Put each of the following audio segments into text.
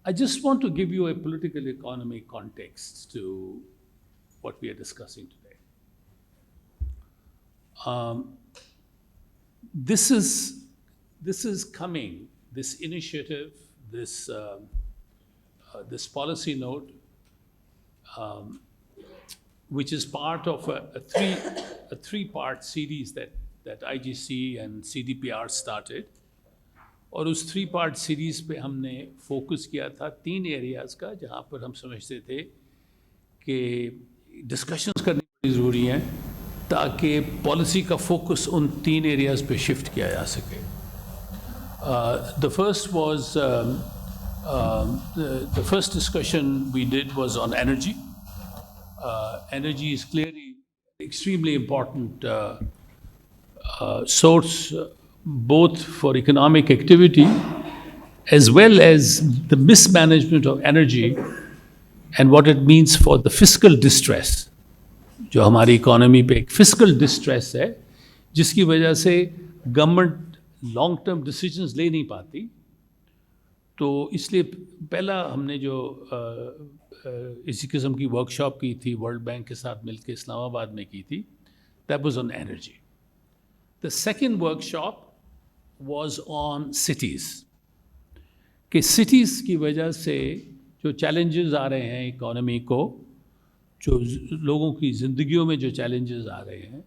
I just want to give you a political economy context to what we are discussing today. This is coming, this initiative, this policy note, which is part of a three-part series that IGC and CDPR started. और उस 3-part series पे हमने focus किया था 3 areas का, जहाँ पर हम समझते थे कि डिस्कशंस करनी बड़ी ज़रूरी हैं ताकि पॉलिसी का फोकस उन 3 एरियाज़ पे शिफ्ट किया जा सके. The first discussion we did was on energy. Energy is clearly extremely important source both for economic activity as well as the mismanagement of energy and what it means for the fiscal distress. जो हमारी economy पे एक fiscal distress है जिसकी वजह से government long term decisions ले नहीं पाती. तो इसलिए पहला हमने जो इसी किस्म की वर्कशॉप की थी वर्ल्ड बैंक के साथ मिलकर इस्लामाबाद में की थी, that was on energy. The second workshop was on cities, कि सिटीज़ की वजह से जो चैलेंजेस आ रहे हैं इकोनॉमी को, जो लोगों की ज़िंदगियों में जो चैलेंजेस आ रहे हैं,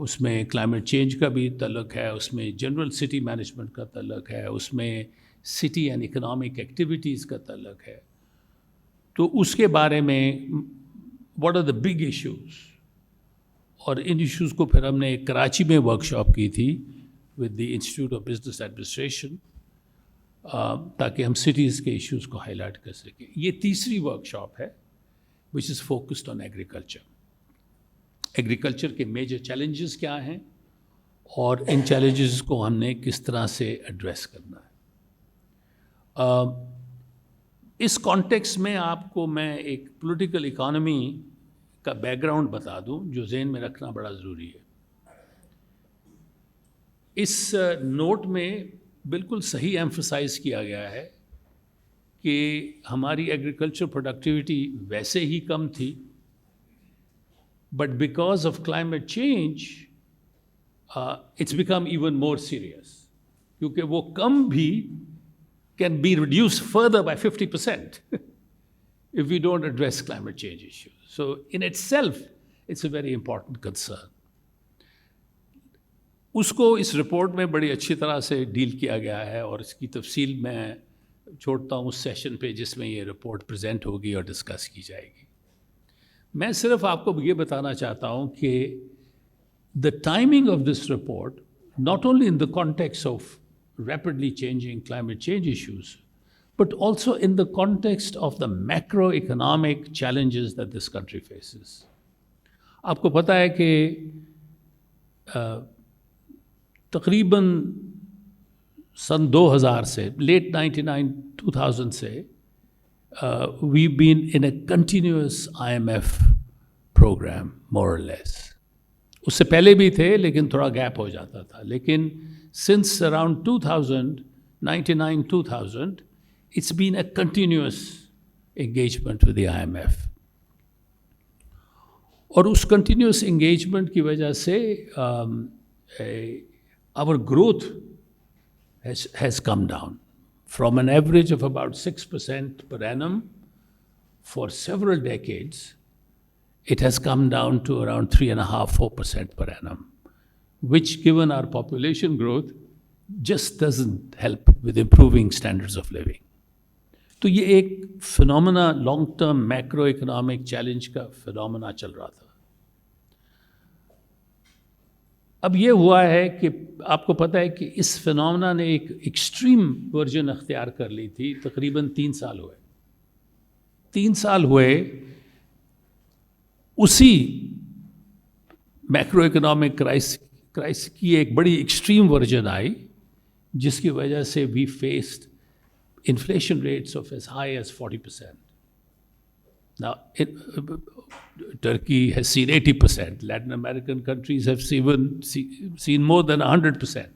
उसमें क्लाइमेट चेंज का भी तल्लुक़ है, उसमें जनरल सिटी मैनेजमेंट का तल्लुक़ है, उसमें सिटी एंड इकोनॉमिक एक्टिविटीज़ का तल्लुक़ है. तो उसके बारे में what are the big issues, और इन इश्यूज़ को फिर हमने कराची में वर्कशॉप की थी with the institute of business administration, ताकि हम सिटीज़ के इश्यूज़ को हाईलाइट कर सकें. ये तीसरी वर्कशॉप है which is focused on agriculture. Agriculture के मेजर चैलेंजेस क्या हैं और इन चैलेंजेस को हमने किस तरह से एड्रेस करना है. इस कॉन्टेक्स्ट में आपको मैं एक पॉलिटिकल इकोनॉमी का बैकग्राउंड बता दूं जो ज़हन में रखना बड़ा ज़रूरी है. इस नोट में बिल्कुल सही एम्फसाइज़ किया गया है कि हमारी एग्रीकल्चर प्रोडक्टिविटी वैसे ही कम थी, but because of climate change it's become even more serious, क्योंकि वो कम भी can be reduce further bye 50% if we don't address climate change issues. So in itself it's a very important concern. उसको इस report में बड़ी अच्छी तरह से डील किया गया है और इसकी तफसील मैं छोड़ता हूँ उस सेशन पे जिसमें ये रिपोर्ट प्रेजेंट होगी और डिस्कस की जाएगी. मैं सिर्फ आपको ये बताना चाहता हूँ कि the timing of this report not only in the context of rapidly changing climate change issues but also in the context of the macro economic challenges that this country faces. आपको पता है कि तकरीबन सन 2000 से लेट 2000 से we been in a continuous IMF programme more और less. उससे पहले भी थे लेकिन थोड़ा गैप हो जाता था, लेकिन since around 1999-2000 it's been a continuous engagement with the IMF. और उस कंटिन्यूस एंगेजमेंट की वजह से our growth has come down from an average of about 6% per annum for several decades. It has come down to around 3.5-4% per annum, which given our population growth just doesn't help with improving standards of living. तो ये एक phenomena long term macro economic challenge का phenomena चल रहा था. अब ये हुआ है कि आपको पता है कि इस फिनोमेना ने एक एक्सट्रीम वर्जन अख्तियार कर ली थी. तकरीबन 3 साल हुए. 3 साल हुए उसी मैक्रो इकोनॉमिक क्राइसिस की एक बड़ी एक्सट्रीम वर्जन आई, जिसकी वजह से we faced inflation rates of as high as 40%. Now, Turkey has seen 80%. Latin American countries have seen more than 100%.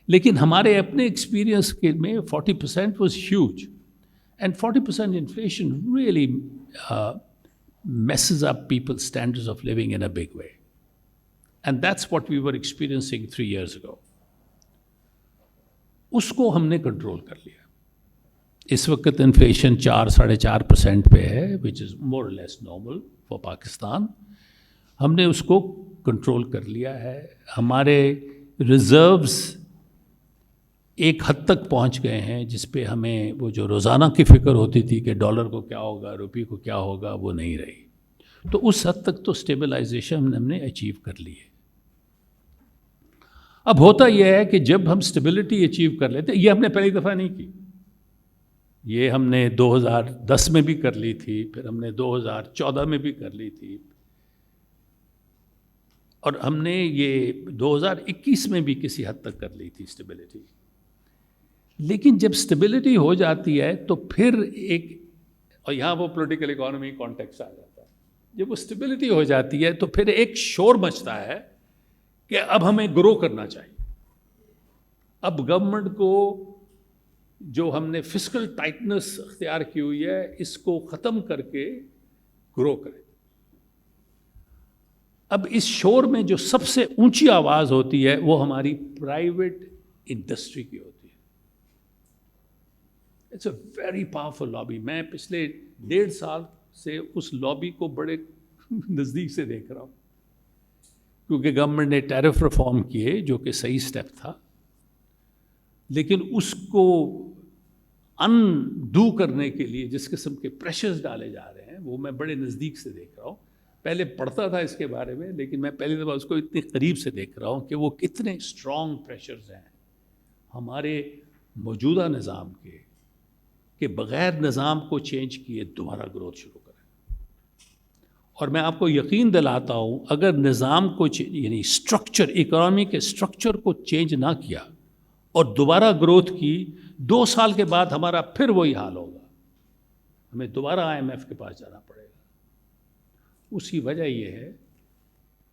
लेकिन हमारे अपने एक्सपीरियंस के में 40% was huge. And 40% inflation really messes up people's standards of living in a big way. And that's what we were experiencing 3 years ago. उसको हमने control कर लिया. इस वक्त इन्फ्लेशन 4-4.5% पे है, विच इज़ मोर और लेस नॉर्मल फॉर पाकिस्तान. हमने उसको कंट्रोल कर लिया है. हमारे रिजर्व्स एक हद तक पहुंच गए हैं जिस पे हमें वो जो रोज़ाना की फ़िक्र होती थी कि डॉलर को क्या होगा, रुपये को क्या होगा, वो नहीं रही. तो उस हद तक तो स्टेबलाइजेशन हमने अचीव कर ली है. अब होता यह है कि जब हम स्टेबिलिटी अचीव कर लेते, ये हमने पहली दफ़ा नहीं की, ये हमने 2010 में भी कर ली थी, फिर हमने 2014 में भी कर ली थी, और हमने ये 2021 में भी किसी हद तक कर ली थी स्टेबिलिटी. लेकिन जब स्टेबिलिटी हो जाती है तो फिर एक, और यहाँ वो पॉलिटिकल इकोनॉमी कॉन्टेक्स्ट आ जाता है, जब वो स्टेबिलिटी हो जाती है तो फिर एक शोर मचता है कि अब हमें ग्रो करना चाहिए. अब गवर्नमेंट को जो हमने फिस्कल टाइटनेस अख्तियार की हुई है इसको ख़त्म करके ग्रो करें. अब इस शोर में जो सबसे ऊंची आवाज़ होती है वो हमारी प्राइवेट इंडस्ट्री की होती है. It's a very powerful lobby. मैं पिछले 1.5 साल से उस लॉबी को बड़े नज़दीक से देख रहा हूँ, क्योंकि गवर्नमेंट ने टैरिफ रिफॉर्म किए जो कि सही स्टेप था, लेकिन उसको अनडू करने के लिए जिस किस्म के प्रेशर्स डाले जा रहे हैं वो मैं बड़े नज़दीक से देख रहा हूँ. पहले पढ़ता था इसके बारे में, लेकिन मैं पहली दफ़ा उसको इतनी करीब से देख रहा हूँ कि वो कितने स्ट्रॉन्ग प्रेशर्स हैं हमारे मौजूदा निज़ाम के बग़ैर निज़ाम को चेंज किए दोबारा ग्रोथ शुरू करें. और मैं आपको यकीन दिलाता हूँ, अगर निज़ाम को यानी स्ट्रक्चर, इकोनॉमी के स्ट्रक्चर को चेंज ना किया और दोबारा ग्रोथ की, 2 साल के बाद हमारा फिर वही हाल होगा, हमें दोबारा IMF के पास जाना पड़ेगा. उसकी वजह यह है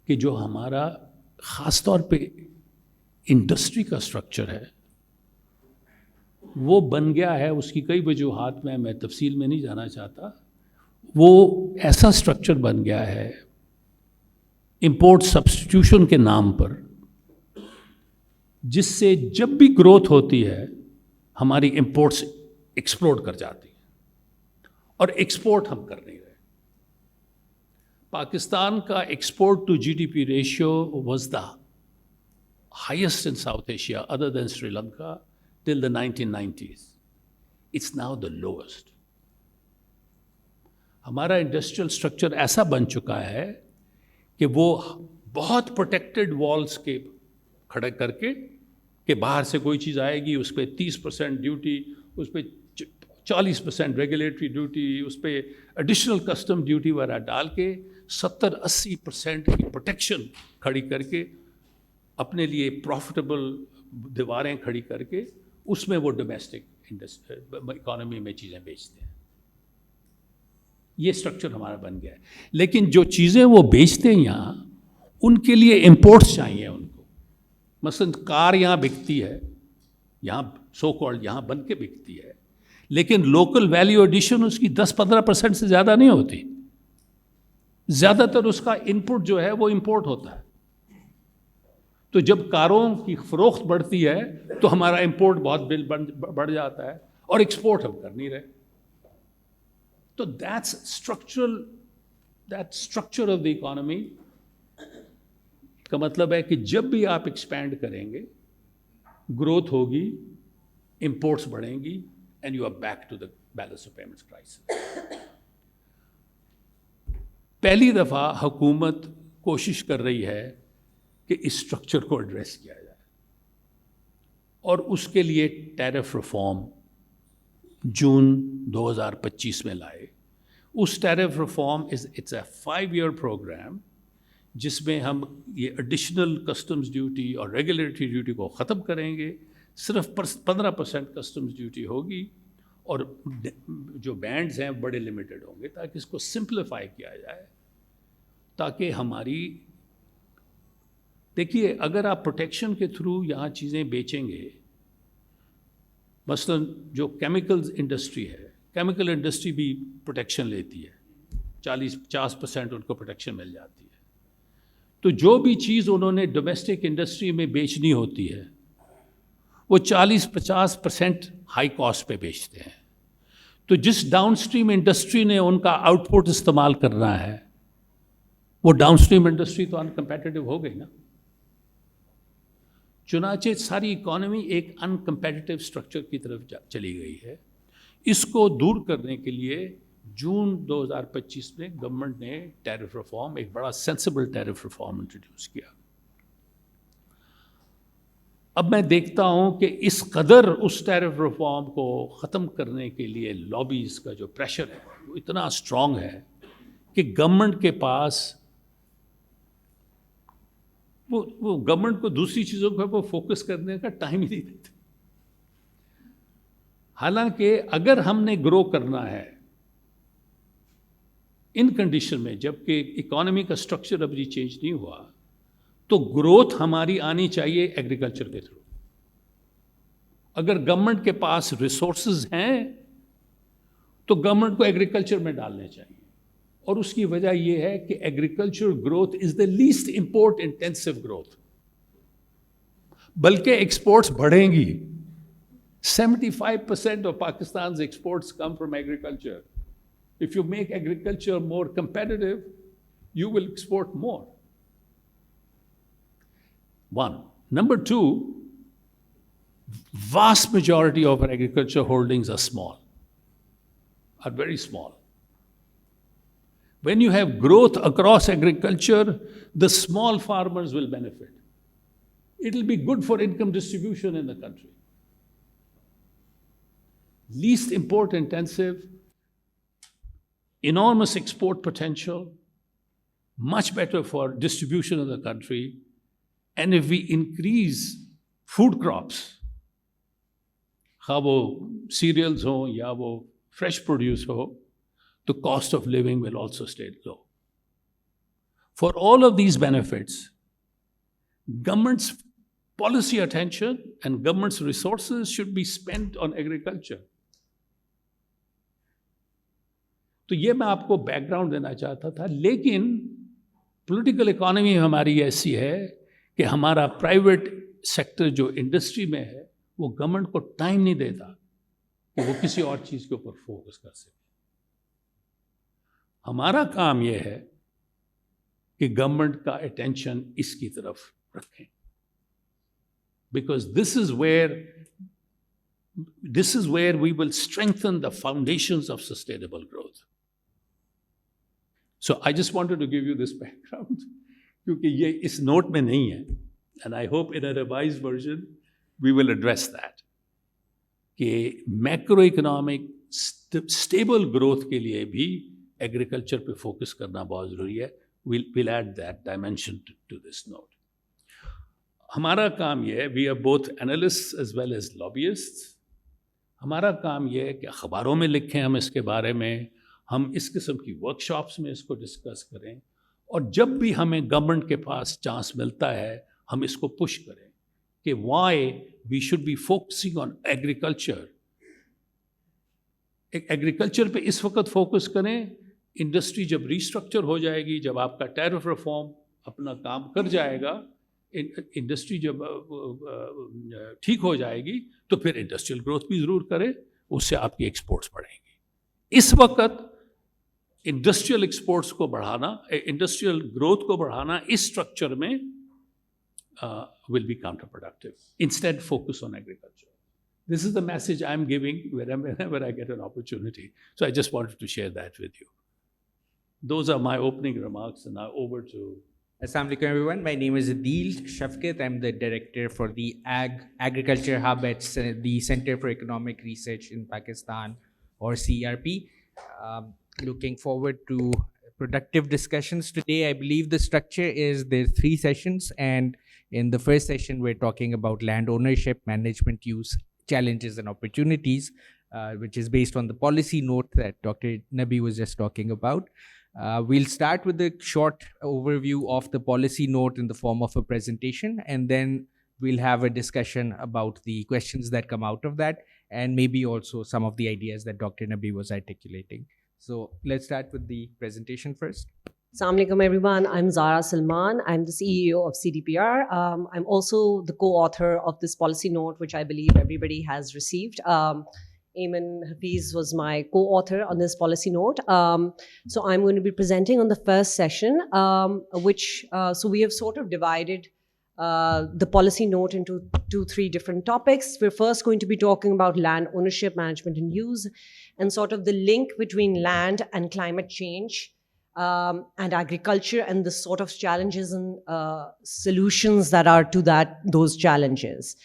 कि जो हमारा ख़ास तौर पे इंडस्ट्री का स्ट्रक्चर है वो बन गया है. उसकी कई वजूहात में मैं तफसील में नहीं जाना चाहता. वो ऐसा स्ट्रक्चर बन गया है इंपोर्ट सब्स्टिट्यूशन के नाम पर, जिससे जब भी ग्रोथ होती है हमारी इंपोर्ट्स एक्सप्लोड कर जाती हैं और एक्सपोर्ट हम कर नहीं रहे. पाकिस्तान का export to GDP ratio was the highest in South Asia other than Sri Lanka till the 1990s. It's now the lowest. हमारा इंडस्ट्रियल स्ट्रक्चर ऐसा बन चुका है कि वो बहुत प्रोटेक्टेड वॉल्स के खड़े करके कि बाहर से कोई चीज़ आएगी उस पर 30% ड्यूटी, उस पर 40% रेगुलेटरी ड्यूटी, उस पर एडिशनल कस्टम ड्यूटी वगैरह डाल के 70-80% की प्रोटेक्शन खड़ी करके अपने लिए प्रॉफिटेबल दीवारें खड़ी करके उसमें वो डोमेस्टिक इकोनॉमी में चीज़ें बेचते हैं. ये स्ट्रक्चर हमारा बन गया है. लेकिन जो चीज़ें वो बेचते हैं यहाँ, उनके लिए इंपोर्ट्स चाहिए उनको. मसलन कार यहाँ बिकती है, यहाँ सो कॉल्ड यहाँ बन के बिकती है, लेकिन लोकल वैल्यू एडिशन उसकी 10-15% से ज़्यादा नहीं होती. ज़्यादातर उसका इनपुट जो है वो इंपोर्ट होता है. तो जब कारों की फ़रोख्त बढ़ती है तो हमारा इंपोर्ट बहुत बिल बढ़ जाता है और एक्सपोर्ट हम कर नहीं रहे. तो that's structural, that structure of the economy का मतलब है कि जब भी आप एक्सपैंड करेंगे ग्रोथ होगी, इंपोर्ट्स बढ़ेंगी, and you are back to the balance of payments crisis. पहली दफ़ा हुकूमत कोशिश कर रही है कि इस स्ट्रक्चर को एड्रेस किया जाए, और उसके लिए टैरिफ रिफॉर्म जून 2025 में लाए. उस tariff reform it's a 5-year program जिसमें हम ये एडिशनल कस्टम्स ड्यूटी और रेगुलेटरी ड्यूटी को ख़त्म करेंगे. सिर्फ 15% कस्टम्स ड्यूटी होगी और जो बैंड्स हैं बड़े लिमिटेड होंगे, ताकि इसको सिंप्लीफाई किया जाए, ताकि हमारी, देखिए अगर आप प्रोटेक्शन के थ्रू यहाँ चीज़ें बेचेंगे, मसलन जो केमिकल्स इंडस्ट्री है, केमिकल इंडस्ट्री भी प्रोटेक्शन लेती है, 40-50% उनको प्रोटेक्शन मिल जाती है। तो जो भी चीज़ उन्होंने डोमेस्टिक इंडस्ट्री में बेचनी होती है वो 40-50% हाई कॉस्ट पे बेचते हैं। तो जिस डाउनस्ट्रीम इंडस्ट्री ने उनका आउटपुट इस्तेमाल करना है वो डाउनस्ट्रीम इंडस्ट्री तो अनकम्पेटिटिव हो गई ना। चुनाचे सारी इकोनॉमी एक अनकम्पेटिटिव स्ट्रक्चर की तरफ चली गई है। इसको दूर करने के लिए जून 2025 में गवर्नमेंट ने टैरिफ रिफॉर्म, एक बड़ा सेंसिबल टैरिफ रिफॉर्म इंट्रोड्यूस किया। अब मैं देखता हूं कि इस कदर उस टैरिफ रिफॉर्म को ख़त्म करने के लिए लॉबीज़ का जो प्रेशर है वो इतना स्ट्रॉन्ग है कि गवर्नमेंट के पास वो गवर्नमेंट को दूसरी चीज़ों पर वो फोकस करने का टाइम ही नहीं देते। हालांकि अगर हमने ग्रो करना है इन कंडीशन में, जबकि इकोनॉमी का स्ट्रक्चर अभी चेंज नहीं हुआ, तो ग्रोथ हमारी आनी चाहिए एग्रीकल्चर के थ्रू। अगर गवर्नमेंट के पास रिसोर्सेज हैं तो गवर्नमेंट को एग्रीकल्चर में डालने चाहिए, और उसकी वजह यह है कि agriculture growth is the least import intensive growth, बल्कि एक्सपोर्ट्स बढ़ेंगी। 75% of Pakistan's exports come from agriculture. If you make agriculture more competitive, you will export more. One. Number two, vast majority of our agriculture holdings are small, are very small. When you have growth across agriculture, the small farmers will benefit. It will be good for income distribution in the country. Least import intensive, enormous export potential, much better for distribution in the country. And if we increase food crops, ख़ाह वो cereals हो या वो fresh produce हो, the cost of living will also stay low. For all of these benefits, government's policy attention and government's resources should be spent on agriculture. तो ये मैं आपको background देना चाहता था। लेकिन पॉलिटिकल इकोनॉमी हमारी ऐसी है कि हमारा प्राइवेट सेक्टर जो इंडस्ट्री में है वो गवर्नमेंट को टाइम नहीं देता कि वो किसी और चीज़ के ऊपर फोकस कर सके। हमारा काम यह है कि गवर्नमेंट का अटेंशन इसकी तरफ रखें, because this is where we will strengthen the foundations of sustainable growth. So I just wanted to give you this background, क्योंकि ये इस नोट में नहीं है, and I hope in a revised version we will address that कि macro economic stable growth के लिए भी एग्रीकल्चर पे फोकस करना बहुत ज़रूरी है। We'll add that dimension to this note. हमारा काम ये है, we are both analysts as well as lobbyists. हमारा काम ये है कि अखबारों में लिखें हम इसके बारे में, हम इस किस्म की वर्कशॉप्स में इसको डिस्कस करें, और जब भी हमें गवर्नमेंट के पास चांस मिलता है हम इसको पुश करें कि why we should be focusing on agriculture. Agriculture पे इस वक्त फोकस करें, इंडस्ट्री जब रिस्ट्रक्चर हो जाएगी, जब आपका टैरिफ रिफॉर्म अपना काम कर जाएगा, इंडस्ट्री जब ठीक हो जाएगी तो फिर इंडस्ट्रियल ग्रोथ भी ज़रूर करें, उससे आपकी एक्सपोर्ट्स बढ़ेंगी। इस वक्त इंडस्ट्रियल एक्सपोर्ट्स को बढ़ाना, इंडस्ट्रियल ग्रोथ को बढ़ाना इस स्ट्रक्चर में will be counterproductive. Instead, focus on agriculture. This is the message I'm giving whenever I get an opportunity. So I just wanted to share that with you. Those are my opening remarks, and now over to... Assalamu alaikum everyone. My name is Adil Shafkat. I'm the director for the Agriculture Hub at the Center for Economic Research in Pakistan, or CERP. Looking forward to productive discussions today. I believe the structure is there are 3 sessions, and in the first session we're talking about land ownership, management use, challenges and opportunities, which is based on the policy note that Dr. Nabi was just talking about. We'll start with a short overview of the policy note in the form of a presentation, and then we'll have a discussion about the questions that come out of that. and maybe also some of the ideas that Dr. Nabi was articulating. So let's start with the presentation first. Assalamu alaikum, everyone. I'm Zara Salman. I'm the CEO of CDPR. I'm also the co-author of this policy note, which I believe everybody has received. Ayman Hafiz was my co-author on this policy note. So I'm going to be presenting on the first session, so we have sort of divided the policy note into 2-3 different topics. We're first going to be talking about land ownership, management, and use, and sort of the link between land and climate change, and agriculture, and the sort of challenges and solutions that are to those challenges.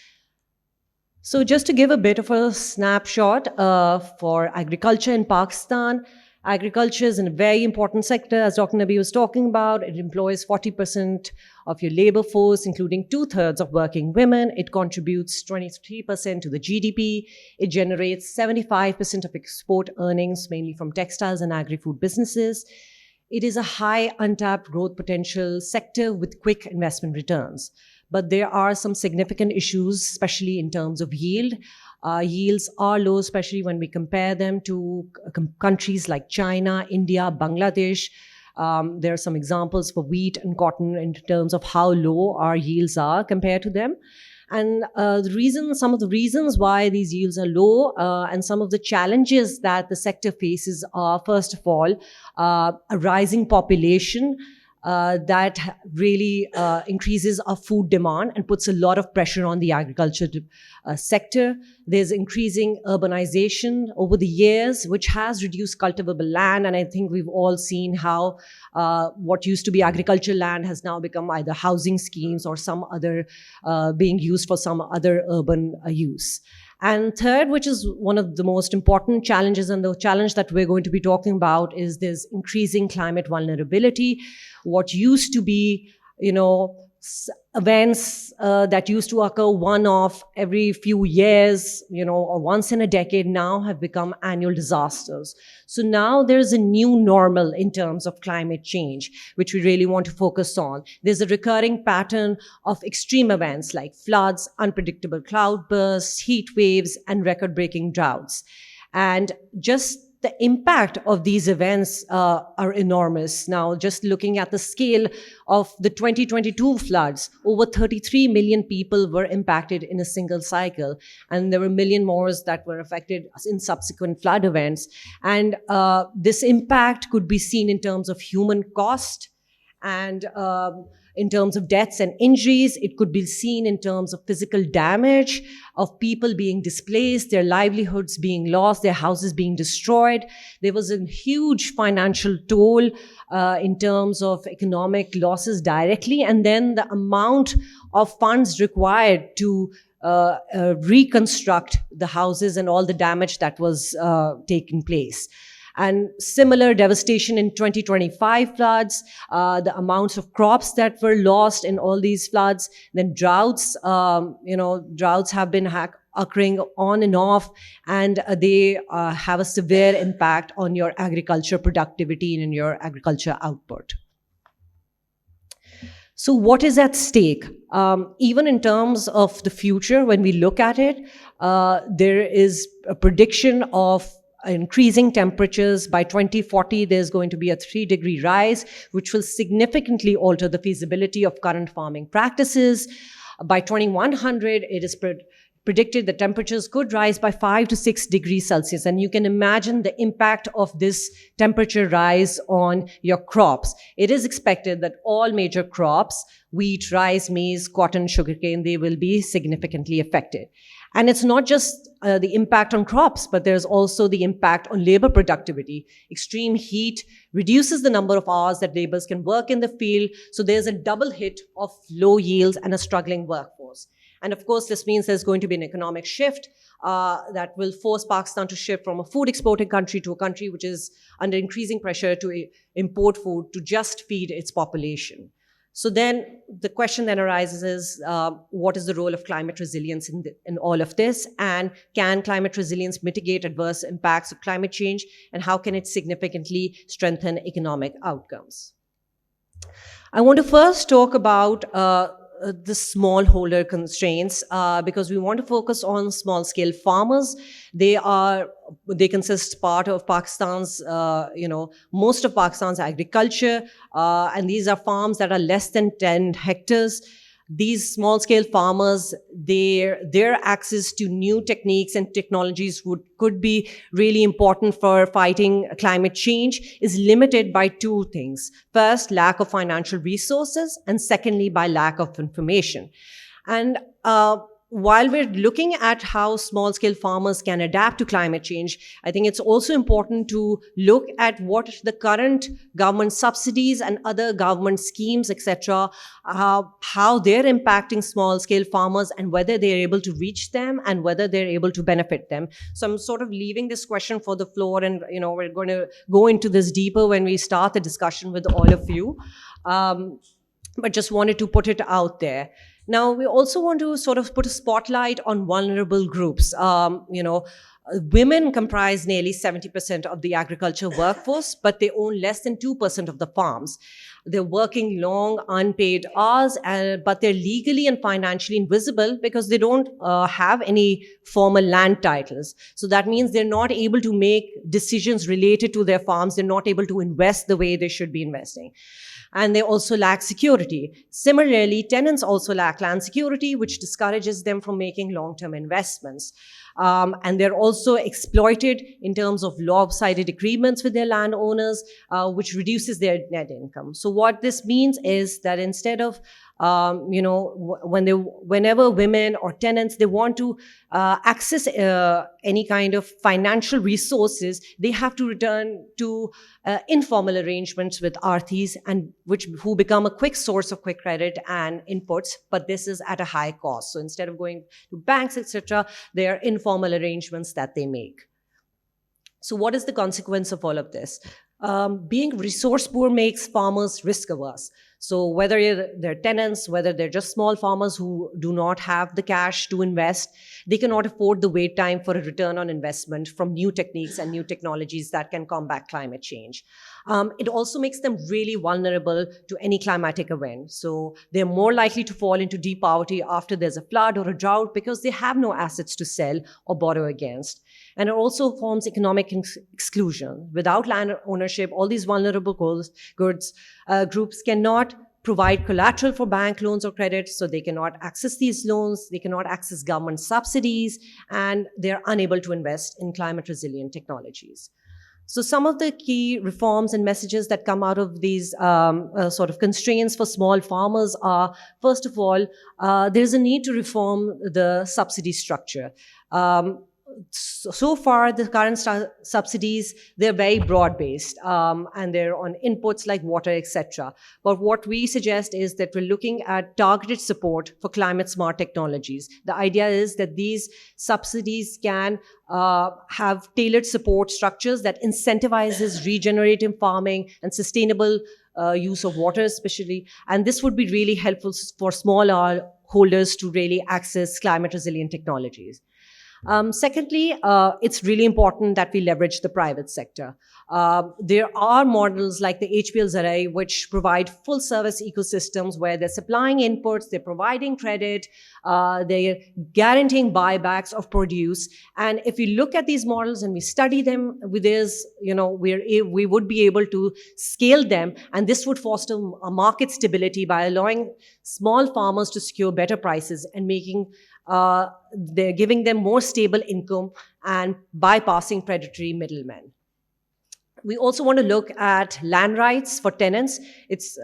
So just to give a bit of a snapshot for agriculture in Pakistan, agriculture is a very important sector, as Dr. Nabi was talking about. It employs 40% of your labor force, including 2/3 of working women. It contributes 23% to the GDP. It generates 75% of export earnings, mainly from textiles and agri-food businesses. It is a high untapped growth potential sector with quick investment returns. But there are some significant issues, especially in terms of yield. Yields are low, especially when we compare them to countries like China, India, Bangladesh. There are some examples for wheat and cotton in terms of how low our yields are compared to them. And some of the reasons why these yields are low and some of the challenges that the sector faces are, first of all, a rising population that really increases our food demand and puts a lot of pressure on the agriculture sector. There's increasing urbanization over the years, which has reduced cultivable land. And I think we've all seen how what used to be agricultural land has now become either housing schemes or some other being used for some other urban use. And third, which is one of the most important challenges, and the challenge that we're going to be talking about, is this increasing climate vulnerability. What used to be, events that used to occur one-off every few years, or once in a decade, now have become annual disasters. So now there's a new normal in terms of climate change, which we really want to focus on. There's a recurring pattern of extreme events like floods, unpredictable cloudbursts, heat waves, and record-breaking droughts. And just the impact of these events are enormous. Now, just looking at the scale of the 2022 floods, over 33 million people were impacted in a single cycle. And there were a million more that were affected in subsequent flood events. And this impact could be seen in terms of human cost and in terms of deaths and injuries. It could be seen in terms of physical damage, of people being displaced, their livelihoods being lost, their houses being destroyed. There was a huge financial toll in terms of economic losses directly, and then the amount of funds required to reconstruct the houses and all the damage that was taking place. And similar devastation in 2025 floods, the amounts of crops that were lost in all these floods, then droughts, droughts have been occurring on and off, and they have a severe impact on your agriculture productivity and in your agriculture output. So what is at stake? Even in terms of the future, when we look at it, there is a prediction of increasing temperatures. By 2040, there's going to be a 3-degree rise, which will significantly alter the feasibility of current farming practices. By 2100, it is predicted that temperatures could rise by 5 to 6 degrees Celsius. And you can imagine the impact of this temperature rise on your crops. It is expected that all major crops, wheat, rice, maize, cotton, sugarcane, they will be significantly affected. And it's not just the impact on crops, but there's also the impact on labor productivity. Extreme heat reduces the number of hours that laborers can work in the field. So there's a double hit of low yields and a struggling workforce. And of course, this means there's going to be an economic shift that will force Pakistan to shift from a food exporting country to a country which is under increasing pressure to import food to just feed its population. So then the question then arises is, what is the role of climate resilience in all of this? And can climate resilience mitigate adverse impacts of climate change? And how can it significantly strengthen economic outcomes? I want to first talk about the smallholder constraints because we want to focus on small-scale farmers. They consist part of Pakistan's, most of Pakistan's agriculture, and these are farms that are less than 10 hectares. These small-scale farmers, their access to new techniques and technologies could be really important for fighting climate change, is limited by two things. First, lack of financial resources, and secondly, by lack of information. And while we're looking at how small-scale farmers can adapt to climate change, I think it's also important to look at what the government subsidies and other government schemes, etc., how they're impacting small-scale farmers and whether they're able to reach them and whether they're able to benefit them. So I'm sort of leaving this question for the floor, and we're going to go into this deeper when we start the discussion with all of you. But just wanted to put it out there. Now, we also want to sort of put a spotlight on vulnerable groups. Women comprise nearly 70% of the agriculture workforce, but they own less than 2% of the farms. They're working long, unpaid hours, but they're legally and financially invisible because they don't have any formal land titles. So that means they're not able to make decisions related to their farms. They're not able to invest the way they should be investing. And they also lack security. Similarly, tenants also lack land security, which discourages them from making long-term investments. And they're also exploited in terms of lopsided agreements with their landowners, which reduces their net income. So what this means is that instead of whenever women or tenants, they want to access any kind of financial resources, they have to return to informal arrangements with Arthis, and who become a quick source of quick credit and inputs, but this is at a high cost. So instead of going to banks, etc., they are informal arrangements that they make. So what is the consequence of all of this? Being resource poor makes farmers risk averse. So whether they're tenants, whether they're just small farmers who do not have the cash to invest, they cannot afford the wait time for a return on investment from new techniques and new technologies that can combat climate change. It also makes them really vulnerable to any climatic event. So they're more likely to fall into deep poverty after there's a flood or a drought because they have no assets to sell or borrow against. And it also forms economic exclusion. Without land ownership, all these vulnerable groups cannot provide collateral for bank loans or credit, so they cannot access these loans, they cannot access government subsidies, and they're unable to invest in climate-resilient technologies. So some of the key reforms and messages that come out of these sort of constraints for small farmers are, first of all, there's a need to reform the subsidy structure. So far, the current subsidies, they're very broad-based, and they're on inputs like water, etc. But what we suggest is that we're looking at targeted support for climate-smart technologies. The idea is that these subsidies can have tailored support structures that incentivizes regenerative farming and sustainable use of water especially. And this would be really helpful for small holders to really access climate-resilient technologies. Secondly, it's really important that we leverage the private sector. There are models like the HPL Zarai, which provide full service ecosystems where they're supplying inputs, they're providing credit, they're guaranteeing buybacks of produce. And if we look at these models and we study them, we would be able to scale them, and this would foster a market stability by allowing small farmers to secure better prices and they're giving them more stable income and bypassing predatory middlemen. We also want to look at land rights for tenants. It's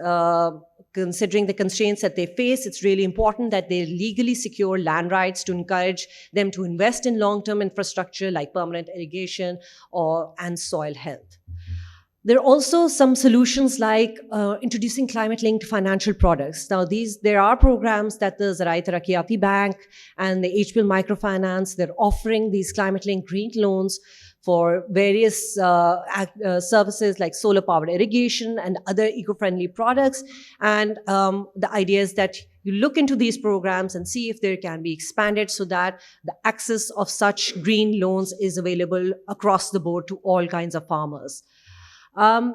considering the constraints that they face, it's really important that they legally secure land rights to encourage them to invest in long-term infrastructure like permanent irrigation and soil health. There are also some solutions like introducing climate-linked financial products. Now, there are programs that the Zarai Taraqqiyati Bank and the HPL Microfinance, they're offering these climate-linked green loans for various services like solar-powered irrigation and other eco-friendly products. And the idea is that you look into these programs and see if they can be expanded so that the access of such green loans is available across the board to all kinds of farmers.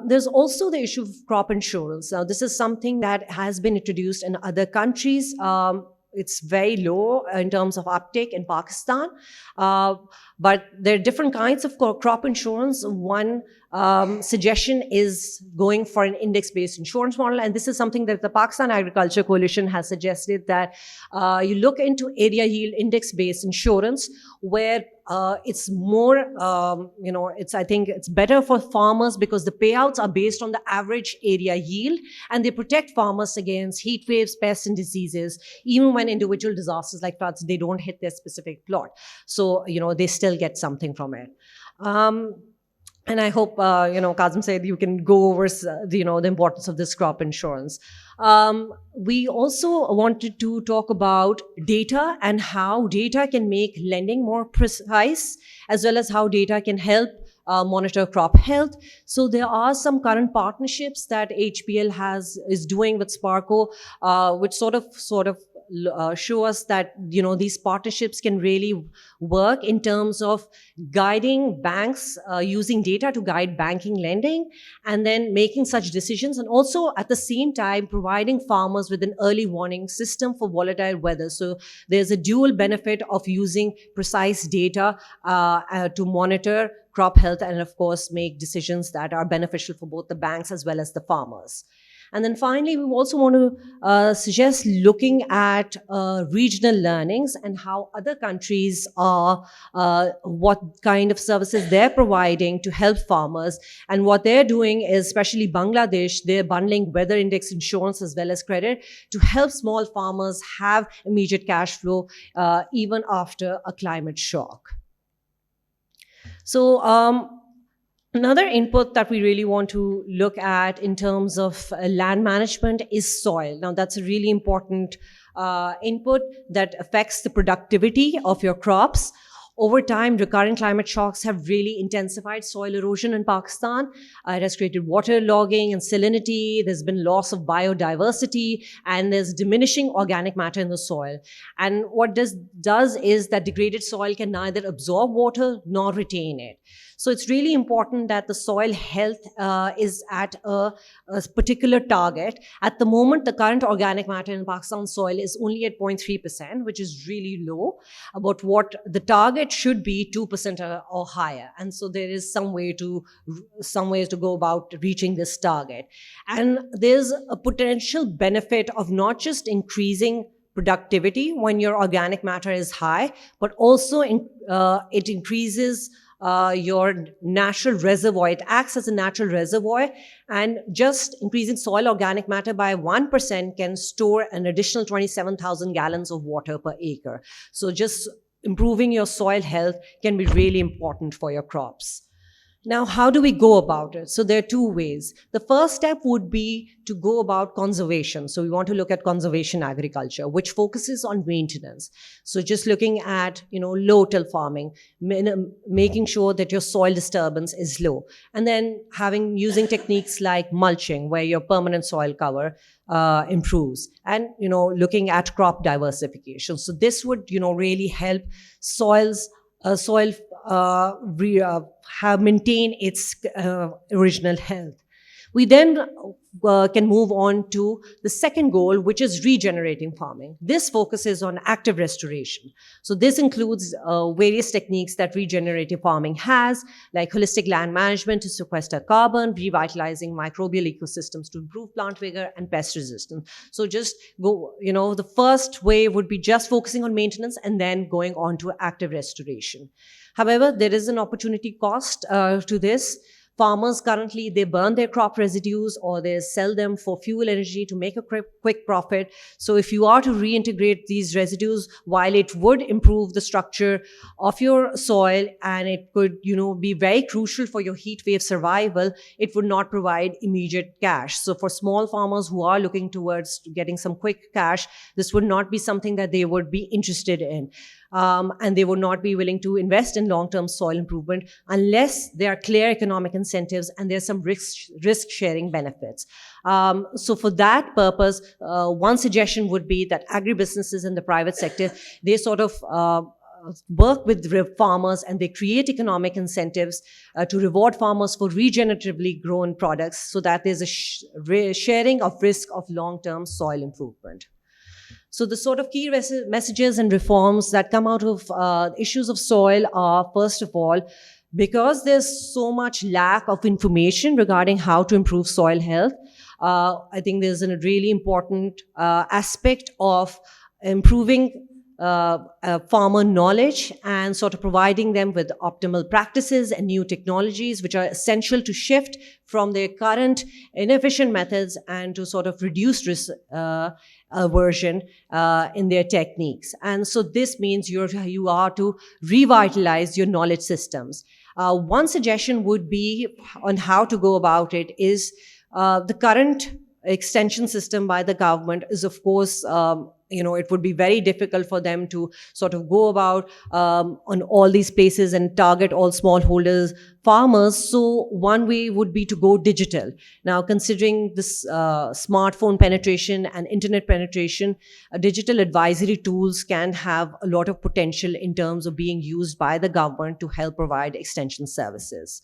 There's also the issue of crop insurance. Now, this is something that has been introduced in other countries. It's very low in terms of uptake in Pakistan. But there are different kinds of crop insurance. One suggestion is going for an index-based insurance model. And this is something that the Pakistan Agriculture Coalition has suggested, that you look into area yield index-based insurance, where it's more, I think it's better for farmers because the payouts are based on the average area yield, and they protect farmers against heat waves, pests, and diseases. Even when individual disasters like floods, they don't hit their specific plot. So, they still get something from it. And I hope, Kazim said you can go over, the importance of this crop insurance. We also wanted to talk about data and how data can make lending more precise, as well as how data can help monitor crop health. So there are some current partnerships that HPL is doing with Sparco, which sort of show us that these partnerships can really work in terms of guiding banks, using data to guide banking lending, and then making such decisions, and also at the same time providing farmers with an early warning system for volatile weather. So there's a dual benefit of using precise data to monitor crop health, and of course make decisions that are beneficial for both the banks as well as the farmers. And then finally, we also want to suggest looking at regional learnings and how other countries are, what kind of services they're providing to help farmers. And what they're doing is, especially Bangladesh, they're bundling weather index insurance as well as credit to help small farmers have immediate cash flow even after a climate shock. So, another input that we really want to look at in terms of land management is soil. Now, that's a really important input that affects the productivity of your crops. Over time, recurrent climate shocks have really intensified soil erosion in Pakistan. It has created water logging and salinity. There's been loss of biodiversity, and there's diminishing organic matter in the soil. And what this does is that degraded soil can neither absorb water nor retain it. So it's really important that the soil health is at a particular target. At the moment, the current organic matter in Pakistan soil is only at 0.3%, which is really low. About what the target should be 2% or higher. And so there is some ways to go about reaching this target. And there's a potential benefit of not just increasing productivity when your organic matter is high, but also it increases your natural reservoir. It acts as a natural reservoir, and just increasing soil organic matter by 1% can store an additional 27,000 gallons of water per acre. So just improving your soil health can be really important for your crops. Now, how do we go about it? So there are two ways. The first step would be to go about conservation. So we want to look at conservation agriculture, which focuses on maintenance. So just looking at, low-till farming, making sure that your soil disturbance is low. And then using techniques like mulching, where your permanent soil cover improves. And, looking at crop diversification. So this would, really help soil maintain its original health. We then can move on to the second goal, which is regenerating farming. This focuses on active restoration. So this includes various techniques that regenerative farming has, like holistic land management to sequester carbon, revitalizing microbial ecosystems to improve plant vigor, and pest resistance. So just go, the first way would be just focusing on maintenance and then going on to active restoration. However, there is an opportunity cost to this. Farmers currently, they burn their crop residues or they sell them for fuel energy to make a quick profit. So if you are to reintegrate these residues, while it would improve the structure of your soil and it could, be very crucial for your heat wave survival, it would not provide immediate cash. So for small farmers who are looking towards getting some quick cash, this would not be something that they would be interested in. And they would not be willing to invest in long-term soil improvement unless there are clear economic incentives and there's some risk-sharing benefits. So for that purpose, one suggestion would be that agribusinesses in the private sector, they sort of work with farmers, and they create economic incentives to reward farmers for regeneratively grown products, so that there's a sharing of risk of long-term soil improvement. So the sort of key messages and reforms that come out of issues of soil are, first of all, because there's so much lack of information regarding how to improve soil health, I think there's a really important aspect of improving farmer knowledge and sort of providing them with optimal practices and new technologies which are essential to shift from their current inefficient methods and to sort of reduce risk aversion in their techniques. And so this means you are to revitalize your knowledge systems. One suggestion would be on how to go about it is the current extension system by the government is, of course, it would be very difficult for them to sort of go about on all these places and target all smallholders farmers. So one way would be to go digital. Now, considering this smartphone penetration and internet penetration, digital advisory tools can have a lot of potential in terms of being used by the government to help provide extension services.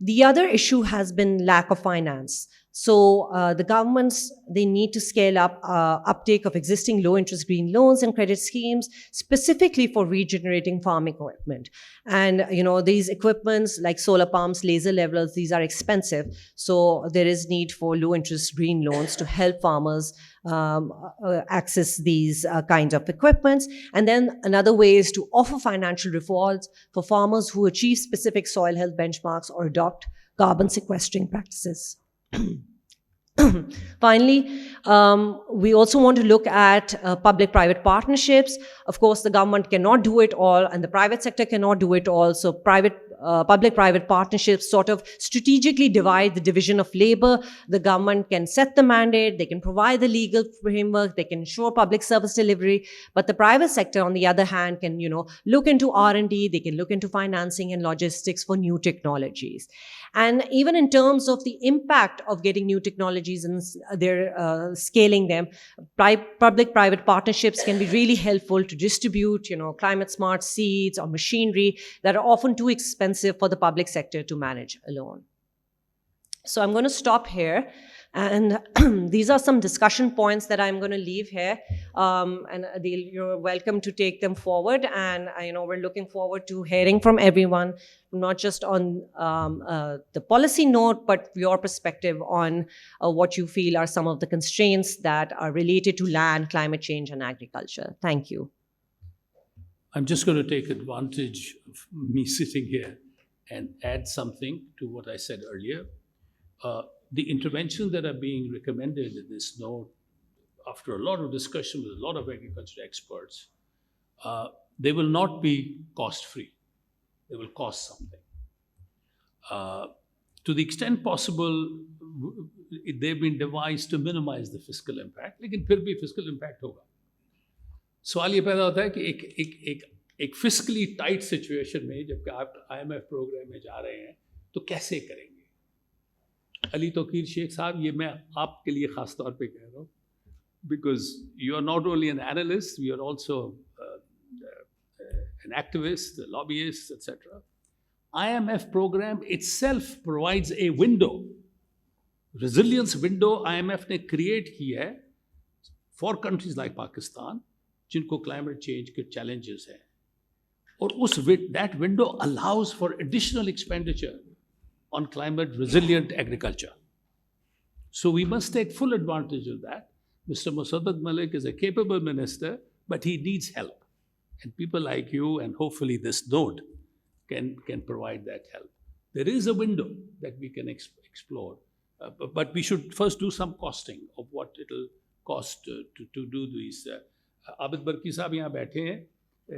The other issue has been lack of finance. So the governments, they need to scale up uptake of existing low-interest green loans and credit schemes specifically for regenerating farm equipment. And, these equipments like solar pumps, laser levelers, these are expensive. So there is need for low-interest green loans to help farmers access these kinds of equipments. And then another way is to offer financial rewards for farmers who achieve specific soil health benchmarks or adopt carbon sequestering practices. Finally, we also want to look at public-private partnerships. Of course, the government cannot do it all, and the private sector cannot do it all. So public-private partnerships sort of strategically divide the division of labor. The government can set the mandate, they can provide the legal framework, they can ensure public service delivery. But the private sector, on the other hand, can look into R&D, they can look into financing and logistics for new technologies. And even in terms of the impact of getting new technologies and their scaling them, public-private partnerships can be really helpful to distribute, climate-smart seeds or machinery that are often too expensive for the public sector to manage alone. So I'm going to stop here. And these are some discussion points that I'm going to leave here. And Adil, you're welcome to take them forward. And we're looking forward to hearing from everyone, not just on the policy note, but your perspective on what you feel are some of the constraints that are related to land, climate change, and agriculture. Thank you. I'm just going to take advantage of me sitting here and add something to what I said earlier. The interventions that are being recommended in this note, after a lot of discussion with a lot of agriculture experts, they will not be cost-free. They will cost something. To the extent possible, they've been devised to minimize the fiscal impact, लेकिन फिर भी fiscal impact होगा. सवाल ये पैदा होता है कि एक fiscally tight situation में जबकि आप IMF program में जा रहे हैं तो कैसे करेंगे? अली तौकीर शेख साहब, ये मैं आपके लिए ख़ास तौर पे कह रहा हूँ, because you are not only an analyst, you are also an activist, a lobbyist, etc. IMF program itself provides a window, resilience window IMF ने create की है for countries like Pakistan, जिनको climate change के challenges हैं. और that window allows for additional expenditure on climate resilient agriculture. So we must take full advantage of that. Mr. Musaddaq Malik is a capable minister, but he needs help. And people like you and hopefully this node can provide that help. There is a window that we can explore, but we should first do some costing of what it'll cost to do these. Abid Barki Saab yahan baithe hain.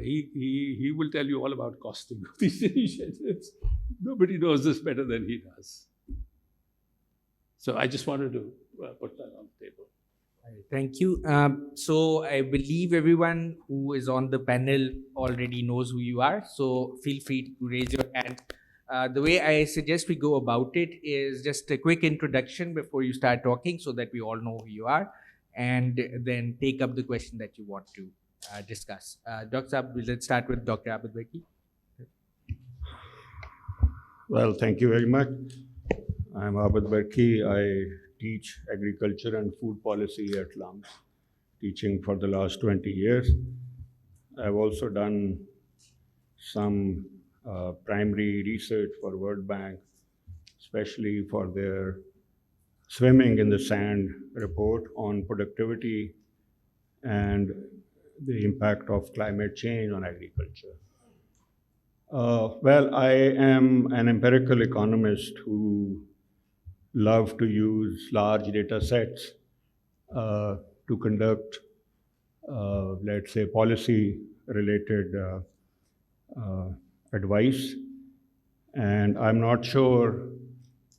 He will tell you all about costing of these initiatives. Nobody knows this better than he does. So I just wanted to put that on the table. Thank you. So I believe everyone who is on the panel already knows who you are. So feel free to raise your hand. The way I suggest we go about it is just a quick introduction before you start talking so that we all know who you are, and then take up the question that you want to discuss. Dr. Let's start with Dr. Abid Beki. Well, thank you very much. I'm Abid Barki. I teach agriculture and food policy at LUMS, teaching for the last 20 years. I've also done some primary research for World Bank, especially for their swimming in the sand report on productivity and the impact of climate change on agriculture. Well, I am an empirical economist who love to use large data sets to conduct, let's say, policy-related advice. And I'm not sure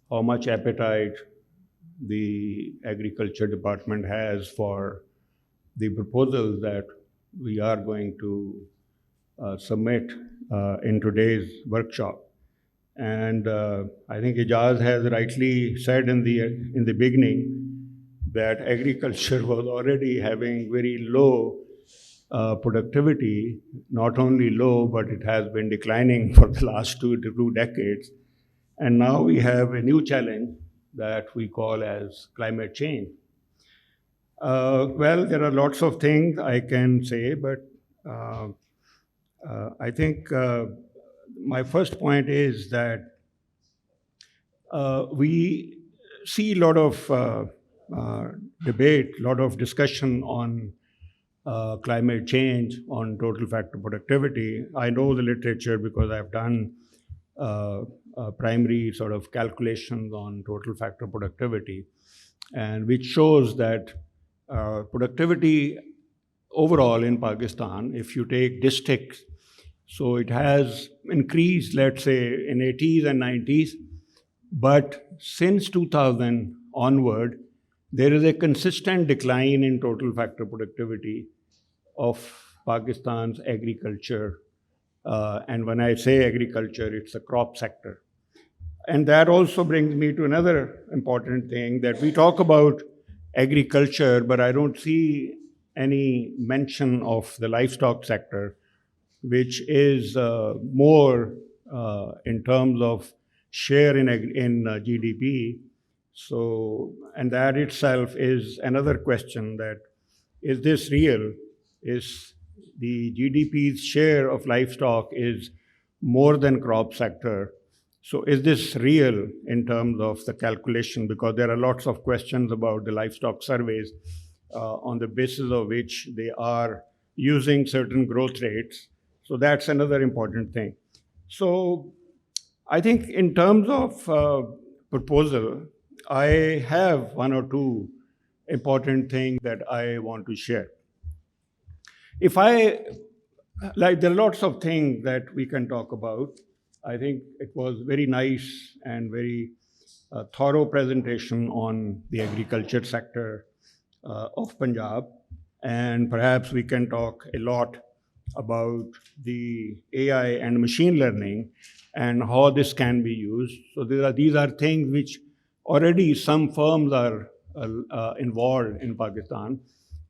how much appetite the Agriculture Department has for the proposals that we are going to submit in today's workshop. And I think Ijaz has rightly said in the beginning that agriculture was already having very low productivity, not only low, but it has been declining for the last two decades. And now we have a new challenge that we call as climate change. Well, there are lots of things I can say, but I think my first point is that we see a lot of debate, a lot of discussion on climate change, on total factor productivity. I know the literature because I've done primary sort of calculations on total factor productivity, and which shows that productivity overall in Pakistan, if you take districts, so it has increased, let's say, in 80s and 90s, but since 2000 onward, there is a consistent decline in total factor productivity of Pakistan's agriculture. And when I say agriculture, it's the crop sector. And that also brings me to another important thing, that we talk about agriculture, but I don't see any mention of the livestock sector, which is more in terms of share in GDP. So, and that itself is another question, that is this real? Is the GDP's share of livestock is more than crop sector? So is this real in terms of the calculation? Because there are lots of questions about the livestock surveys on the basis of which they are using certain growth rates. So that's another important thing. So I think in terms of proposal, I have one or two important things that I want to share. If like there are lots of things that we can talk about. I think it was very nice and very thorough presentation on the agriculture sector of Punjab. And perhaps we can talk a lot about the AI and machine learning and how this can be used. So these are things which already some firms are involved in Pakistan.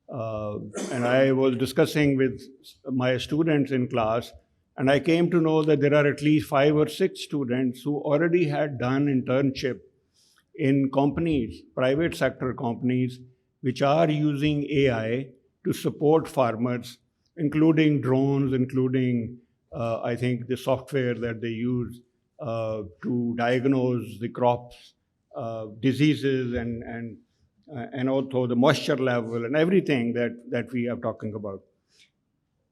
And I was discussing with my students in class, and I came to know that there are at least 5 or 6 students who already had done internship in companies, private sector companies, which are using AI to support farmers, including drones, including, I think, the software that they use to diagnose the crops, diseases, and also the moisture level and everything that we are talking about.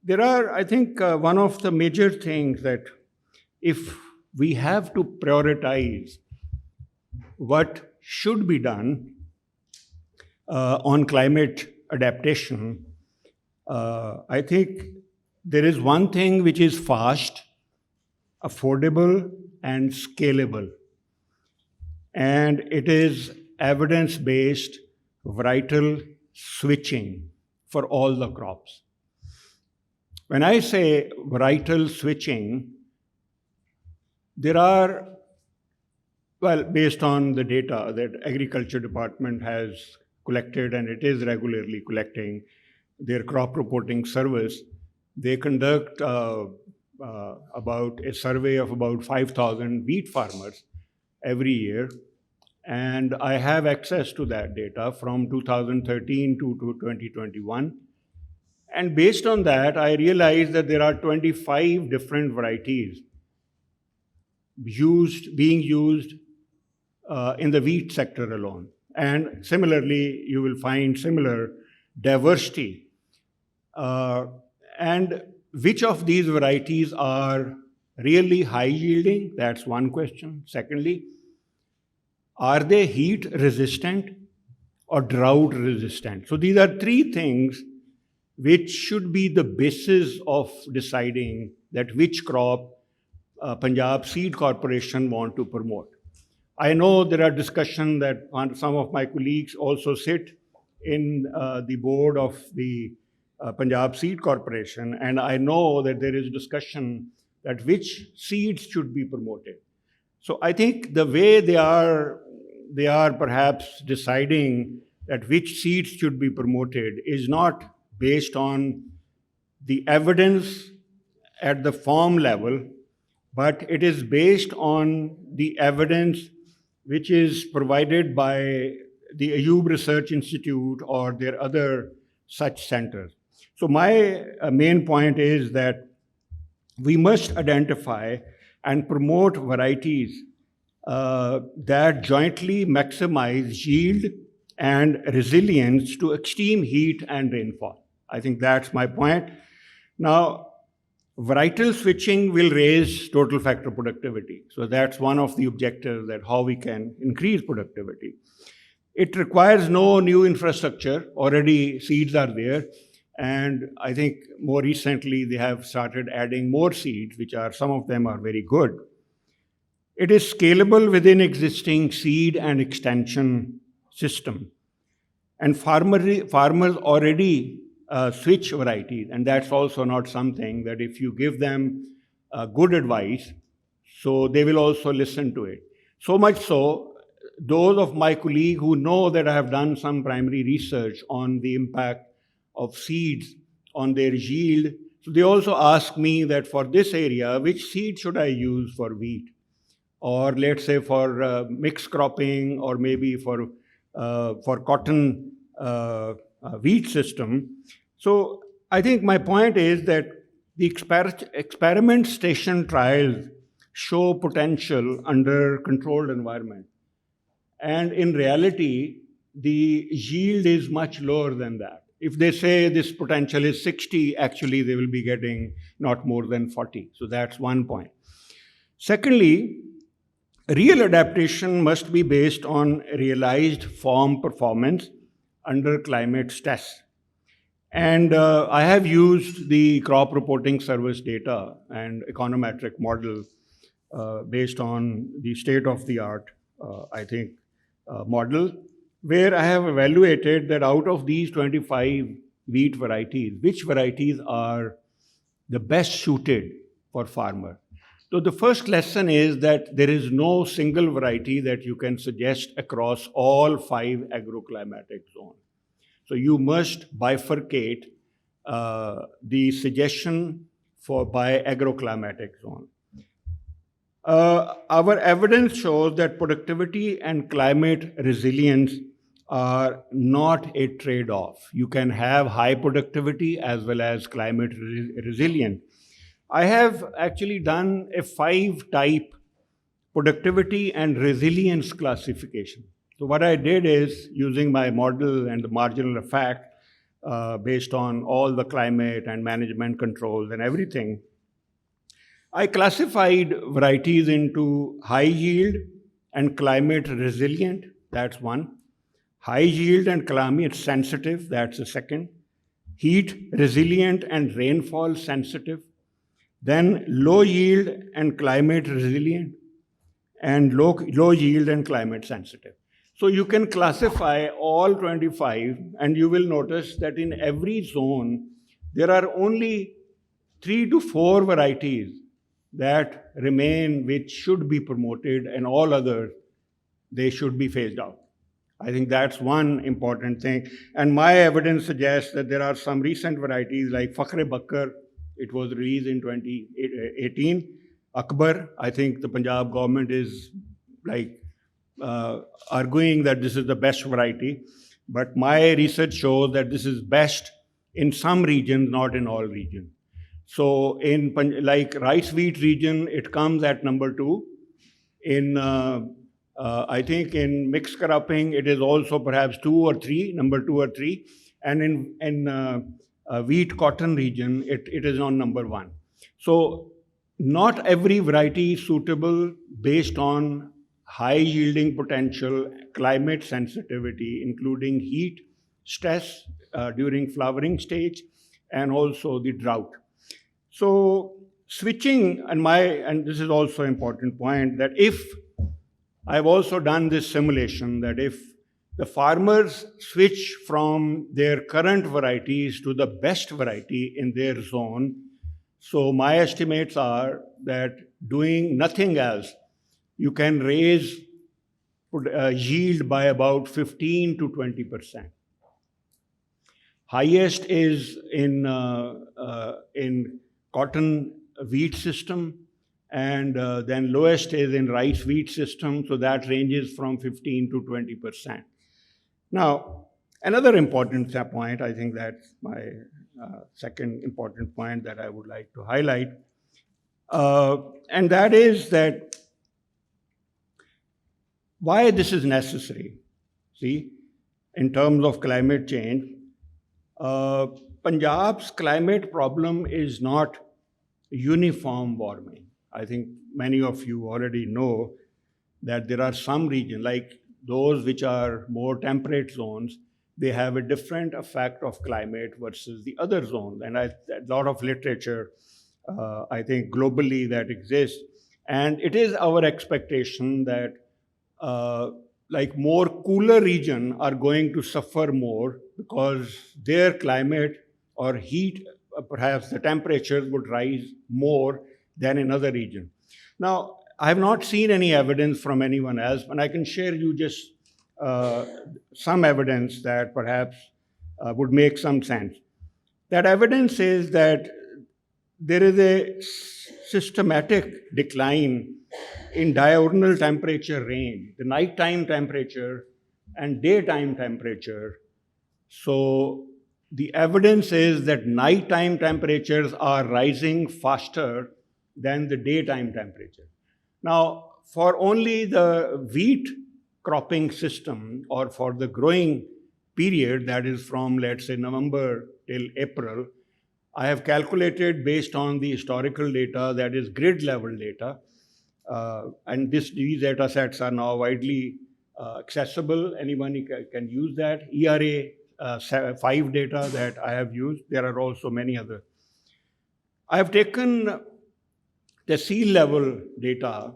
There are, I think, one of the major things that if we have to prioritize what should be done on climate adaptation, I think there is one thing which is fast, affordable, and scalable. And it is evidence-based varietal switching for all the crops. When I say varietal switching, there are, well, based on the data that Agriculture Department has collected, and it is regularly collecting, their crop reporting service, they conduct about a survey of about 5,000 wheat farmers every year. And I have access to that data from 2013 to 2021. And based on that, I realized that there are 25 different varieties being used in the wheat sector alone. And similarly, you will find similar diversity. And which of these varieties are really high yielding? That's one question. Secondly, are they heat resistant or drought resistant? So these are three things which should be the basis of deciding that which crop Punjab Seed Corporation want to promote. I know there are discussions that some of my colleagues also sit in the board of the Punjab Seed Corporation, and I know that there is discussion that which seeds should be promoted. So I think the way they are perhaps deciding that which seeds should be promoted is not based on the evidence at the farm level, but it is based on the evidence which is provided by the Ayub Research Institute or their other such centers. So my main point is that we must identify and promote varieties that jointly maximize yield and resilience to extreme heat and rainfall. I think that's my point. Now, varietal switching will raise total factor productivity. So that's one of the objectives, that how we can increase productivity. It requires no new infrastructure. Already seeds are there. And I think more recently they have started adding more seeds, which are, some of them are very good. It is scalable within existing seed and extension system. And farmers already switch varieties, and that's also not something that if you give them good advice, so they will also listen to it. So much so, those of my colleagues who know that I have done some primary research on the impact of seeds on their yield, so they also ask me that for this area, which seed should I use for wheat? Or let's say for mixed cropping, or maybe for cotton wheat system. So I think my point is that the experiment station trials show potential under controlled environment. And in reality, the yield is much lower than that. If they say this potential is 60, actually they will be getting not more than 40. So that's one point. Secondly, real adaptation must be based on realized farm performance under climate stress. And I have used the crop reporting service data and econometric model based on the state-of-the-art, model, where I have evaluated that out of these 25 wheat varieties, which varieties are the best suited for farmer. So the first lesson is that there is no single variety that you can suggest across all 5 agroclimatic zones. So you must bifurcate the suggestion by agroclimatic zone. Our evidence shows that productivity and climate resilience are not a trade-off. You can have high productivity as well as climate resilient. I have actually done a 5-type productivity and resilience classification. So what I did is, using my model and the marginal effect based on all the climate and management controls and everything, I classified varieties into high yield and climate resilient, that's one. High yield and climate sensitive, that's the second. Heat resilient and rainfall sensitive. Then low yield and climate resilient, and low yield and climate sensitive. So you can classify all 25, and you will notice that in every zone, there are only 3 to 4 varieties that remain, which should be promoted, and all others, they should be phased out. I think that's one important thing. And my evidence suggests that there are some recent varieties like Fakhre Bakkar, it was released in 2018. Akbar, I think the Punjab government is arguing that this is the best variety. But my research shows that this is best in some regions, not in all regions. So in like rice wheat region, it comes at number 2. In I think in mixed cropping, it is also perhaps 2 or 3, number 2 or 3. And in wheat cotton region, it is on number 1. So not every variety is suitable based on high yielding potential, climate sensitivity, including heat, stress during flowering stage, and also the drought. So switching, and this is also an important point, that if I've also done this simulation, that if the farmers switch from their current varieties to the best variety in their zone, so my estimates are that doing nothing else, you can raise yield by about 15 to 20%. Highest is in cotton wheat system, and then lowest is in rice wheat system, so that ranges from 15 to 20%. Now, another important point, I think that's my second important point that I would like to highlight, and that is that why this is necessary. See, in terms of climate change, Punjab's climate problem is not uniform warming. I think many of you already know that there are some regions, like those which are more temperate zones, they have a different effect of climate versus the other zones. And a lot of literature, I think globally, that exists. And it is our expectation that like more cooler regions are going to suffer more because their climate or heat, perhaps the temperatures would rise more than in other regions. Now, I have not seen any evidence from anyone else, and I can share you just some evidence that perhaps would make some sense. That evidence is that there is a systematic decline in diurnal temperature range, the nighttime temperature and daytime temperature. So the evidence is that nighttime temperatures are rising faster than the daytime temperature. Now, for only the wheat cropping system or for the growing period, that is from, let's say, November till April, I have calculated based on the historical data, that is grid level data, and these data sets are now widely accessible. Anyone can use that. ERA 5 data that I have used. There are also many other. I have taken the sea level data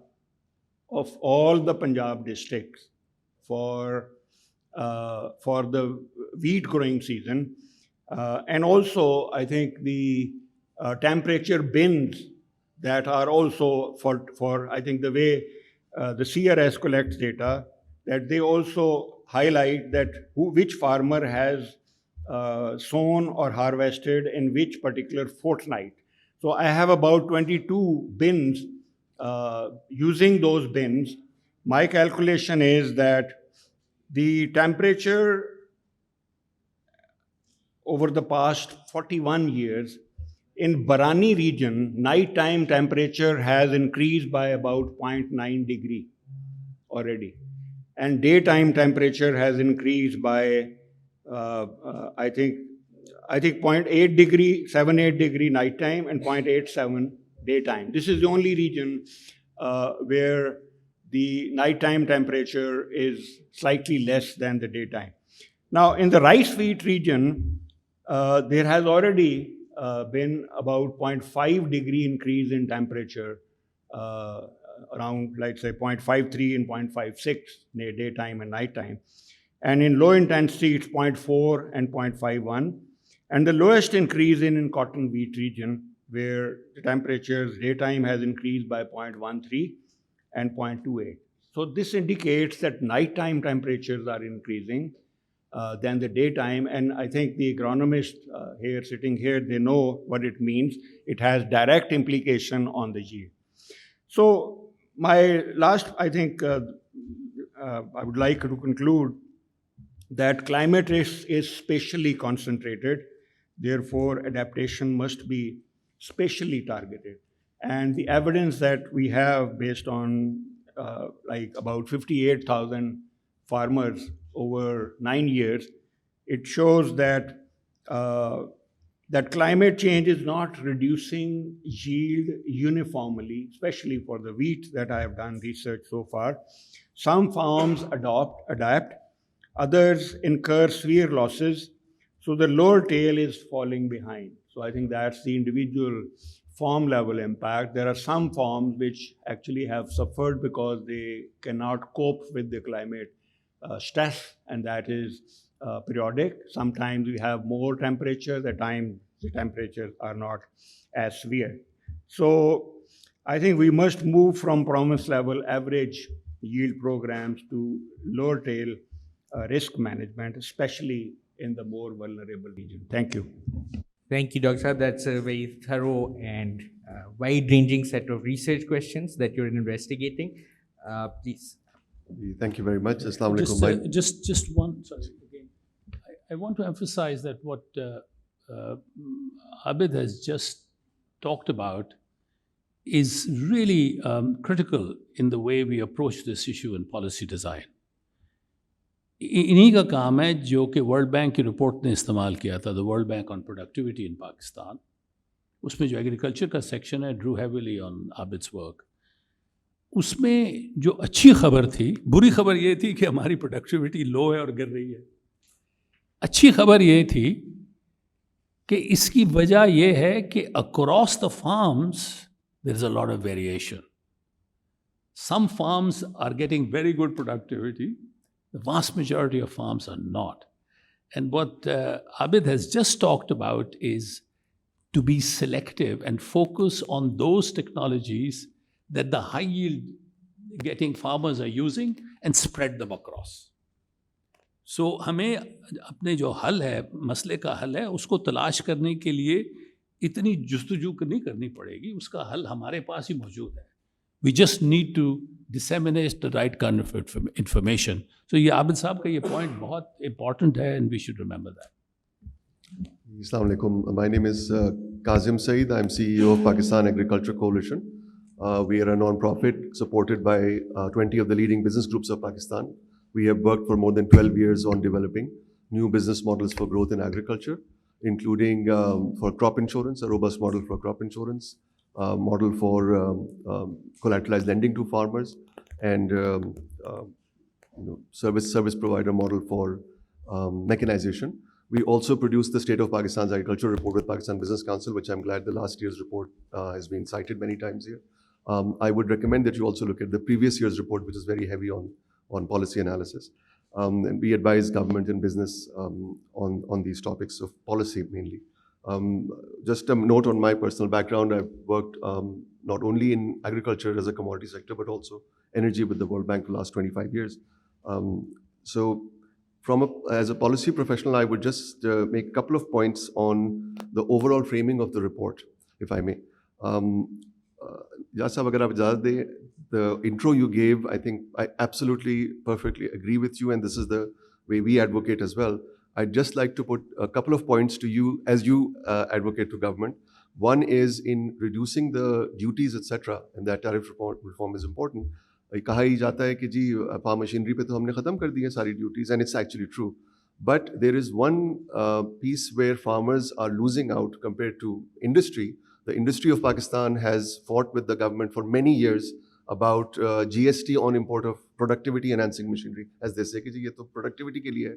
of all the Punjab districts for the wheat growing season, and also I think the temperature bins that are also for I think the way the CRS collects data, that they also highlight that which farmer has sown or harvested in which particular fortnight. So I have about 22 bins. Using those bins, my calculation is that the temperature over the past 41 years in Barani region, nighttime temperature has increased by about 0.9 degree already. And daytime temperature has increased by, I think 0.8 degree, 7-8 degree nighttime and 0.87 daytime. This is the only region where the nighttime temperature is slightly less than the daytime. Now, in the rice wheat region, there has already been about 0.5 degree increase in temperature, around, let's say, 0.53 and 0.56 daytime and nighttime. And in low intensity, it's 0.4 and 0.51. And the lowest increase in cotton wheat region, where the temperatures daytime has increased by 0.13 and 0.28. So this indicates that nighttime temperatures are increasing than the daytime. And I think the agronomists here sitting here, they know what it means. It has direct implication on the yield. So my last, I think, I would like to conclude that climate risk is spatially concentrated. Therefore, adaptation must be spatially targeted. And the evidence that we have based on like about 58,000 farmers over 9 years, it shows that that climate change is not reducing yield uniformly, especially for the wheat that I have done research so far. Some farms adapt, others incur severe losses, so the lower tail is falling behind. So I think that's the individual farm level impact. There are some farms which actually have suffered because they cannot cope with the climate stress, and that is periodic. Sometimes we have more temperatures, at times the temperatures are not as severe. So I think we must move from province level average yield programs to lower tail risk management, especially in the more vulnerable region. Thank you. Thank you, Dr. Saab. That's a very thorough and wide-ranging set of research questions that you're investigating. Please. Thank you very much. Assalamu alaikum. Just one, sorry, again. I want to emphasize that what Abid has just talked about is really critical in the way we approach this issue in policy design. इन्हीं का काम है जो कि world bank की report ने इस्तेमाल किया था, the world bank on productivity in Pakistan. उसमें जो एग्रीकल्चर का सेक्शन है ड्रू हैविली ऑन आबिद्स वर्क. उसमें जो अच्छी खबर थी, बुरी खबर ये थी कि हमारी प्रोडक्टिविटी लो है और गिर रही है. अच्छी खबर ये थी कि इसकी वजह ये है कि across the farms there is a lot of variation. Some farms are getting very good productivity. The vast majority of farms are not. And what Abid has just talked about is to be selective and focus on those technologies that the high yield getting farmers are using and spread them across. So हमें अपने जो हल है, मसले का हल है, उसको तलाश करने के लिए इतनी जुस्तजू नहीं करनी पड़ेगी. उसका हल हमारे पास ही मौजूद है. We just need to disseminate the right kind of information. So ये आबिद साहब का ये point बहुत important है, and we should remember that. Assalamu alaikum. My name is Kazim Saeed. I'm CEO of Pakistan Agriculture Coalition. We are a non-profit supported by 20 of the leading business groups of Pakistan. We have worked for more than 12 years on developing new business models for growth in agriculture, including for crop insurance, a robust model for crop insurance, model for collateralized lending to farmers, and service provider model for mechanization. We also produced the State of Pakistan's Agriculture Report with Pakistan Business Council, which I'm glad the last year's report has been cited many times here. I would recommend that you also look at the previous year's report, which is very heavy on policy analysis. And we advise government and business on these topics of policy mainly. Just a note on my personal background, I've worked not only in agriculture as a commodity sector, but also energy with the World Bank for the last 25 years. So as a policy professional, I would just make a couple of points on the overall framing of the report, if I may. Jasab, agar aap ijazat dein, the intro you gave, I think I absolutely perfectly agree with you, and this is the way we advocate as well. I'd just like to put a couple of points to you as you advocate to government. One is in reducing the duties, etc., and that tariff reform is important. कहा ही जाता है कि जी farm machinery पे तो हमने ख़त्म कर दी है सारी duties, and it's actually true. But there is one piece where farmers are losing out compared to industry. The industry of Pakistan has fought with the government for many years about GST on import of productivity enhancing machinery. As they say कि जी ये तो productivity के लिए है.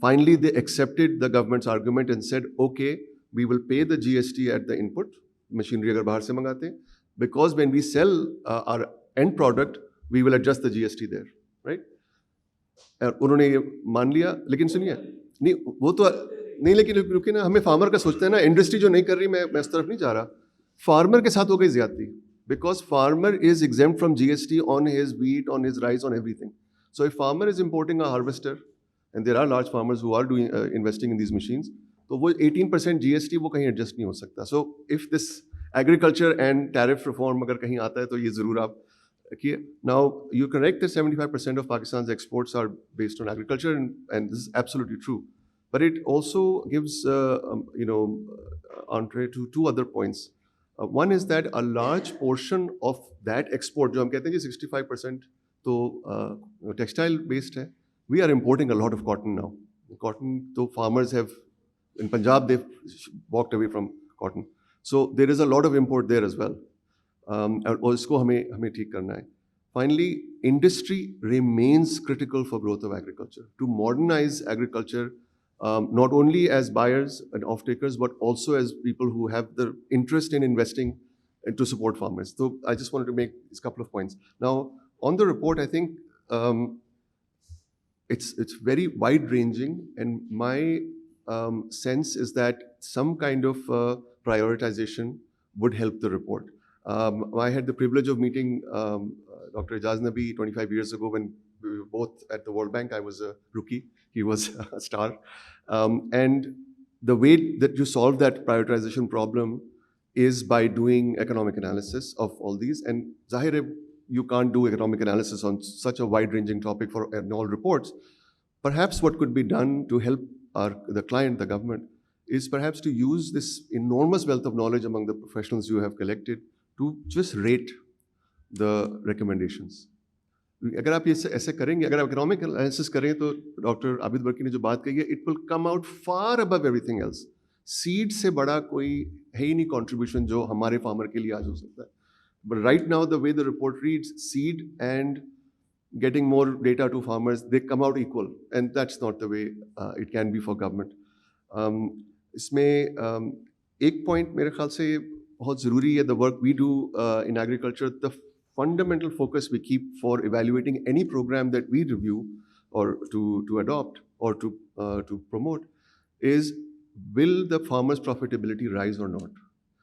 Finally, they accepted the government's argument and said, okay, we will pay the GST at the input, machinery agar bahar se mangate hain, because when we sell our end product, we will adjust the GST there, right? उन्होंने ये मान लिया, लेकिन सुनिए, नहीं वो तो नहीं, लेकिन रुकिए ना, हमें फार्मर का सोचते हैं ना, इंडस्ट्री जो नहीं कर रही, मैं इस तरफ नहीं जा रहा, फार्मर के साथ हो गई ज्यादती. because farmer is exempt from GST on his wheat, on his rice, on everything. So if farmer is importing a harvester, and there are large farmers who are doing investing in these machines, तो वो 18% GST वो कहीं adjust नहीं हो सकता. So if this agriculture and tariff reform अगर कहीं आता है तो ये ज़रूर आप किए. Now you're correct that 75% of Pakistan's exports are based on agriculture, and this is absolutely true. But it also gives entree to two other points. One is that a large portion of that export, जो हम कहते हैं कि 65% तो textile based है, we are importing a lot of cotton now. Cotton, though farmers have, in Punjab, they've walked away from cotton. So there is a lot of import there as well. और इसको हमें ठीक करना है. Finally, industry remains critical for growth of agriculture. To modernize agriculture, not only as buyers and off-takers, but also as people who have the interest in investing and to support farmers. So I just wanted to make these couple of points. Now, on the report, I think it's very wide-ranging, and my sense is that some kind of prioritization would help the report. I had the privilege of meeting Dr. Ijaz Nabi 25 years ago when we were both at the World Bank. I was a rookie, he was a star. And the way that you solve that prioritization problem is by doing economic analysis of all these. And Zahir, you can't do economic analysis on such a wide-ranging topic for all reports. Perhaps what could be done to help the client, the government, is perhaps to use this enormous wealth of knowledge among the professionals you have collected to just rate the recommendations. अगर आप ये ऐसे करेंगे, अगर आप economic analysis करें तो doctor Abid बर्की ने जो बात कही है, it will come out far above everything else. Seed से बड़ा कोई है ही नहीं contribution जो हमारे farmer के लिए आज हो सकता है. But right now, the way the report reads, seed and getting more data to farmers, they come out equal, and that's not the way it can be for government. इसमें एक point मेरे ख्याल से बहुत ज़रूरी है, the work we do in agriculture, the fundamental focus we keep for evaluating any program that we review or to adopt or to promote is, will the farmer's profitability rise or not?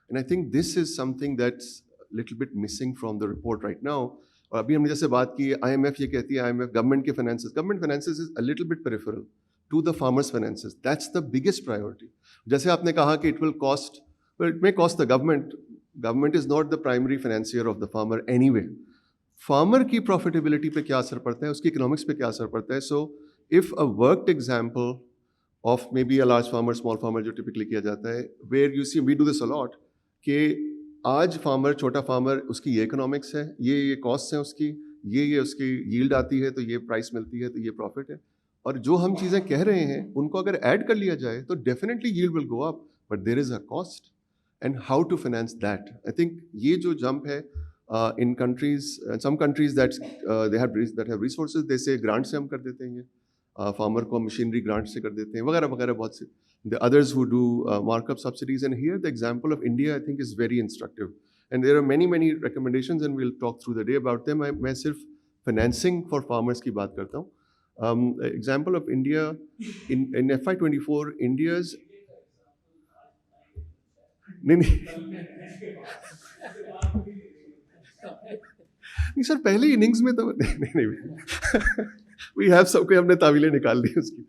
And I think this is something that's a little bit missing from the report right now. और अभी हमने जैसे बात की, IMF ये कहती है, IMF government finances is a little bit peripheral to the farmers' finances. That's the biggest priority. जैसे आपने कहा कि it will cost, well, it may cost the government. Government is not the primary financier of the farmer anyway. Farmer की profitability पे क्या असर पड़ता है, उसकी economics पे क्या असर पड़ता है. So if a worked example of maybe a large farmer, small farmer जो typically किया जाता है, where you see, we do this a lot, कि आज farmer, छोटा farmer, उसकी ये economics है, ये costs हैं उसकी, ये उसकी yield आती है, तो ये price मिलती है, तो ये profit है. और जो हम चीज़ें कह रहे हैं, उनको अगर add कर लिया जाए, तो definitely yield will go up, but there is a cost. And how to finance that? I think ये जो jump है in countries, some countries that have resources, they say grant से हम कर देते हैं, farmer को machinery grant से कर देते हैं, वगैरह वगैरह बहुत से. The others who do markup subsidies, and here the example of India I think is very instructive. And there are many recommendations, and we'll talk through the day about them. मैं सिर्फ financing for farmers की बात करता हूँ. Example of India in FY24, India's नहीं sir, पहले innings में तो नहीं we have सबके हमने तावीलें निकाल दी उसकी.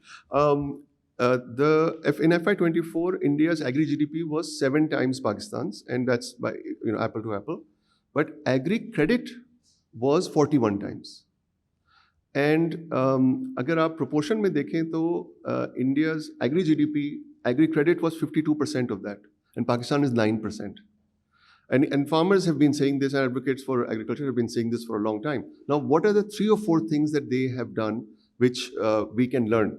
In FY24, India's agri GDP was 7 times Pakistan's, and that's by apple to apple. But agri credit was 41 times. And अगर आप proportion में देखें तो India's agri GDP, agri credit was 52% of that, and Pakistan is 9%. And farmers have been saying this, and advocates for agriculture have been saying this for a long time. Now, what are the 3 or 4 things that they have done which we can learn?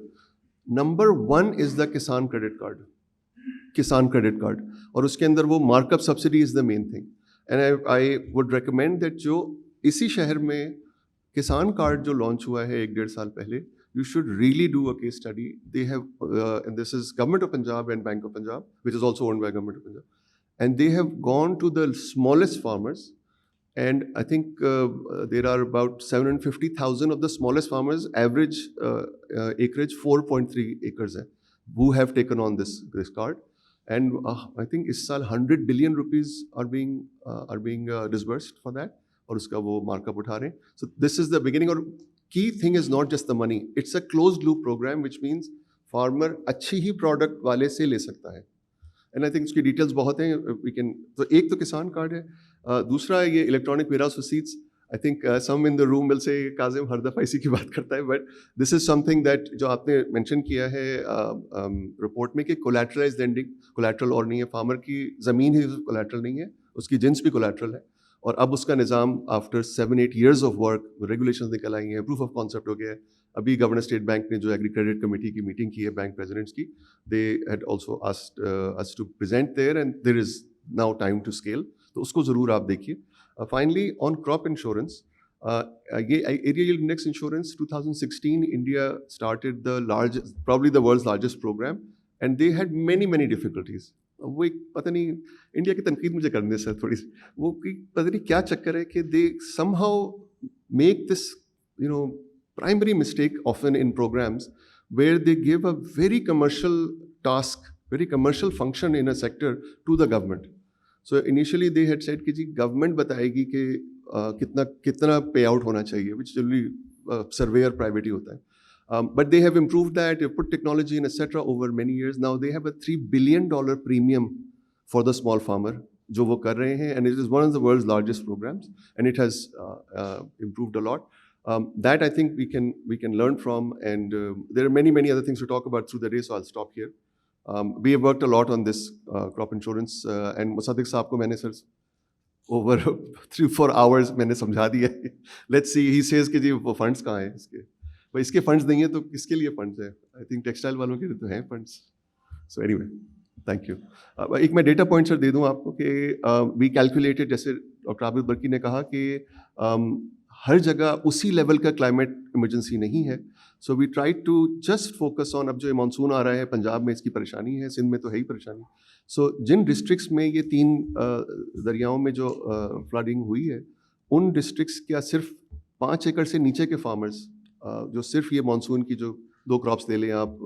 Number 1 is the Kisan credit card. Kisan credit card. और उसके अंदर वो markup subsidy is the main thing. And I would recommend that जो इसी शहर में किसान card जो लॉन्च हुआ है 1-1.5 साल पहले, you should really do a case study. They have, and this is Government of Punjab and Bank of Punjab, which is also owned by Government of Punjab. And they have gone to the smallest farmers, and I think there are about 750,000 of the smallest farmers, average acreage 4.3 acres hai, who have taken on this card. And I think इस साल 100 billion rupees are being disbursed for that, और उसका वो markup उठा रहे हैं. So this is the beginning. और key thing is not just the money. It's a closed loop program, which means farmer अच्छी ही product वाले से ले सकता है. And I think उसकी details बहुत हैं. We can, तो एक तो किसान कार्ड है, दूसरा ये electronic warehouse receipts. I think some in the room will say Kazim हर दफ़ा इसी की बात करता है, but this is something that जो आपने mention किया है report में कि collateralized lending, collateral और नहीं है, farmer की ज़मीन ही collateral नहीं है, उसकी जिन्स भी collateral है, और अब उसका निज़ाम after 7-8 years of work, regulations निकल आई हैं, proof of concept हो गया है. अभी गवर्नर स्टेट बैंक ने जो एग्री क्रेडिट कमेटी की मीटिंग की है बैंक प्रेसिडेंट्स की, they had also asked us to present there, and there is now time to scale, तो उसको ज़रूर आप देखिए. फाइनली ऑन क्रॉप इंश्योरेंस, ये area yield index insurance 2016 India started the largest, probably the world's largest program, and they had many difficulties. वो एक पता नहीं, इंडिया की तनकीद मुझे करने से थोड़ी सी, वो पता नहीं क्या चक्कर है कि दे somehow make this primary mistake often in programs where they give a very commercial task, very commercial function in a sector to the government. So initially they had said कि जी government बताएगी कि कितना payout होना चाहिए, which generally surveyor private ही होता है. But they have improved that, they have put technology in etc. over many years. Now they have a $3 billion premium for the small farmer जो वो कर रहे हैं, and it is one of the world's largest programs, and it has improved a lot. That I think we can learn from, and there are many other things to talk about through the day, so I'll stop here. We have worked a lot on this crop insurance, and Musaddiq साहब को मैंने sir over 3-4 hours मैंने समझा दिया है. Let's see, he says कि जी वो funds कहाँ हैं इसके, भाई इसके funds नहीं है तो किसके लिए funds है? I think textile वालों के लिए तो हैं funds. So anyway, thank you. एक मैं data point सर दे दूँ आपको कि we calculated, जैसे डॉक्टर आबिद बरकी ने कहा कि हर जगह उसी लेवल का क्लाइमेट इमरजेंसी नहीं है. So we try to just focus on, अब जो मानसून आ रहा है पंजाब में इसकी परेशानी है, सिंध में तो है ही परेशानी. सो जिन डिस्ट्रिक्ट्स में ये 3 दरियाओं में जो फ्लडिंग हुई है, उन डिस्ट्रिक्ट्स क्या सिर्फ 5 एकड़ से नीचे के फार्मर्स जो सिर्फ ये मानसून की जो 2 क्रॉप्स ले लें आप,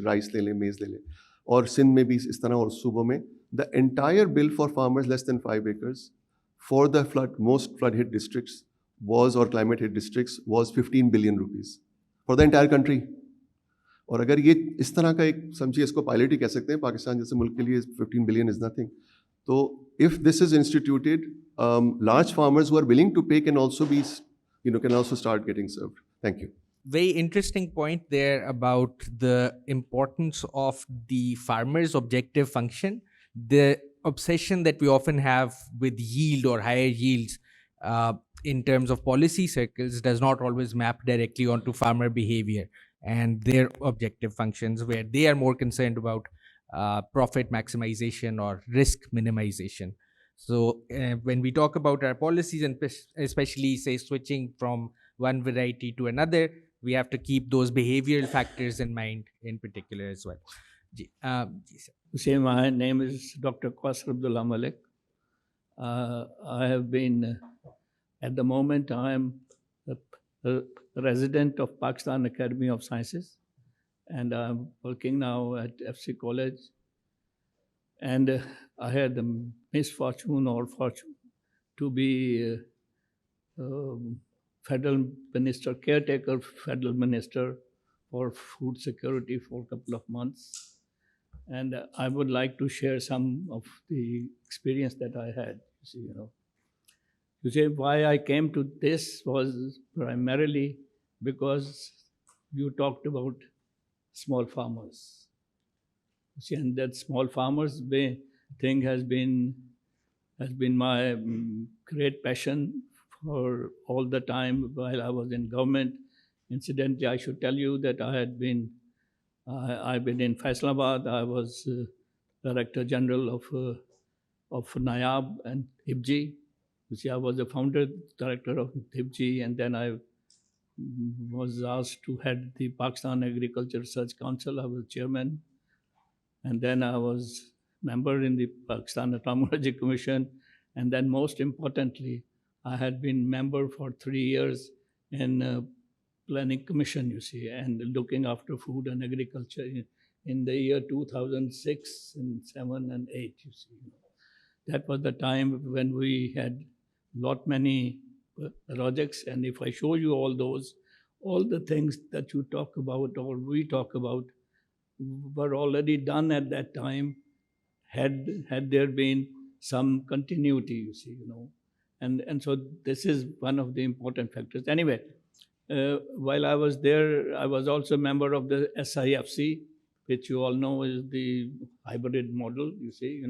राइस ले लें, मेज़ ले लें, और सिंध में भी इस तरह, और सूबों में, the entire bill for farmers less than 5 acres for the most flood hit districts was, or climate hit districts, was 15 billion rupees for the entire country. और अगर ये इस तरह का एक समझिए, इसको पायलट ही कह सकते हैं, पाकिस्तान जैसे मुल्क के लिए 15 billion is nothing. तो if this is instituted, large farmers who are willing to pay can also be, can also start getting served. Thank you. Very interesting point there about the importance of the farmer's objective function. The obsession that we often have with yield or higher yields in terms of policy circles does not always map directly onto farmer behavior and their objective functions, where they are more concerned about profit maximization or risk minimization. So when we talk about our policies, and especially say switching from one variety to another, we have to keep those behavioral factors in mind in particular as well. Ji sir. My name is Dr. Qasr Abdullah Malik. I have been at the moment, I am a resident of Pakistan Academy of Sciences, and I'm working now at FC College. And I had the misfortune or fortune to be federal minister, caretaker federal minister for food security for a couple of months. And I would like to share some of the experience that I had. You see, why I came to this was primarily because you talked about small farmers. You see, and that small farmers thing has been my great passion for all the time while I was in government. Incidentally, I should tell you that I've been in Faisalabad. I was Director General of NAYAB and HIPG. You see, I was the founder director of HIPG, and then I was asked to head the Pakistan Agriculture Research Council. I was chairman, and then I was member in the Pakistan Atomic Energy Commission, and then most importantly, I had been member for 3 years in Planning Commission, you see, and looking after food and agriculture in the year 2006 and 7 and 8, you see. That was the time when we had many projects, and if I show you all those, all the things that you talk about or we talk about were already done at that time, had there been some continuity, you see, and so this is one of the important factors. Anyway, while I was there, I was also a member of the SIFC, which you all know is the hybrid model, you see,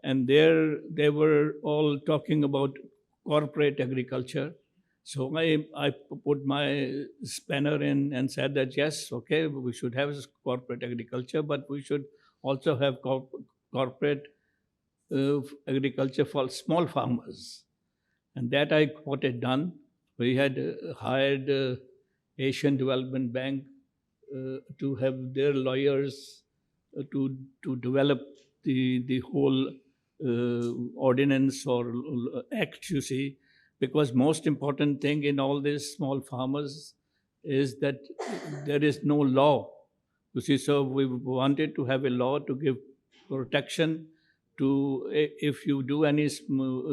and there they were all talking about corporate agriculture. So I put my spanner in and said that yes, okay, we should have corporate agriculture, but we should also have corporate agriculture for small farmers. And that I got it done. We had hired Asian Development Bank to have their lawyers to develop the whole ordinance or act, you see, because most important thing in all these small farmers is that there is no law, you see. So we wanted to have a law to give protection to, if you do any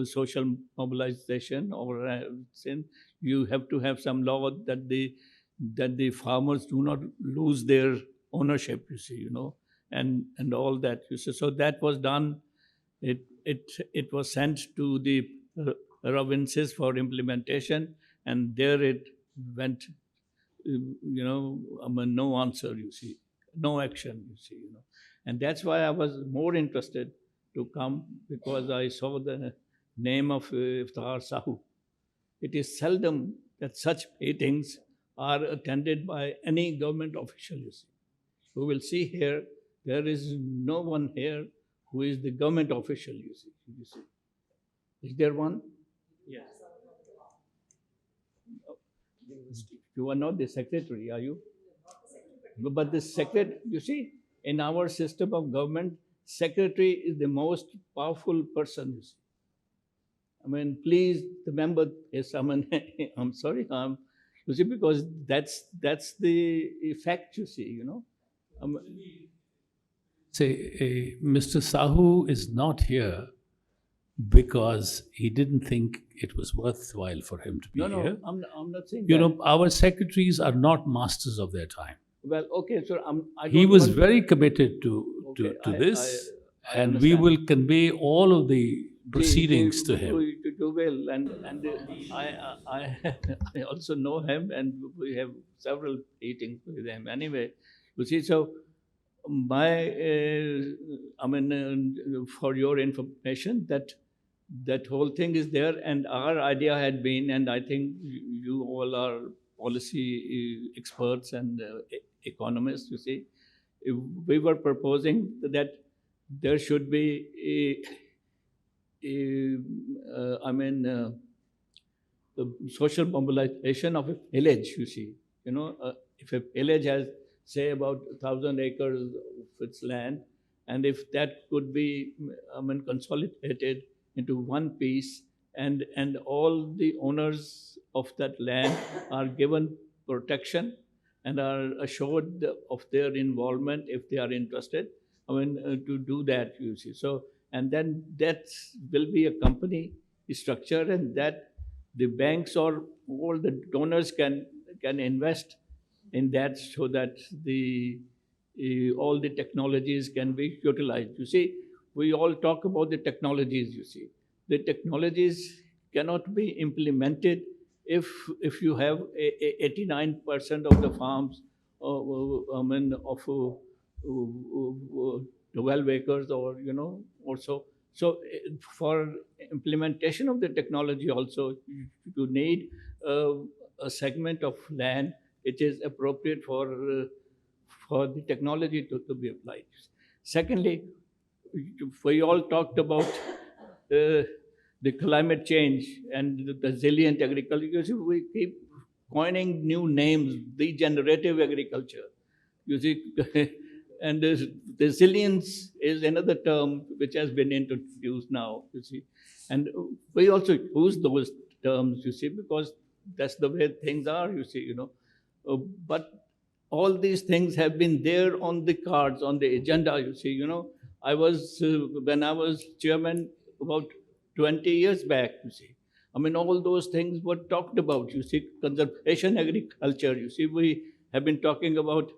social mobilization or sin, you have to have some law that the farmers do not lose their ownership, you see, and all that, you see. So that was done. It was sent to the provinces for implementation, and there it went. No answer, you see, no action, you see, and that's why I was more interested to come, because I saw the name of Iftar Sahu. It is seldom that such meetings are attended by any government official, you see. We will see here, there is no one here who is the government official, you see. Is there one? Yes. You are not the secretary, are you? But the secretary, you see, in our system of government, secretary is the most powerful person, you see. I mean, please, the member is summoned. I'm sorry, you see, because that's the effect, you see, Say, Mr. Sahu is not here because he didn't think it was worthwhile for him to be here. I'm not saying You that. know, our secretaries are not masters of their time. Well, okay, so I He don't was want- very committed to this, and we understand. will convey all of the proceedings to him. We do well, and I also know him, and we have several meetings with him. Anyway, you see, so for your information, that whole thing is there, and our idea had been, and I think you all are policy experts and economists, you see, we were proposing that there should be the social mobilization of a village, you see. If a village has, say, about 1,000 acres of its land, and if that could be, consolidated into one piece, and all the owners of that land are given protection and are assured of their involvement if they are interested, to do that, you see. So, and then that will be a company structure, and that the banks or all the donors can invest in that, so that all the technologies can be utilized. You see, we all talk about the technologies, you see. The technologies cannot be implemented if you have 89% of the farms, of 12 acres, or, or so. So for implementation of the technology also, you need a segment of land which is appropriate for the technology to be applied. Secondly, we all talked about the climate change and the resilient agriculture. You see, we keep coining new names, regenerative agriculture. You see, and resilience is another term which has been introduced now, you see. And we also use those terms, you see, because that's the way things are, you see, But all these things have been there on the cards, on the agenda, you see, I was, when I was chairman about 20 years back, you see, I mean, all those things were talked about, you see, conservation agriculture, you see, we have been talking about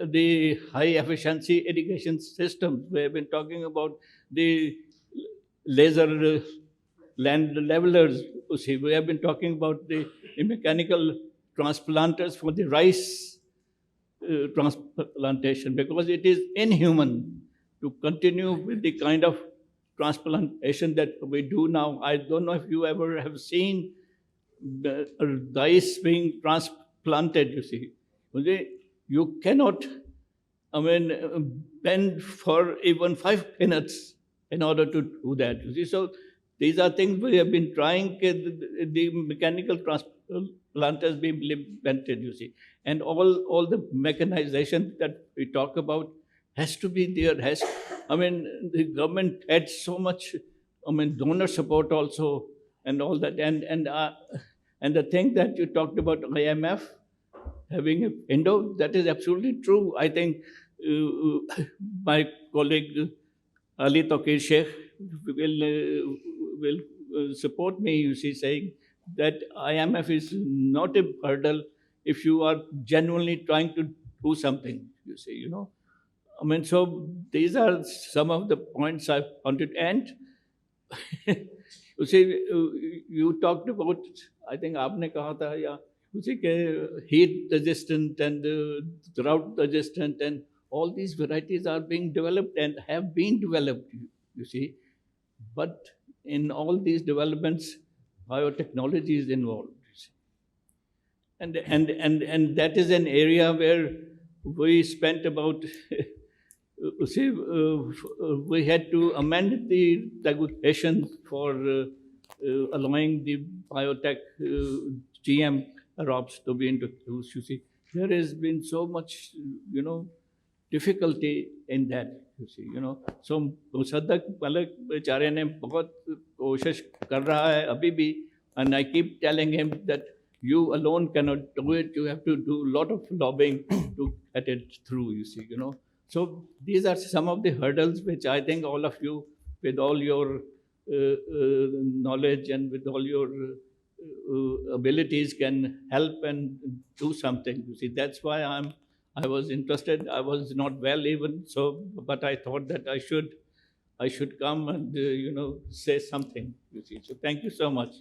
the high efficiency irrigation systems, we have been talking about the laser land levelers, you see, we have been talking about the mechanical transplanters for the rice transplantation, because it is inhuman to continue with the kind of transplantation that we do now. I don't know if you ever have seen the rice being transplanted, you see. You cannot, I mean, bend for even 5 minutes in order to do that, you see. So these are things we have been trying, the mechanical transplanters being implemented, you see. And all the mechanization that we talk about has to be there. I mean, the government had so much, I mean, donor support also and all that. And the thing that you talked about, IMF having a window, that is absolutely true. I think my colleague Ali Taqir Sheikh will support me, you see, saying that IMF is not a hurdle if you are genuinely trying to do something, you see, I mean, so these are some of the points I wanted. And you see, you talked about, I think आपने कहा था, या उसी के heat resistant and drought resistant, and all these varieties are being developed and have been developed, you see. But in all these developments, biotechnology is involved, you see. And that is an area where we spent about you see, we had to amend the regulation for allowing the biotech GM crops to be introduced. You see, there has been so much, difficulty in that. You see, So Musaddiq Malik बेचारे ने बहुत कोशिश कर रहा है अभी भी, and I keep telling him that you alone cannot do it. You have to do a lot of lobbying to get it through. You see, So these are some of the hurdles which I think all of you, with all your knowledge and with all your abilities, can help and do something. You see, that's why I was interested. I was not well even so, but I thought that I should come and say something. You see, so thank you so much.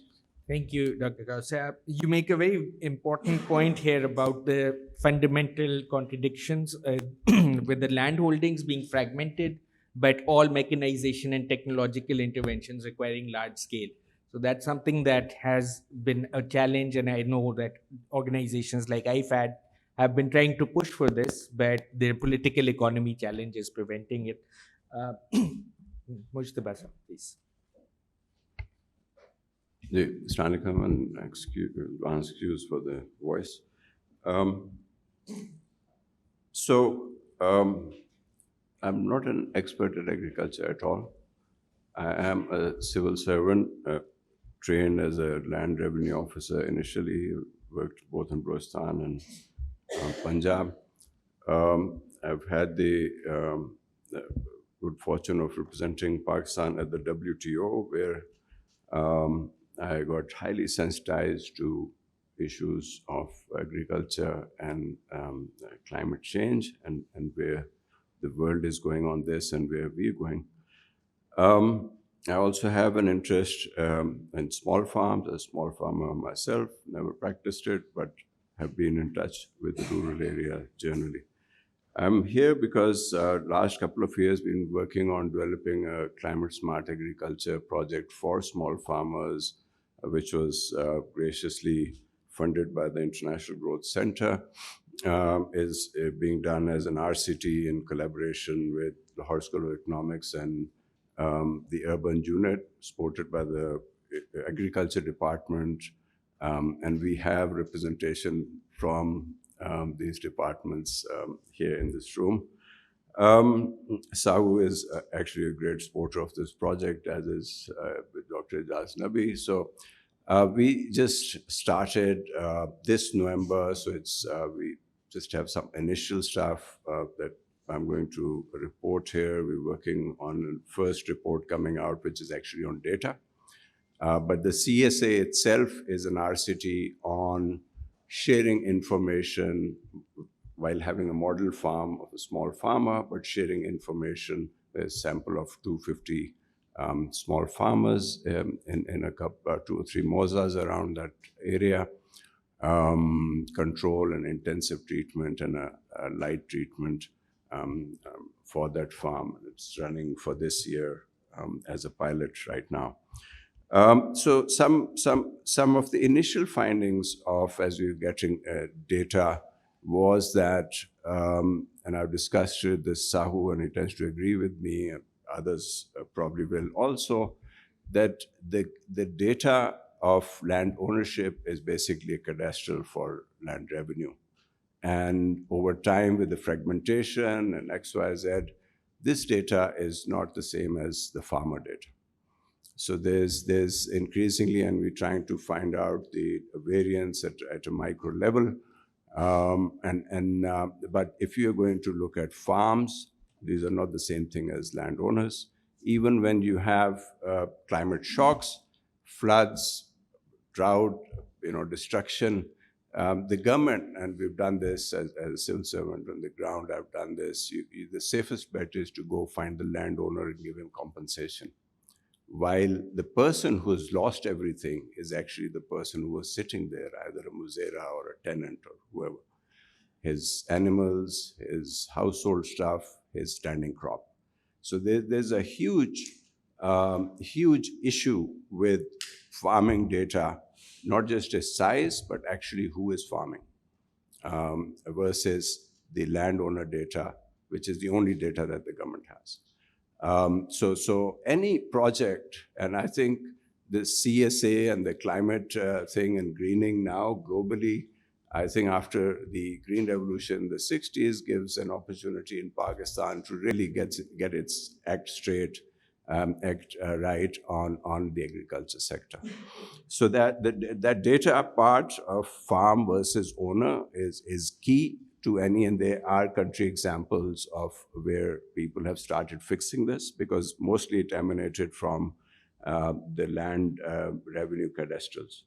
Thank you, Dr. Kausar. You make a very important point here about the fundamental contradictions with the land holdings being fragmented, but all mechanization and technological interventions requiring large scale. So that's something that has been a challenge, and I know that organizations like IFAD have been trying to push for this, but their political economy challenge is preventing it. Mujtaba sir, please. Stanley come and excuse for the voice. I'm not an expert at agriculture at all. I am a civil servant, trained as a land revenue officer initially, worked both in Balochistan and Punjab. I've had the good fortune of representing Pakistan at the WTO, where I got highly sensitized to issues of agriculture and climate change, and where the world is going on this and where we're going. I also have an interest in small farms. A small farmer myself, never practiced it, but have been in touch with the rural area generally. I'm here because last couple of years been working on developing a climate smart agriculture project for small farmers, which was graciously funded by the International Growth Center, is being done as an RCT in collaboration with the Lahore School of Economics and the urban unit, supported by the Agriculture Department, and we have representation from these departments here in this room. Sahu is actually a great supporter of this project, as is Dr. Ijaz Nabi. So we just started this November, so we just have some initial stuff that I'm going to report here. We're working on the first report coming out, which is actually on data. But the CSA itself is an RCT on sharing information while having a model farm of a small farmer, but sharing information, a sample of 250 small farmers in a couple, 2 or 3 mozas around that area, control and intensive treatment and a light treatment for that farm. It's running for this year as a pilot right now. So some of the initial findings of, as we were getting data, was that, and I've discussed with this Sahu, and he tends to agree with me, and others probably will also, that the data of land ownership is basically a cadastral for land revenue. And over time, with the fragmentation and X, Y, Z, this data is not the same as the farmer data. So there's increasingly, and we're trying to find out the variance at a micro level. But if you're going to look at farms, these are not the same thing as landowners. Even when you have climate shocks, floods, drought, destruction, the government, and we've done this as a civil servant on the ground, I've done this, the safest bet is to go find the landowner and give him compensation. While the person who's lost everything is actually the person who was sitting there, either a musera or a tenant or whoever. His animals, his household stuff, his standing crop. So there's a huge issue with farming data, not just its size, but actually who is farming, versus the landowner data, which is the only data that the government has. So any project, and I think the CSA and the climate thing and greening now globally, I think after the Green Revolution in the 60s gives an opportunity in Pakistan to really get its act straight, act right on the agriculture sector. So that data part of farm versus owner is key to any, and there are country examples of where people have started fixing this, because mostly it emanated from the land revenue cadastrals.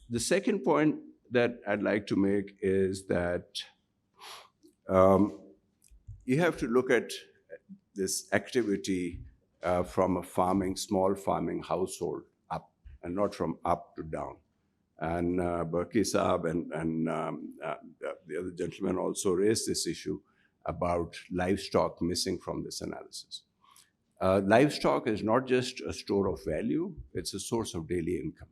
The second point that I'd like to make is that you have to look at this activity from a small farming household up, and not from up to down. And Burki Saab and the other gentleman also raised this issue about livestock missing from this analysis. Livestock is not just a store of value, it's a source of daily income.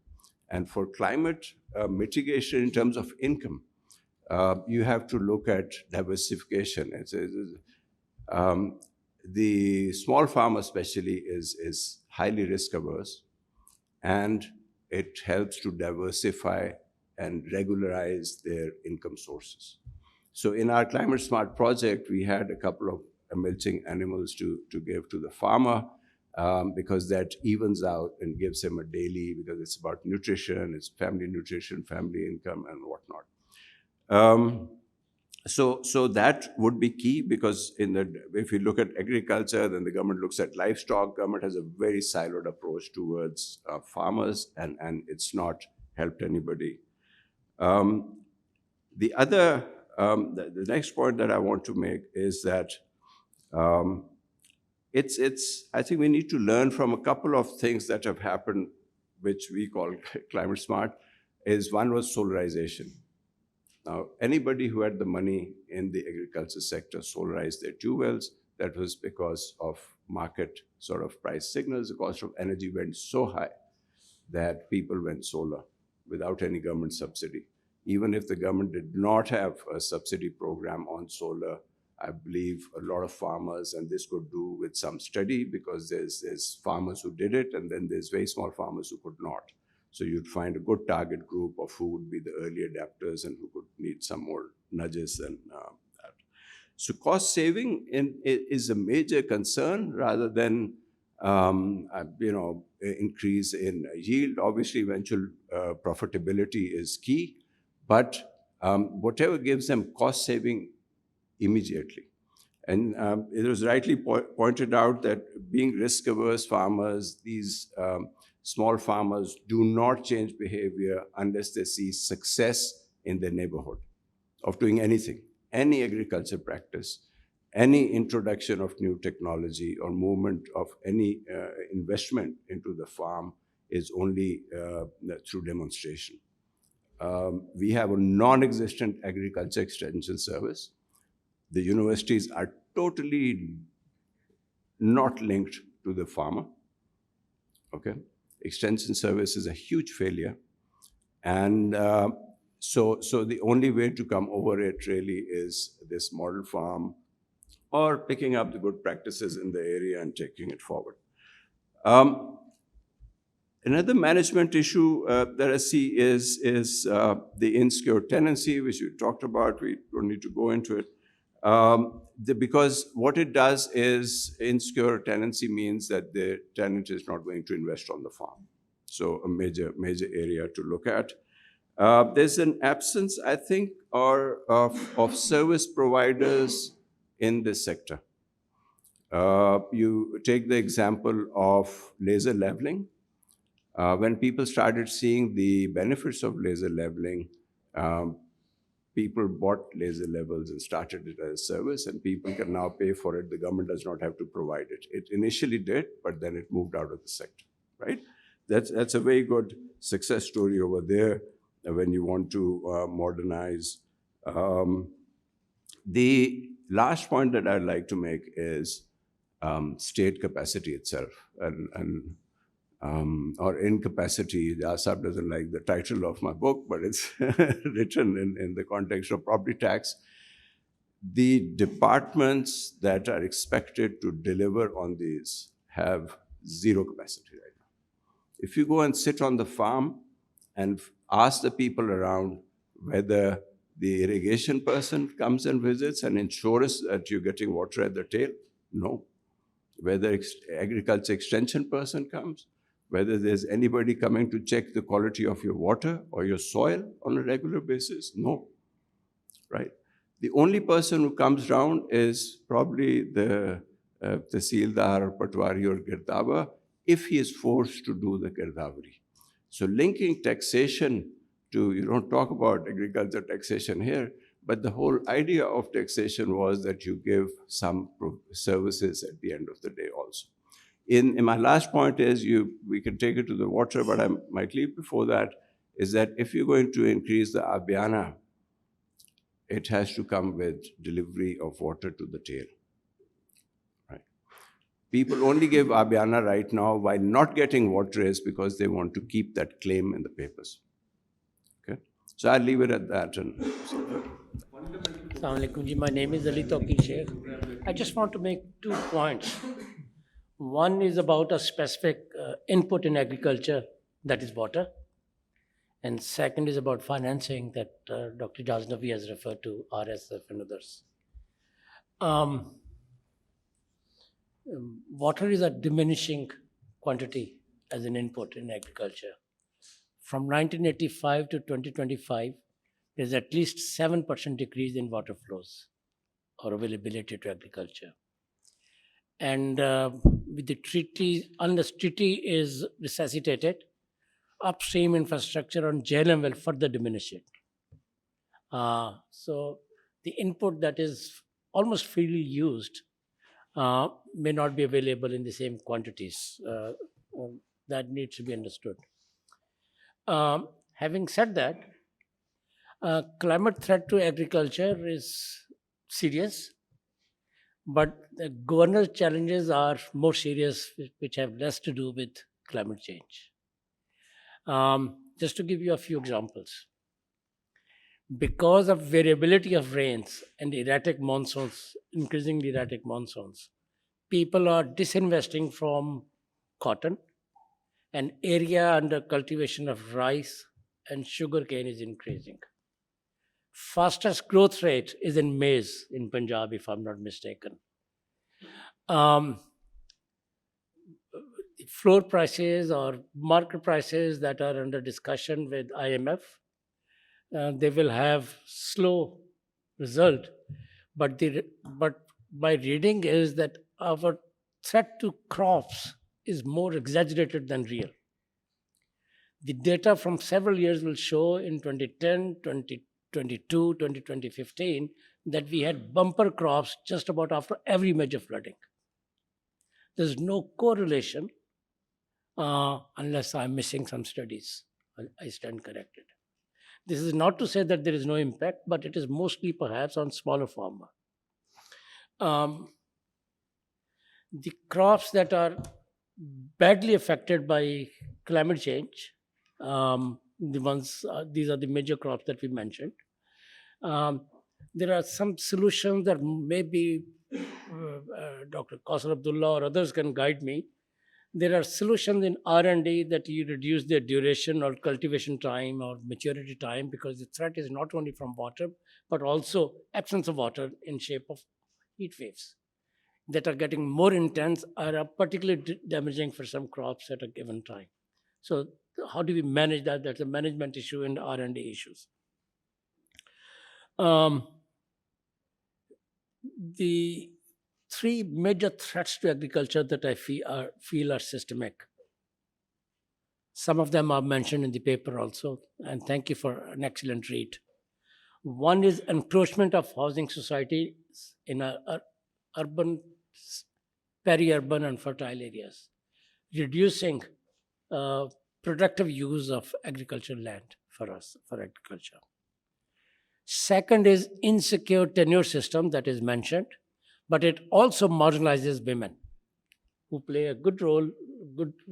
And for climate mitigation in terms of income, you have to look at diversification. The small farmer especially is highly risk averse, and it helps to diversify and regularize their income sources. So in our Climate Smart project, we had a couple of milching animals to give to the farmer, because that evens out and gives him a daily, because it's about nutrition, it's family nutrition, family income, and whatnot. So that would be key, because if you look at agriculture, then the government looks at livestock. Government has a very siloed approach towards farmers, and it's not helped anybody. The next point that I want to make is that I think we need to learn from a couple of things that have happened, which we call climate smart. One was solarization. Now, anybody who had the money in the agriculture sector solarized their 2 wells. That was because of market sort of price signals. The cost of energy went so high that people went solar without any government subsidy. Even if the government did not have a subsidy program on solar, I believe a lot of farmers, and this could do with some study, because there's farmers who did it, and then there's very small farmers who could not. So you'd find a good target group of who would be the early adapters and who could need some more nudges than that. So cost saving is a major concern rather than increase in yield. Obviously, eventual profitability is key, but whatever gives them cost saving immediately. And it was rightly pointed out that being risk-averse farmers, these small farmers do not change behavior unless they see success in their neighborhood of doing anything, any agriculture practice, any introduction of new technology or movement of any investment into the farm is only through demonstration. We have a non-existent agriculture extension service. The universities are totally not linked to the farmer, okay? Extension service is a huge failure. And so the only way to come over it really is this model farm or picking up the good practices in the area and taking it forward. Another management issue that I see is the insecure tenancy, which we talked about. We don't need to go into it. Because what it does is insecure tenancy means that the tenant is not going to invest on the farm. So a major area to look at. There's an absence, I think, of service providers in this sector. You take the example of laser leveling. When people started seeing the benefits of laser leveling, people bought laser levels and started it as a service, and people can now pay for it. The government does not have to provide it. It initially did, but then it moved out of the sector, right? That's a very good success story over there when you want to modernize. The last point that I'd like to make is state capacity itself or incapacity. The ASAP doesn't like the title of my book, but it's written in the context of property tax. The departments that are expected to deliver on these have zero capacity right now. If you go and sit on the farm and ask the people around whether the irrigation person comes and visits and ensures that you're getting water at the tail, no. Whether agriculture extension person comes, whether there's anybody coming to check the quality of your water or your soil on a regular basis, no, right? The only person who comes down is probably the Tahsildar, Patwari or Girdaba, if he is forced to do the Girdavari. So linking taxation to, you don't talk about agriculture taxation here, but the whole idea of taxation was that you give some services at the end of the day also. In my last point is, we can take it to the water, but I might leave before that, is that if you're going to increase the Abhyana, it has to come with delivery of water to the tail. Right? People only give Abhyana right now while not getting water is because they want to keep that claim in the papers. Okay? So I'll leave it at that. Assalamu alaikum ji. My name is Ali Tawqir Sheikh. I just want to make 2 points. One is about a specific input in agriculture, that is water. And second is about financing that Dr. Jaznavi has referred to, RSF and others. Water is a diminishing quantity as an input in agriculture. From 1985 to 2025, there's at least 7% decrease in water flows or availability to agriculture. And with the treaty, unless treaty is resuscitated, upstream infrastructure on JLM will further diminish it. So the input that is almost freely used may not be available in the same quantities. That needs to be understood. Having said that, climate threat to agriculture is serious, but the governance challenges are more serious, which have less to do with climate change. Just to give you a few examples. Because of variability of rains and erratic monsoons, increasingly erratic monsoons, people are disinvesting from cotton, and area under cultivation of rice and sugarcane is increasing. Fastest growth rate is in maize in Punjab, if I'm not mistaken. Floor prices or market prices that are under discussion with IMF they will have slow result. But my reading is that our threat to crops is more exaggerated than real. The data from several years will show in 2010, 2022, 2015 that we had bumper crops just about after every major flooding. There's no correlation unless I'm missing some studies. I stand corrected. This is not to say that there is no impact, but it is mostly perhaps on smaller farmer. The crops that are badly affected by climate change, these are the major crops that we mentioned. There are some solutions that maybe Dr. Qasim Abdullah or others can guide me. There are solutions in R&D that you reduce their duration or cultivation time or maturity time, because the threat is not only from water, but also absence of water in shape of heat waves that are getting more intense or are particularly damaging for some crops at a given time. So how do we manage that? That's a management issue and R&D issues. The three major threats to agriculture that I feel are systemic. Some of them are mentioned in the paper also, and thank you for an excellent read. One is encroachment of housing society in urban, peri-urban and fertile areas, reducing productive use of agricultural land for us, for agriculture. Second is insecure tenure system that is mentioned, but it also marginalizes women who play a good role,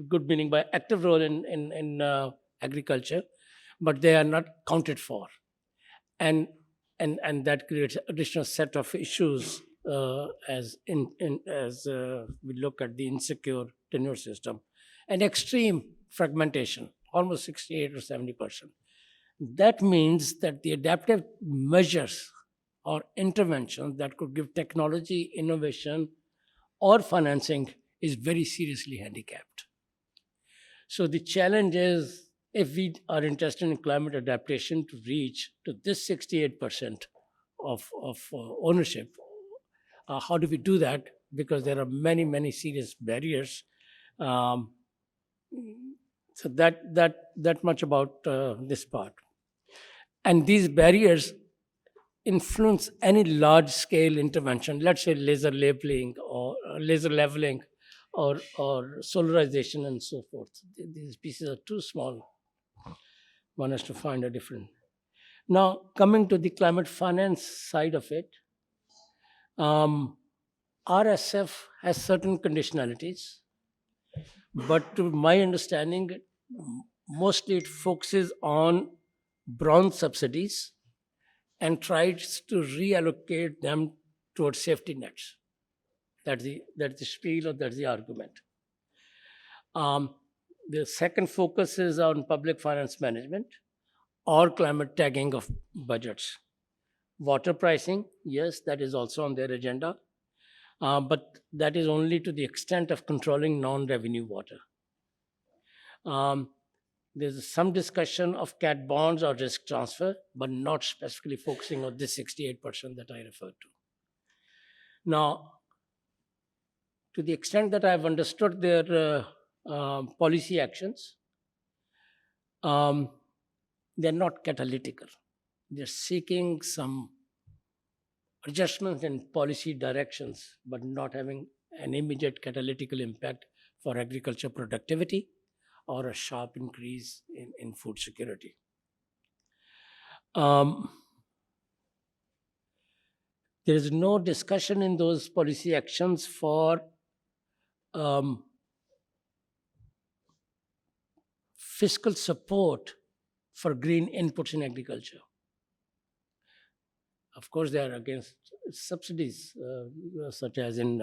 good meaning by active role in agriculture, but they are not counted for. And that creates additional set of issues as we look at the insecure tenure system. And extreme fragmentation, almost 68 or 70%. That means that the adaptive measures or interventions that could give technology, innovation, or financing is very seriously handicapped. So the challenge is, if we are interested in climate adaptation to reach to this 68% of ownership, how do we do that? Because there are many, many serious barriers. So that much about this part. And these barriers influence any large-scale intervention, let's say laser labeling or laser leveling or solarization and so forth. These pieces are too small. One has to find a different. Now, coming to the climate finance side of it, RSF has certain conditionalities, but to my understanding, mostly it focuses on bronze subsidies and tries to reallocate them towards safety nets. That's the spiel, or that's the argument. The second focus is on public finance management or climate tagging of budgets. Water pricing, yes, that is also on their agenda, but that is only to the extent of controlling non-revenue water. There's some discussion of cat bonds or risk transfer, but not specifically focusing on this 68% that I referred to. Now, to the extent that I've understood their policy actions, they're not catalytical. They're seeking some adjustments in policy directions, but not having an immediate catalytical impact for agriculture productivity or a sharp increase in food security. There is no discussion in those policy actions for fiscal support for green inputs in agriculture. Of course, they are against subsidies, such as in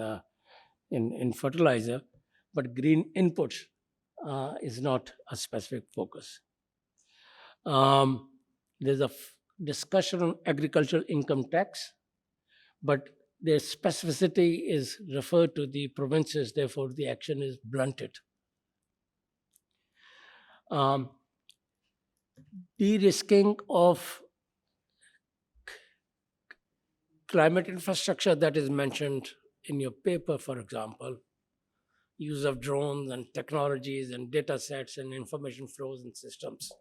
fertilizer, but green inputs is not a specific focus. There's a discussion on agricultural income tax, but their specificity is referred to the provinces, therefore the action is blunted. De-risking of climate infrastructure that is mentioned in your paper, for example, use of drones and technologies and data sets and information flows and systems.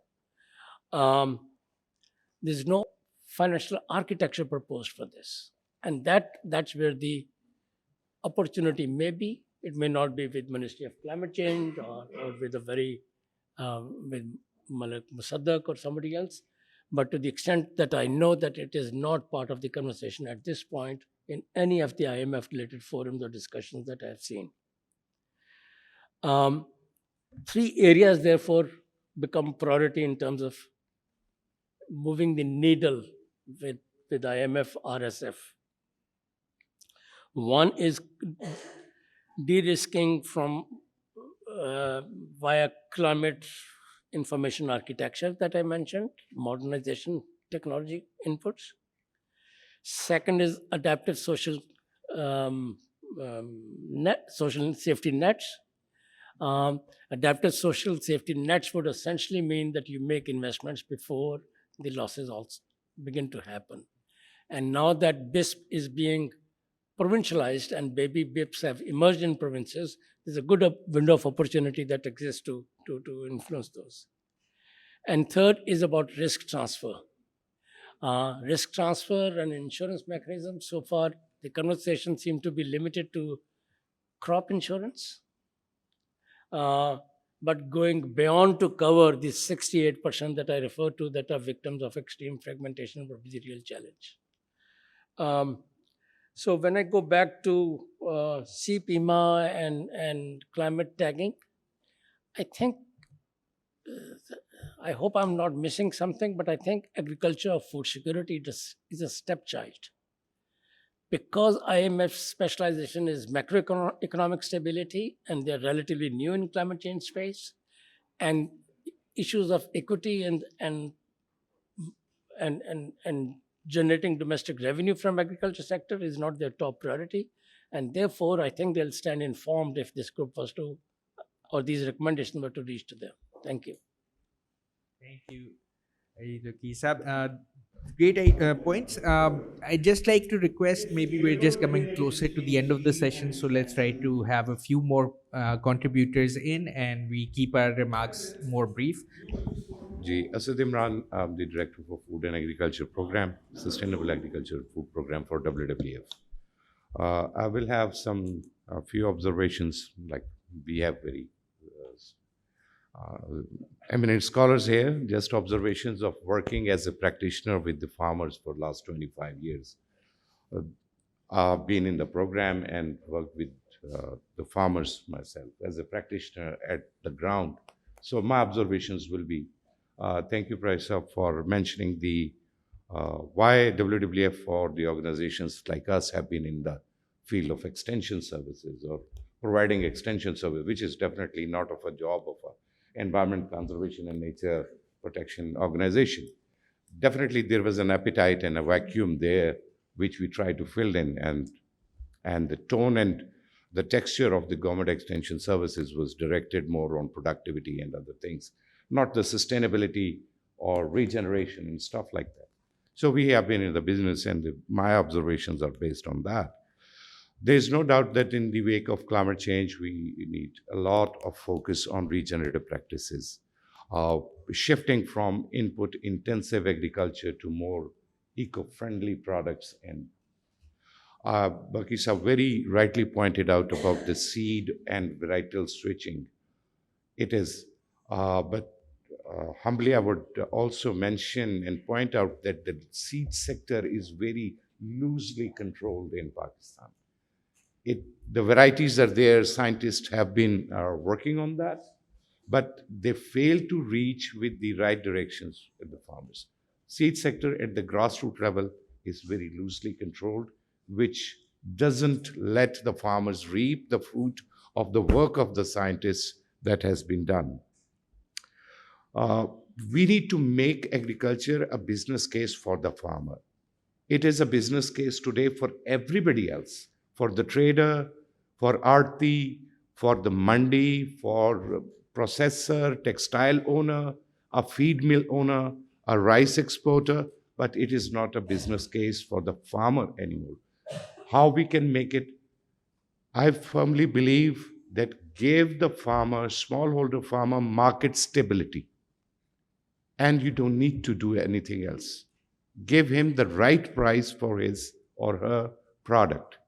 There's no financial architecture proposed for this. And that's where the opportunity may be. It may not be with Ministry of Climate Change or with a very, with Malik Musaddiq or somebody else. But to the extent that I know that it is not part of the conversation at this point in any of the IMF-related forums or discussions that I have seen. Three areas, therefore, become priority in terms of moving the needle with IMF RSF. One is de-risking from via climate information architecture that I mentioned, modernization technology inputs. Second is adaptive social social safety nets. Adaptive social safety nets would essentially mean that you make investments before the losses also begin to happen. And now that BISP is being provincialized and baby BIPs have emerged in provinces, there's a good window of opportunity that exists to influence those. And third is about risk transfer. Risk transfer and insurance mechanisms. So far, the conversation seemed to be limited to crop insurance. But going beyond to cover the 68% that I referred to that are victims of extreme fragmentation would be the real challenge. So when I go back to CPMA and climate tagging, I think, I hope I'm not missing something, but I think agriculture or food security is a stepchild. Because IMF's specialization is macroeconomic stability, and they're relatively new in climate change space, and issues of equity and generating domestic revenue from agriculture sector is not their top priority. And therefore, I think they'll stand informed if this group was to, or these recommendations were to reach to them. Thank you. Thank you, Sab. Great points. I'd just like to request, maybe we're just coming closer to the end of the session, so let's try to have a few more contributors in, and we keep our remarks more brief. Ji, Asad Imran, I'm the Director for Food and Agriculture Program, Sustainable Agriculture Food Program for WWF. I will have a few observations, like we have very eminent scholars here, just observations of working as a practitioner with the farmers for the last 25 years. I've been in the program and worked with the farmers myself as a practitioner at the ground. So my observations will be, thank you, Professor, for mentioning the why WWF or the organizations like us have been in the field of extension services or providing extension service, which is definitely not of a job of a environment conservation and nature protection organization. Definitely there was an appetite and a vacuum there, which we tried to fill in, and the tone and the texture of the government extension services was directed more on productivity and other things, not the sustainability or regeneration and stuff like that. So we have been in the business, and my observations are based on that. There's no doubt that in the wake of climate change, we need a lot of focus on regenerative practices, shifting from input-intensive agriculture to more eco-friendly products. And Bakisa very rightly pointed out about the seed and varietal switching. It is, but humbly I would also mention and point out that the seed sector is very loosely controlled in Pakistan. The varieties are there, scientists have been working on that, but they fail to reach with the right directions with the farmers. Seed sector at the grassroots level is very loosely controlled, which doesn't let the farmers reap the fruit of the work of the scientists that has been done. We need to make agriculture a business case for the farmer. It is a business case today for everybody else, for the trader, for Aarti, for the mandi, for processor, textile owner, a feed mill owner, a rice exporter. but it is not a business case for the farmer anymore. How we can make it? I firmly believe that give the farmer, smallholder farmer, market stability, and you don't need to do anything else. Give him the right price for his or her product.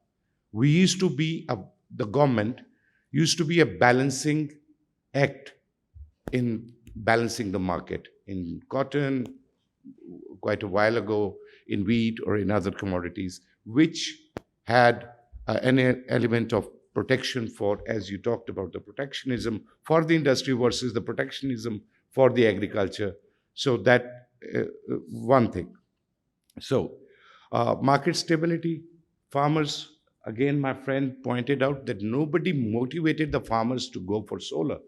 We used to be, the government used to be a balancing act in balancing the market. In cotton, quite a while ago, in wheat or in other commodities, which had an element of protection for, as you talked about, the protectionism for the industry versus the protectionism for the agriculture. So that one thing. So market stability, farmers, again, my friend pointed out that nobody motivated the farmers to go for solar,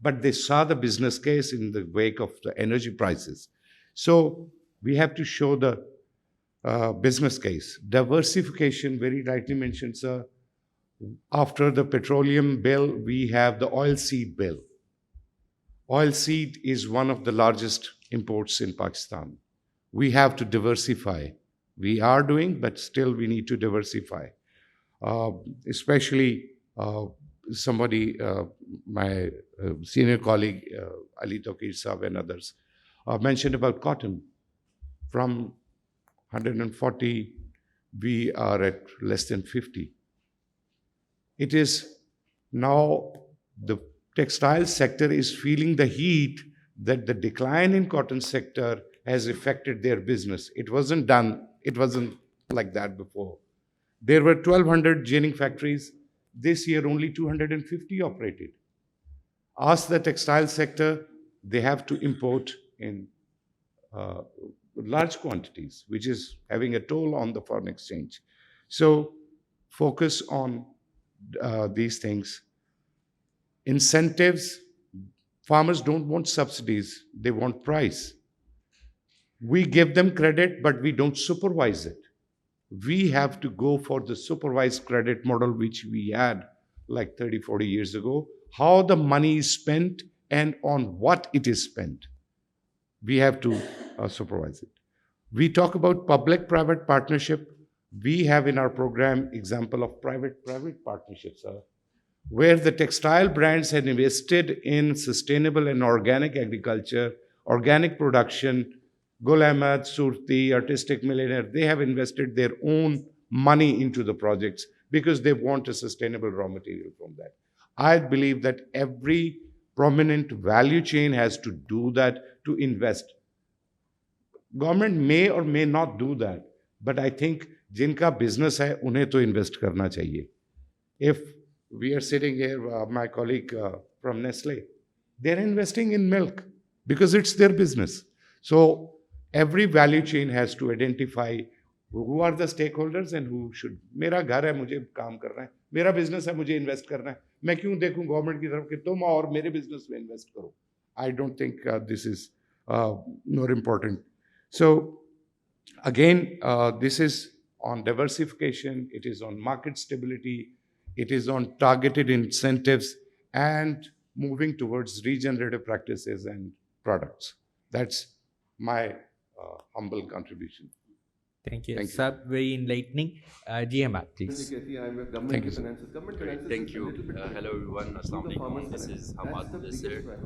but they saw the business case in the wake of the energy prices. So we have to show the business case. Diversification, very rightly mentioned, sir. After the petroleum bill, we have the oilseed bill. Oilseed is one of the largest imports in Pakistan. We have to diversify. We are doing, but still we need to diversify. Especially somebody, my senior colleague, Ali Tokir Saab and others, mentioned about cotton. From 140, we are at less than 50. It is now the textile sector is feeling the heat that the decline in cotton sector has affected their business. It wasn't like that before. There were 1,200 ginning factories. This year, only 250 operated. Ask the textile sector, they have to import in large quantities, which is having a toll on the foreign exchange. So focus on these things. Incentives, farmers don't want subsidies, they want price. We give them credit, but we don't supervise it. We have to go for the supervised credit model, which we had like 30, 40 years ago. How the money is spent and on what it is spent. We have to supervise it. We talk about public-private partnership. We have in our program example of private-private partnerships, where the textile brands had invested in sustainable and organic agriculture, organic production. Gul Ahmed, Surti, Artistic Millionaire, they have invested their own money into the projects because they want a sustainable raw material from that. I believe that every prominent value chain has to do that, to invest. Government may or may not do that, but I think जिनका business है उन्हें तो invest करना चाहिए. If we are sitting here, my colleague from Nestle, they're investing in milk because it's their business. So every value chain has to identify who are the stakeholders and who should. मेरा घर है, मुझे काम करना है, मेरा business है, मुझे invest करना है. मैं क्यों देखूं government की तरफ कि तुम और मेरे business में invest करो? I don't think this is more important. So again, this is on diversification, it is on market stability, it is on targeted incentives and moving towards regenerative practices and products. That's my humble contribution. Thank you. Thank you. Sir, very enlightening. GM, please. Thank you, sir. Thank you. Hello, everyone. Assalamu alaikum. This is Hamad Mudassir.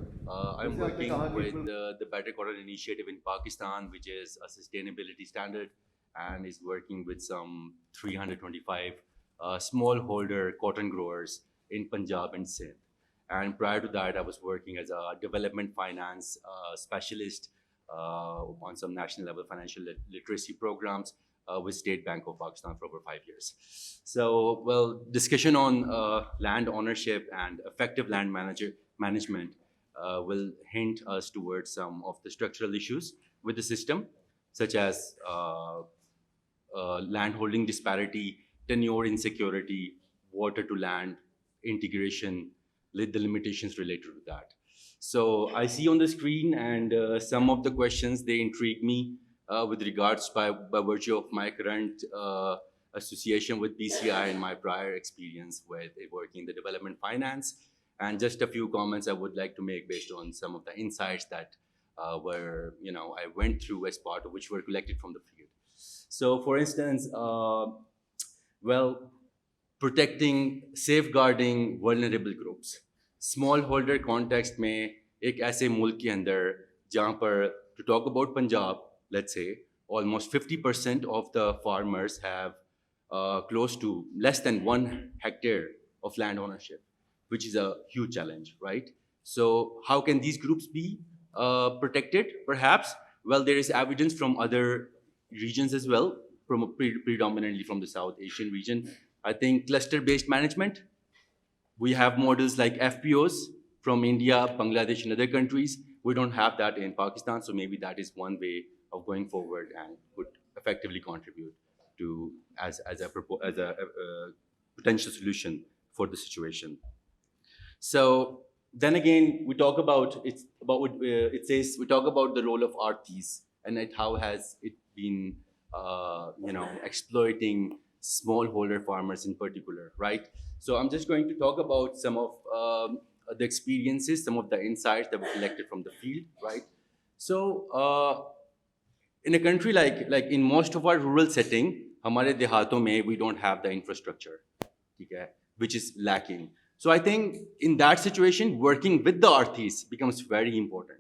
I'm working with the Better Cotton Initiative in Pakistan, which is a sustainability standard and is working with some 325 smallholder cotton growers in Punjab and Sindh. And prior to that, I was working as a development finance specialist on some national level financial literacy programs with State Bank of Pakistan for over 5 years. So, well, discussion on land ownership and effective land management will hint us towards some of the structural issues with the system, such as land holding disparity, tenure insecurity, water to land integration, the limitations related to that. So I see on the screen, and some of the questions, they intrigue me with regards by virtue of my current association with BCI and my prior experience with working in the development finance. And just a few comments I would like to make based on some of the insights that where I went through as part of which were collected from the field. So, for instance, protecting, safeguarding vulnerable groups. Smallholder context में एक ऐसे मुल्क के अंदर जहाँ पर to talk about Punjab, let's say, almost 50% of the farmers have close to less than 1 hectare of land ownership, which is a huge challenge, right? So how can these groups be protected? Perhaps, well, there is evidence from other regions as well, predominantly from the South Asian region. I think cluster-based management. We have models like FPOs from India, Bangladesh, and other countries. We don't have that in Pakistan, so maybe that is one way of going forward and could effectively contribute to as a potential solution for the situation. So then again, we talk about we talk about the role of RTs and how has it been exploiting smallholder farmers in particular, right? So I'm just going to talk about some of the experiences, some of the insights that were collected from the field, right? So in a country like in most of our rural setting, हमारे देहातों में we don't have the infrastructure, okay, which is lacking. So I think in that situation, working with the RTs becomes very important.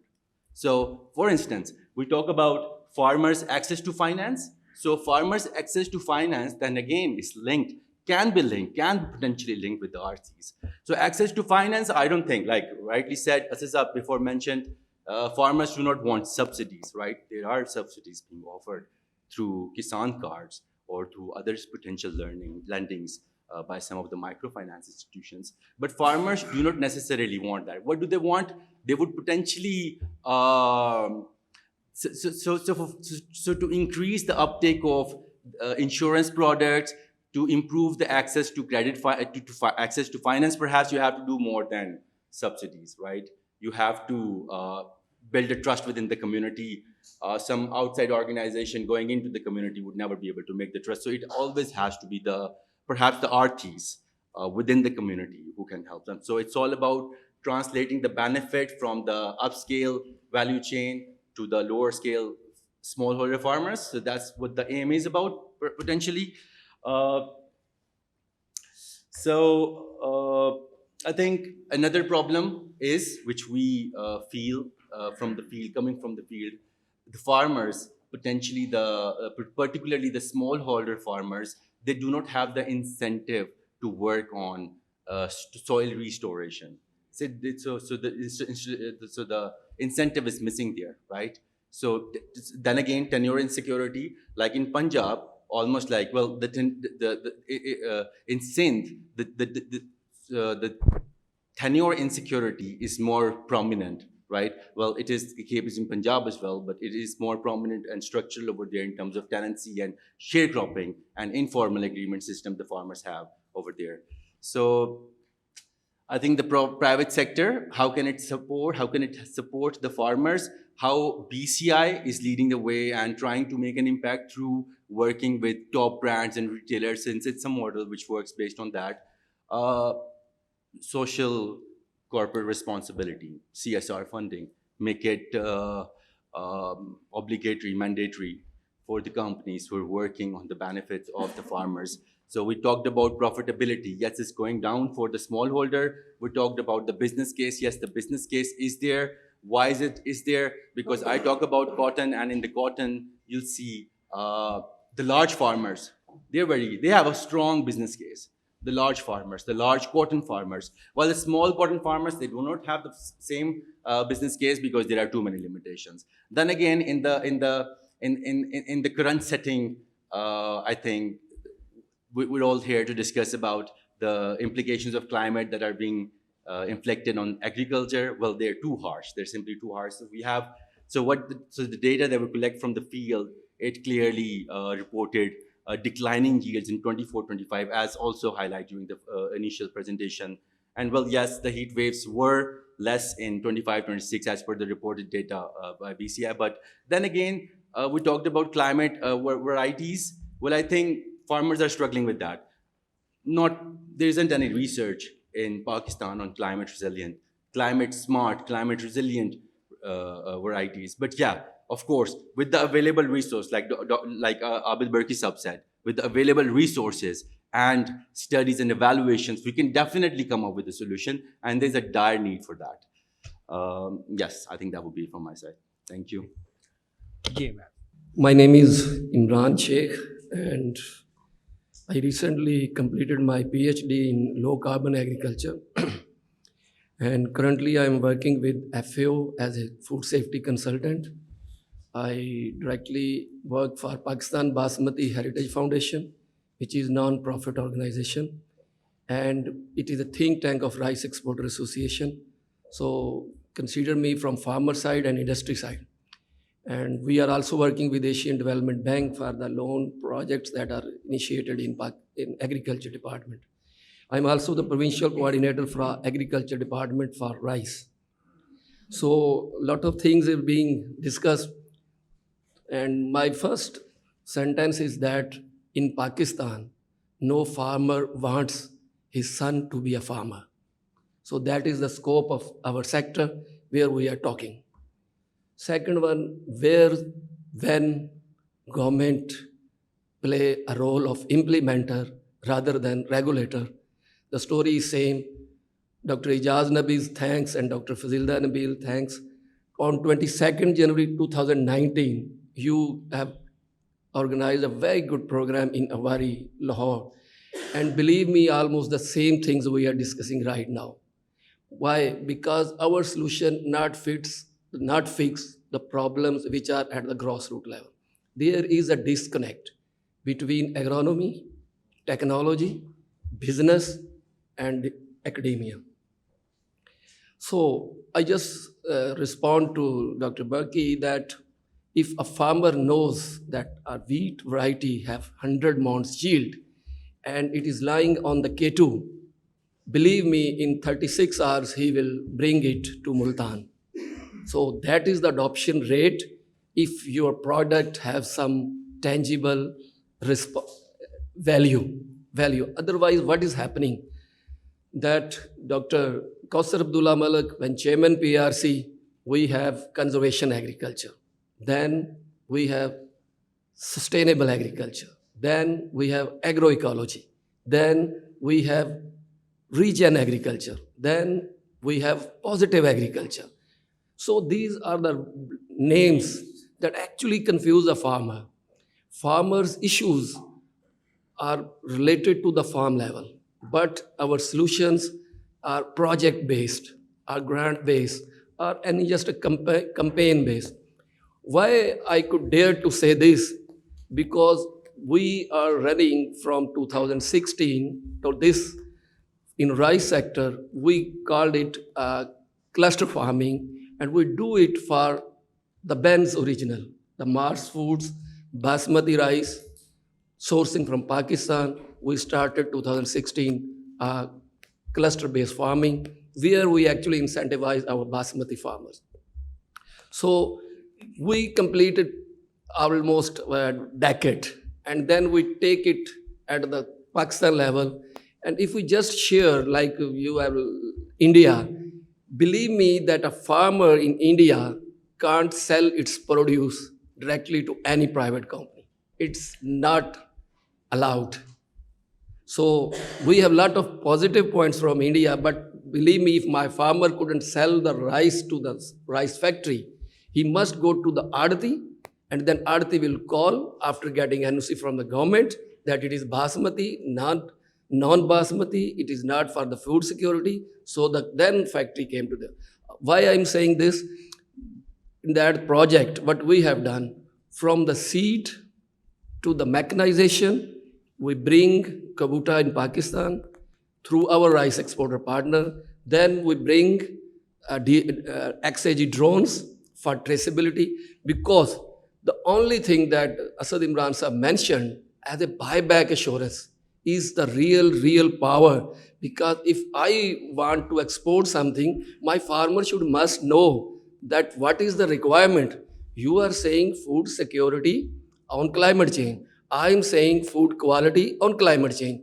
So for instance, we talk about farmers' access to finance. So farmers' access to finance, then again, is linked, can potentially linked with the RTs. So access to finance, I don't think, like rightly said, Asisa before mentioned, farmers do not want subsidies, right? There are subsidies being offered through Kisan cards or through other potential lendings by some of the microfinance institutions. But farmers do not necessarily want that. What do they want? They would potentially, so to increase the uptake of insurance products, to improve the access to access to finance, perhaps you have to do more than subsidies, right? You have to build a trust within the community. Some outside organization going into the community would never be able to make the trust. So it always has to be perhaps the RTs within the community who can help them. So it's all about translating the benefit from the upscale value chain to the lower scale smallholder farmers. So that's what the aim is about potentially. I think another problem is, which we feel from the field, coming from the field, the farmers, potentially particularly the smallholder farmers, they do not have the incentive to work on soil restoration. So the incentive is missing there, right? So then again, tenure insecurity, like in Punjab, almost like, well, in Sindh, the tenure insecurity is more prominent, right? Well, it is the case in Punjab as well, but it is more prominent and structural over there in terms of tenancy and sharecropping and informal agreement system the farmers have over there. So I think the private sector, how can it support the farmers? How BCI is leading the way and trying to make an impact through working with top brands and retailers, since it's a model which works based on that. Social corporate responsibility, CSR funding, make it obligatory, mandatory for the companies who are working on the benefits of the farmers. So we talked about profitability. Yes, it's going down for the smallholder. We talked about the business case. Yes, the business case is there. Why is there? Because I talk about cotton, and in the cotton, you'll see the large farmers. They have a strong business case. The large farmers, the large cotton farmers. While the small cotton farmers, they do not have the same business case because there are too many limitations. Then again, in the current setting, I think we're all here to discuss about the implications of climate that are being inflicted on agriculture. Well, they're too harsh. They're simply too harsh. So the data that we collect from the field, it clearly reported declining yields in 24-25, as also highlighted during the initial presentation. And well, yes, the heat waves were less in 25-26 as per the reported data by BCI. But then again, we talked about climate varieties. Well, I think farmers are struggling with that. There isn't any research in Pakistan on climate resilient, climate smart, climate resilient varieties. But yeah, of course, with the available resource, like Abid Burki Sab said, with the available resources and studies and evaluations, we can definitely come up with a solution, and there's a dire need for that. Yes, I think that would be from my side. Thank you. My name is Imran Sheikh, and I recently completed my PhD in low carbon agriculture. And currently I am working with FAO as a food safety consultant. I directly work for Pakistan Basmati Heritage Foundation, which is a non-profit organization. And it is a think tank of Rice Exporter Association. So consider me from farmer side and industry side. And we are also working with Asian Development Bank for the loan projects that are initiated in Agriculture Department. I'm also the provincial coordinator for Agriculture Department for rice. So a lot of things are being discussed. And my first sentence is that in Pakistan, no farmer wants his son to be a farmer. So that is the scope of our sector where we are talking. Second one, where, when government play a role of implementer rather than regulator. The story is same. Dr. Ijaz Nabi's thanks and Dr. Fazilda Nabil thanks. On 22nd January 2019, you have organized a very good program in Awari, Lahore. And believe me, almost the same things we are discussing right now. Why? Because our solution not fix the problems which are at the grassroots level. There is a disconnect between agronomy, technology, business, and academia. So I just respond to Dr. Burki that if a farmer knows that a wheat variety have 100 months yield and it is lying on the K2, believe me, in 36 hours he will bring it to Multan. So that is the adoption rate if your product has some tangible value. Otherwise, what is happening? That Dr. Kausar Abdullah Malik, when chairman PRC, we have conservation agriculture. Then we have sustainable agriculture. Then we have agroecology. Then we have regen agriculture. Then we have positive agriculture. So these are the names that actually confuse the farmer. Farmers' issues are related to the farm level, but our solutions are project-based, are grant-based, or any just a campaign-based. Why I could dare to say this? Because we are running from 2016 to this in rice sector. We called it cluster farming, and we do it for the Ben's original, the Mars Foods, basmati rice, sourcing from Pakistan. We started 2016 cluster-based farming, where we actually incentivize our basmati farmers. So we completed almost a decade, and then we take it at the Pakistan level. And if we just share, like you have India, believe me that a farmer in India can't sell its produce directly to any private company. It's not allowed. So we have a lot of positive points from India, but believe me, if my farmer couldn't sell the rice to the rice factory, he must go to the Adati, and then Adati will call after getting NOC from the government that it is basmati, non-basmati, it is not for the food security. So then factory came to them. Why I'm saying this? In that project, what we have done, from the seed to the mechanization, we bring Kabuta in Pakistan through our rice exporter partner. Then we bring XAG drones for traceability, because the only thing that Asad Imran Sahab mentioned as a buyback assurance is the real power. Because if I want to export something, my farmer must know that what is the requirement. You are saying food security on climate change. I am saying food quality on climate change.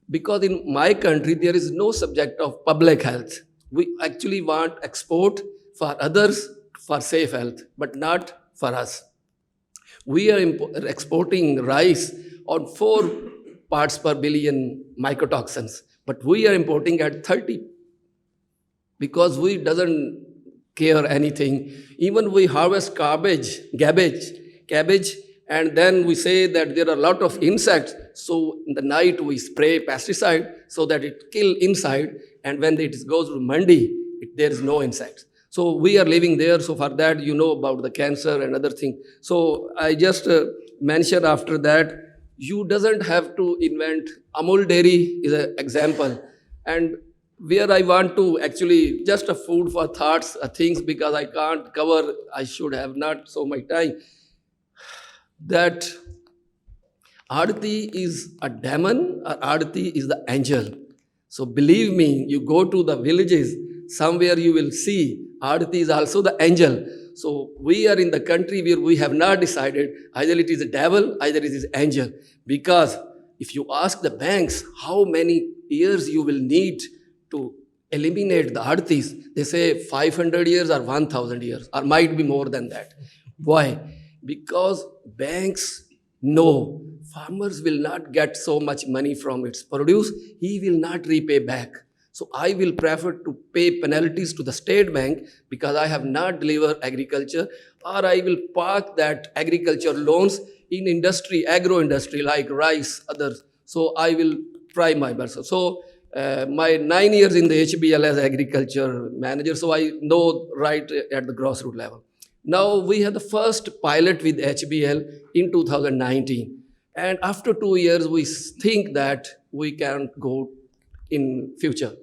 Because in my country, there is no subject of public health. We actually want export for others for safe health, but not for us. We are exporting rice on 4 parts per billion mycotoxins, but we are importing at 30 because we doesn't care anything. Even we harvest cabbage, and then we say that there are a lot of insects. So in the night we spray pesticide so that it kill inside, and when it goes to mandi, there is no insects. So we are living there. So for that, you know about the cancer and other thing. So I just mentioned after that, you doesn't have to invent. Amul Dairy is an example. And where I want to actually just a food for thoughts, things, because I can't cover, I should have not so much time, that Aarti is a demon or Aarti is the angel. So believe me, you go to the villages, somewhere you will see Aarti is also the angel. So we are in the country where we have not decided either it is a devil, either it is angel. Because if you ask the banks how many years you will need to eliminate the Aartis, they say 500 years or 1,000 years, or might be more than that. Why? Because banks know farmers will not get so much money from its produce, he will not repay back. So I will prefer to pay penalties to the state bank because I have not delivered agriculture, or I will park that agriculture loans in industry, agro industry like rice, others. So I will try my best. So my 9 years in the HBL as agriculture manager, so I know right at the grassroots level. Now we had the first pilot with HBL in 2019. And after 2 years, we think that we can go in future.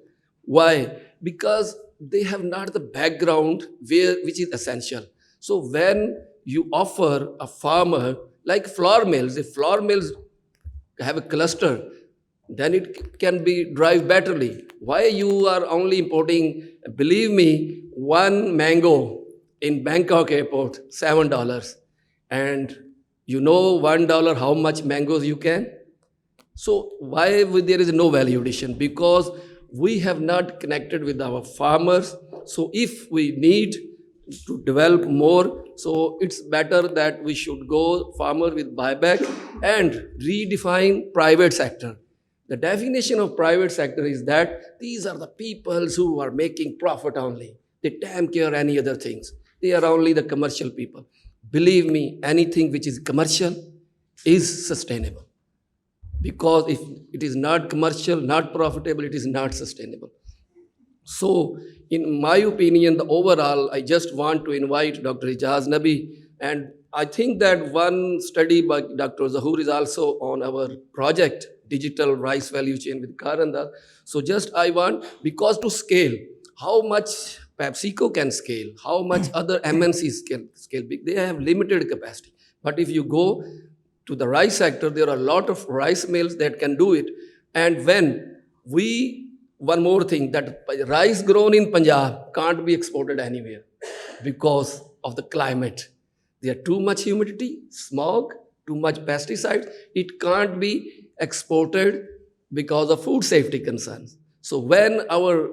Why? Because they have not the background which is essential. So when you offer a farmer, like flour mills, if flour mills have a cluster, then it can be drive betterly. Why you are only importing, believe me, one mango in Bangkok airport, $7. And you know $1 how much mangoes you can? So why there is no value addition? Because we have not connected with our farmers. So if we need to develop more, so it's better that we should go farmer with buyback and redefine private sector. The definition of private sector is that these are the people who are making profit only. They damn care any other things. They are only the commercial people. Believe me, anything which is commercial is sustainable. Because if it is not commercial, not profitable, it is not sustainable. So, in my opinion, the overall, I just want to invite Dr. Ijaz Nabi, and I think that one study by Dr. Zahoor is also on our project, Digital Rice Value Chain with Karanda. So just I want, because to scale, how much PepsiCo can scale, how much other MNCs can scale, they have limited capacity. But if you go to the rice sector, there are a lot of rice mills that can do it. And when one more thing, that rice grown in Punjab can't be exported anywhere because of the climate. There too much humidity, smog, too much pesticides. It can't be exported because of food safety concerns. So when our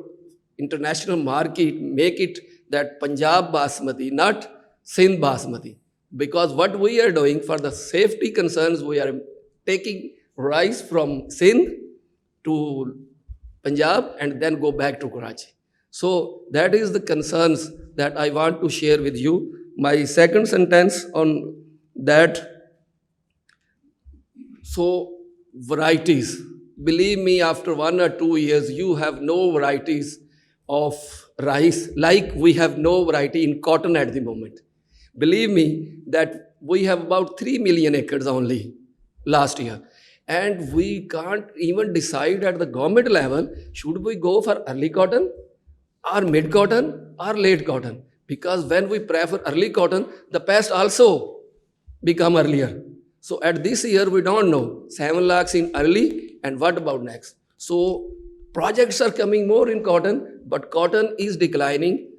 international market make it that Punjab Basmati, not Sindh Basmati, because what we are doing for the safety concerns, we are taking rice from Sindh to Punjab and then go back to Karachi. So that is the concerns that I want to share with you. My second sentence on that, so varieties. Believe me, after 1 or 2 years, you have no varieties of rice, like we have no variety in cotton at the moment. Believe me that we have about 3 million acres only last year. And we can't even decide at the government level, should we go for early cotton or mid cotton or late cotton? Because when we prefer early cotton, the pest also become earlier. So at this year, we don't know, 7 lakhs in early, and what about next? So projects are coming more in cotton, but cotton is declining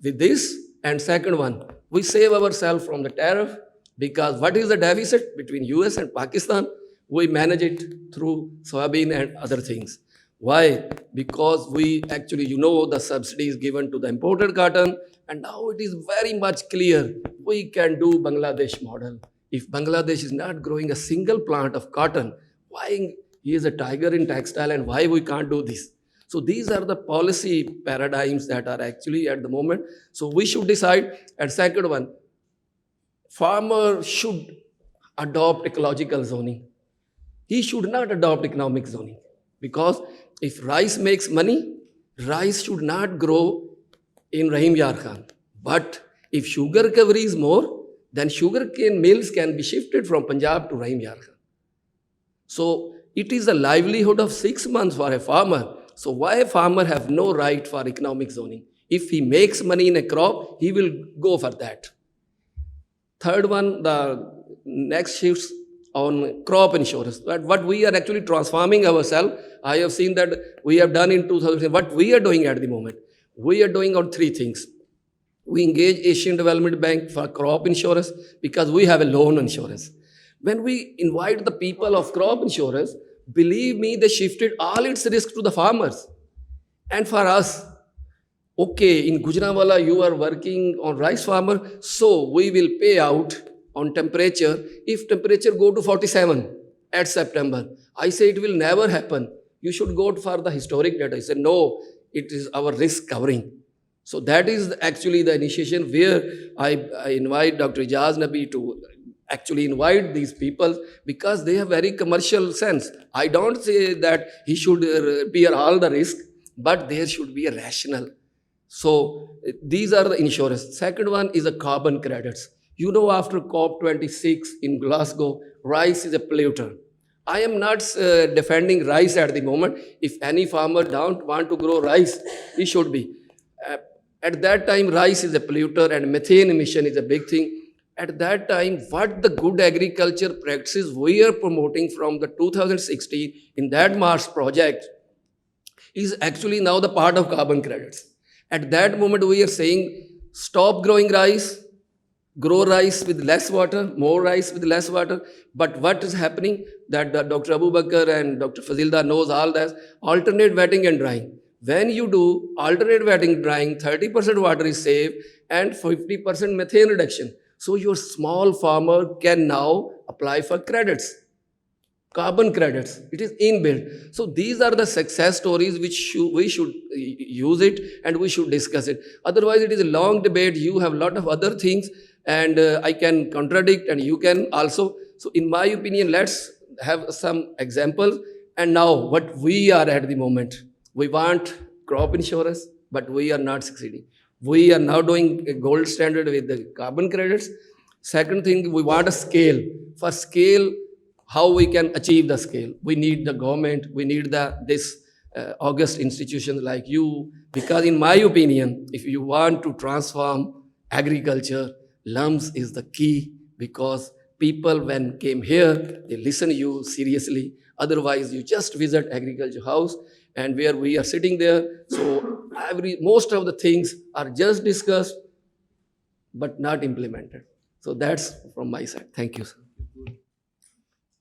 with this. And second one, we save ourselves from the tariff, because what is the deficit between US and Pakistan? We manage it through soybean and other things. Why? Because we actually, the subsidy is given to the imported cotton, and now it is very much clear we can do Bangladesh model. If Bangladesh is not growing a single plant of cotton, why he is a tiger in textile and why we can't do this? So these are the policy paradigms that are actually at the moment. So we should decide. And second one, farmer should adopt ecological zoning. He should not adopt economic zoning, because if rice makes money, rice should not grow in Rahim Yar Khan. But if sugar recovery is more, then sugarcane mills can be shifted from Punjab to Rahim Yar Khan. So it is a livelihood of 6 months for a farmer. So why a farmer have no right for economic zoning? If he makes money in a crop, he will go for that. Third one, the next shifts on crop insurance. But what we are actually transforming ourselves, I have seen that we have done in 2000. What we are doing at the moment, we are doing on 3 things. We engage Asian Development Bank for crop insurance because we have a loan insurance. When we invite the people of crop insurance, believe me, they shifted all its risk to the farmers. And for us, okay, in Gujranwala, you are working on rice farmer, so we will pay out on temperature. If temperature go to 47 at September, I say it will never happen. You should go for the historic data. I said, no, it is our risk covering. So that is actually the initiation where I invite Dr. Ijaz Nabi to actually invite these people, because they have very commercial sense. I don't say that he should bear all the risk, but there should be a rational. So these are the insurance. Second one is the carbon credits. After COP26 in Glasgow, rice is a polluter. I am not defending rice at the moment. If any farmer don't want to grow rice, he should be. At that time, rice is a polluter and methane emission is a big thing. At that time, what the good agriculture practices we are promoting from the 2016 in that Mars project is actually now the part of carbon credits. At that moment, we are saying, stop growing rice, grow rice with less water, more rice with less water. But what is happening, that Dr. Abu Bakr and Dr. Fazilda knows all that, alternate wetting and drying. When you do alternate wetting and drying, 30% water is saved and 50% methane reduction. So your small farmer can now apply for credits, carbon credits. It is inbuilt. So these are the success stories which we should use it and we should discuss it. Otherwise, it is a long debate. You have a lot of other things and I can contradict and you can also. So in my opinion, let's have some examples. And now what we are at the moment, we want crop insurance, but we are not succeeding. We are now doing a gold standard with the carbon credits. Second thing, we want a scale. For scale, how we can achieve the scale? We need the government, we need this august institutions like you, because in my opinion, if you want to transform agriculture, LUMS is the key, because people when came here, they listen to you seriously. Otherwise, you just visit agriculture house and where we are sitting there. So most of the things are just discussed, but not implemented. So that's from my side. Thank you, sir.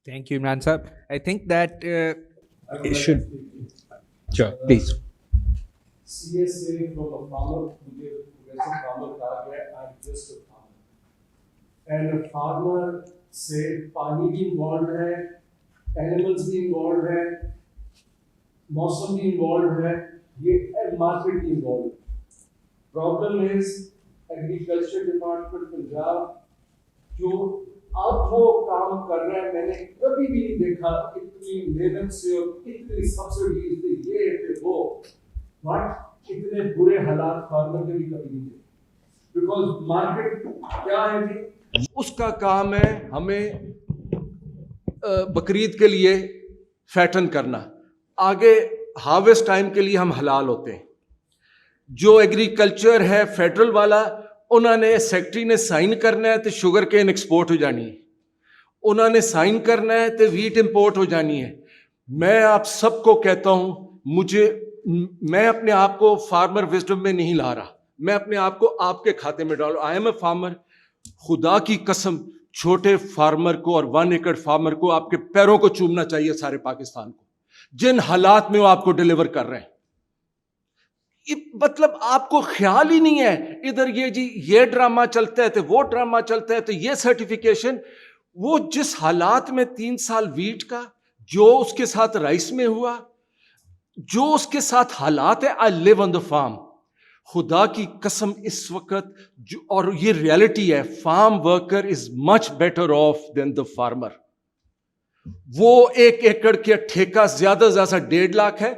Thank you, Imran Sahab. I think that it should. Sure, please. CSA from a farmer, I'm just a farmer. And a farmer say, पानी भी involved है, animals भी involved है, मौसम भी involved है, ये market भी involved है. Problem is, agriculture department Punjab, जो अब वो काम कर रहा है, मैंने कभी भी नहीं देखा इतनी मेहनत से और इतनी सब्सिडी थे ये थे वो, बट इतने बुरे हालात फार्मर के भी कभी नहीं थे, बिकॉज मार्केट क्या है जी, उसका काम है हमें बकरीद के लिए फैटन करना, आगे हार्वेस्ट टाइम के लिए हम हलाल होते हैं. जो एग्रीकल्चर है फेडरल वाला, उन्होंने सेक्रेटरी ने साइन करना है तो शुगर केन एक्सपोर्ट हो जानी है, उन्होंने साइन करना है तो वीट इंपोर्ट हो जानी है. मैं आप सबको कहता हूं, मैं अपने आप को फार्मर विजडम में नहीं ला रहा, मैं अपने आप को आपके खाते में डालू. I am a farmer. खुदा की कसम, छोटे फार्मर को और 1 एकड़ फार्मर को आपके पैरों को चूमना चाहिए सारे पाकिस्तान को. جن حالات میں وہ آپ کو ڈلیور کر رہے ہیں. مطلب آپ کو خیال ہی نہیں ہے ادھر یہ جی یہ ڈرامہ چلتا ہے تو وہ ڈرامہ چلتا ہے تو یہ سرٹیفکیشن. وہ جس حالات میں 3 سال ویٹ کا, جو اس کے ساتھ رائس میں ہوا, جو اس کے ساتھ حالات ہے, آئی لیو آن دا فارم. خدا کی قسم اس وقت اور یہ ریالٹی ہے, farm worker is much better off than the farmer. وہ 1 ایکڑ کے ٹھیکہ زیادہ سے زیادہ 1.5 لاکھ ہے,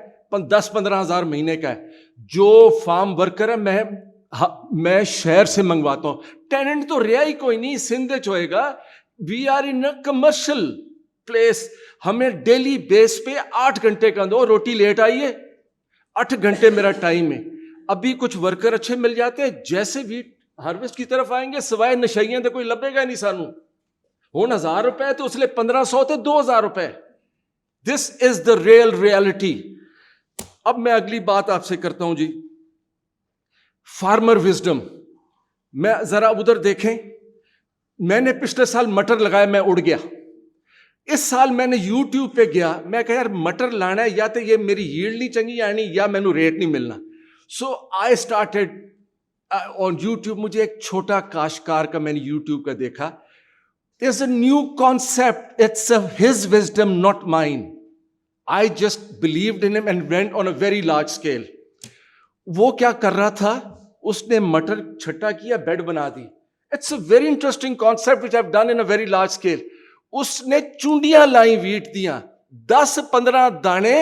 10-15 ہزار مہینے کا ہے. جو فارم ورکر ہے میں شہر سے منگواتا ہوں. ٹیننٹ تو رہا ہی کوئی نہیں, سندھ ہوئے گا. We are in a commercial place. ہمیں ڈیلی بیس پہ 8 گھنٹے کا دو, روٹی لیٹ آئی ہے, 8 گھنٹے میرا ٹائم ہے. ابھی کچھ ورکر اچھے مل جاتے ہیں, جیسے ویٹ ہارویسٹ کی طرف آئیں گے سوائے نشائیاں تو کوئی لبے گا نہیں سانو. ہون 1000 روپے تو اس لیے 1500 تے 2000 روپے. دس از دا ریئل ریالٹی. اب میں اگلی بات آپ سے کرتا ہوں جی, فارمر وزڈم. میں ذرا ادھر دیکھیں, میں نے پچھلے سال مٹر لگایا, میں اڑ گیا. اس سال میں نے یوٹیوب پہ گیا, میں کہا یار مٹر لانا ہے, یا تو یہ میری ییلڈ نہیں چنگی آنی یا مینو ریٹ نہیں ملنا. سو آئی اسٹارٹیڈ آن یوٹیوب. مجھے ایک چھوٹا کاشتکار کا میں نے یوٹیوب کا دیکھا. There's a new concept. It's his wisdom, not mine. I just believed in him and went on a very large scale. وہ کیا کر رہا تھا, اس نے مٹر چھٹا کیا, بیڈ بنا دی. It's a very interesting concept which I've done in a very large scale. اس نے چونڈیاں لائیں ویٹ دیاں, 10-15 دانے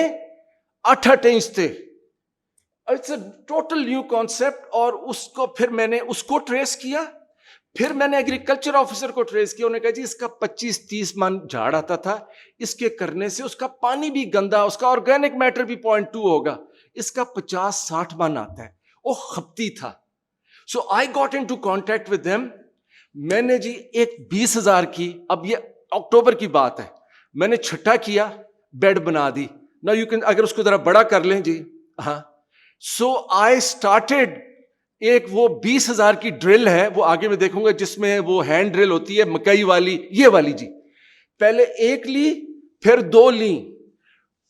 8 انچ تھے. It's a total new concept. اور اس کو پھر میں نے اس کو ٹریس کیا. پھر میں نے ایگریکلچر آفیسر کو ٹریس کیا. انہوں نے کہا جی اس کا 25-30 من جھاڑ آتا تھا, اس کے کرنے سے اس کا پانی بھی گندا, اس کا آرگینک میٹر بھی 0.2 ہوگا, اس کا 50-60 من آتا ہے. وہ خپتی تھا. So I got in to contact with them. میں نے جی ایک 20,000 کی, اب یہ اکتوبر کی بات ہے, میں نے چھٹا کیا, بیڈ بنا دی. نا یو کین, اگر اس کو ذرا بڑا کر لیں جی. ہاں, سو آئی اسٹارٹیڈ. ایک وہ 20,000 کی ڈرل ہے, وہ آگے میں دیکھوں گا, جس میں وہ ہینڈ ڈرل ہوتی ہے مکئی والی, یہ والی جی. پہلے 1 لی, پھر 2 لی.